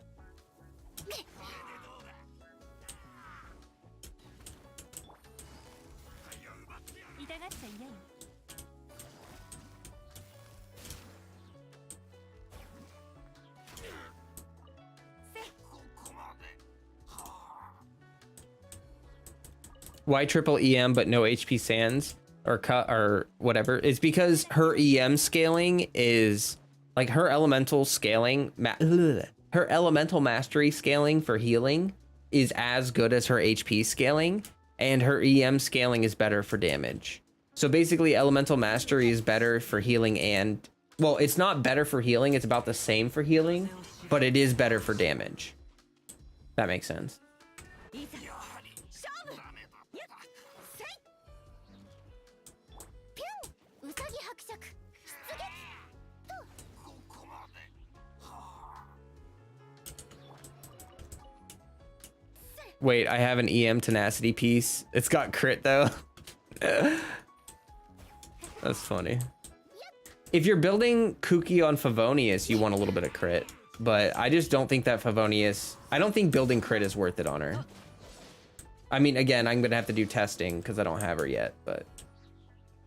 Why triple EM but no HP Sands or cut or whatever? It's because her EM scaling is like her elemental scaling, her elemental mastery scaling for healing is as good as her HP scaling, and her EM scaling is better for damage. So basically elemental mastery is better for healing, and well, it's not better for healing, it's about the same for healing, but it is better for damage. That makes sense. Wait, I have an EM Tenacity piece. It's got crit though. That's funny. If you're building Kuki on Favonius, you want a little bit of crit. But I just don't think that Favonius... I don't think building crit is worth it on her. I mean, again, I'm going to have to do testing because I don't have her yet. But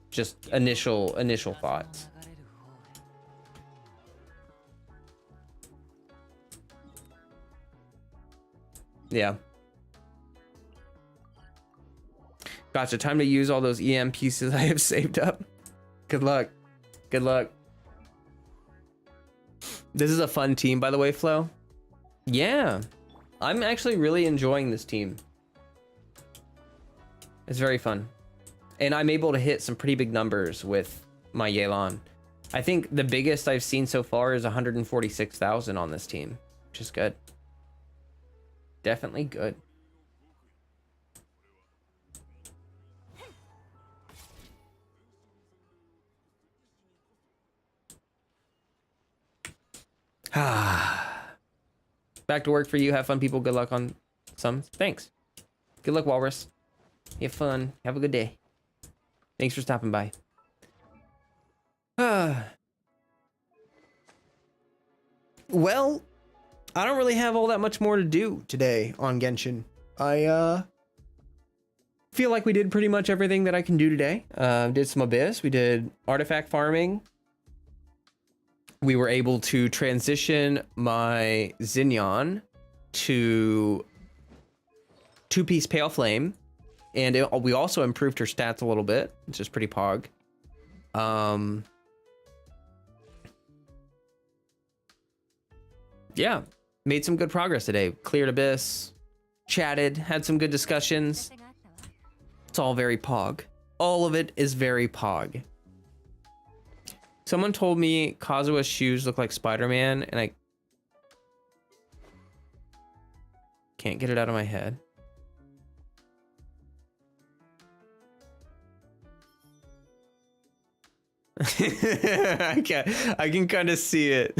just initial thoughts. Yeah. Gotcha. Time to use all those EM pieces I have saved up. Good luck. Good luck. This is a fun team, by the way, Flo. Yeah. I'm actually really enjoying this team. It's very fun. And I'm able to hit some pretty big numbers with my Yelan. I think the biggest I've seen so far is 146,000 on this team, which is good. Definitely good. Back to work for you. Have fun, people. Good luck on some. Thanks. Good luck, Walrus. Have fun. Have a good day. Thanks for stopping by. Well, I don't really have all that much more to do today on Genshin. I feel like we did pretty much everything that I can do today. Did some Abyss. We did artifact farming. We were able to transition my Xignon to 2-piece Pale Flame. And we also improved her stats a little bit, which is pretty pog. Yeah, made some good progress today. Cleared Abyss, chatted, had some good discussions. It's all very pog. All of it is very pog. Someone told me Kazuha's shoes look like Spider-Man, and I can't get it out of my head. I can kind of see it.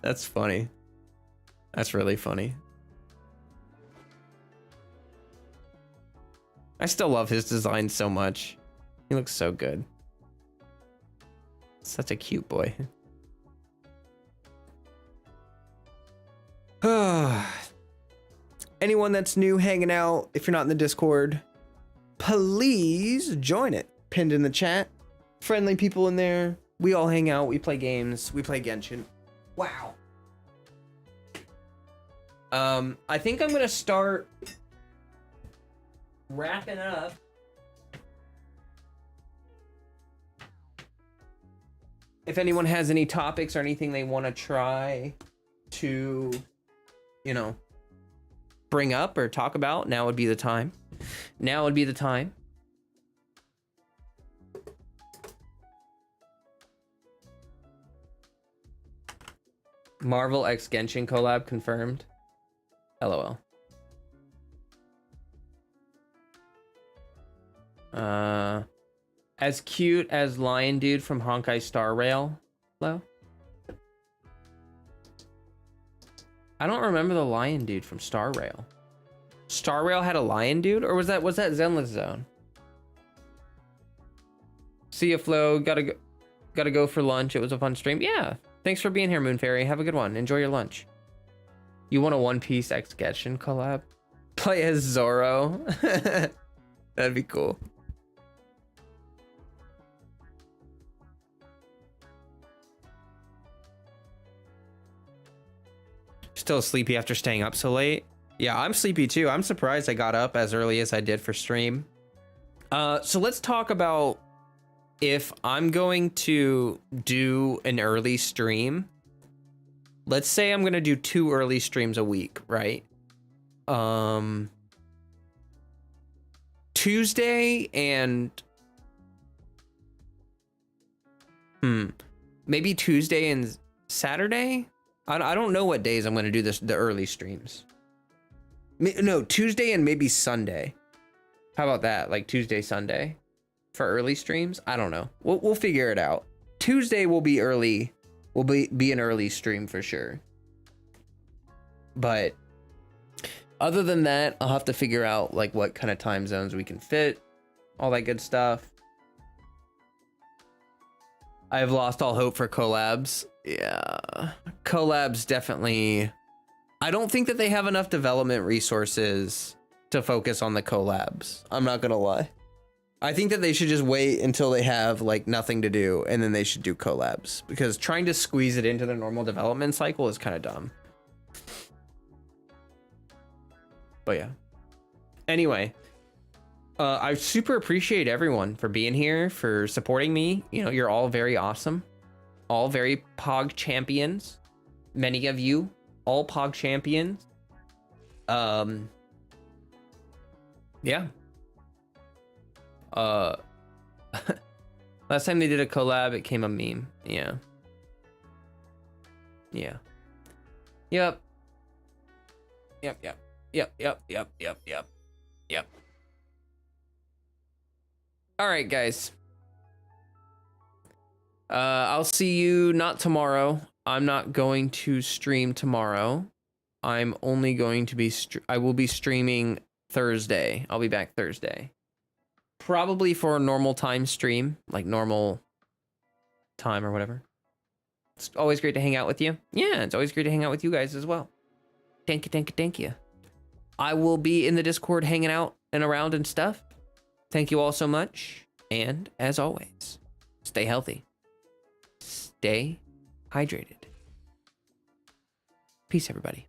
That's funny. That's really funny. I still love his design so much. He looks so good. Such a cute boy. Anyone that's new hanging out, if you're not in the Discord, please join it. Pinned in the chat. Friendly people in there. We all hang out. We play games. We play Genshin. Wow. I think I'm gonna start wrapping up. If anyone has any topics or anything they want to try to, you know, bring up or talk about, now would be the time. Now would be the time. Marvel x Genshin collab confirmed. LOL. As cute as Lion Dude from Honkai Star Rail. Hello? I don't remember the Lion Dude from Star Rail. Star Rail had a Lion Dude, or was that Zenless Zone? See ya, Flo. Gotta go for lunch. It was a fun stream. Yeah. Thanks for being here, Moon Fairy. Have a good one. Enjoy your lunch. You want a One Piece x Genshin collab? Play as Zoro. That'd be cool. Still sleepy after staying up so late? Yeah, I'm sleepy too. I'm surprised I got up as early as I did for stream. So let's talk about if I'm going to do an early stream. Let's say I'm going to do 2 early streams a week, right? Tuesday and maybe Tuesday and Saturday. I don't know what days I'm going to do the early streams. No, Tuesday and maybe Sunday. How about that? Like Tuesday, Sunday for early streams? I don't know. We'll figure it out. Tuesday will be early. Will be an early stream for sure. But other than that, I'll have to figure out like what kind of time zones we can fit, all that good stuff. I've lost all hope for collabs. Yeah, collabs definitely. I don't think that they have enough development resources to focus on the collabs. I'm not gonna lie. I think that they should just wait until they have like nothing to do, and then they should do collabs, because trying to squeeze it into the normal development cycle is kind of dumb. But yeah. Anyway, I super appreciate everyone for being here, for supporting me. You know, you're all very awesome. All very Pog champions. Many of you, all Pog champions. Yeah. Last time they did a collab, it came a meme. Yeah. Yeah. Yep. All right, guys. I'll see you not tomorrow. I'm not going to stream tomorrow. I'm only going to be I will be streaming Thursday. I'll be back Thursday. Probably for a normal time stream, like normal time or whatever. It's always great to hang out with you. Yeah, it's always great to hang out with you guys as well. Thank you. I will be in the Discord hanging out and around and stuff. Thank you all so much. And as always, stay healthy. Stay hydrated. Peace, everybody.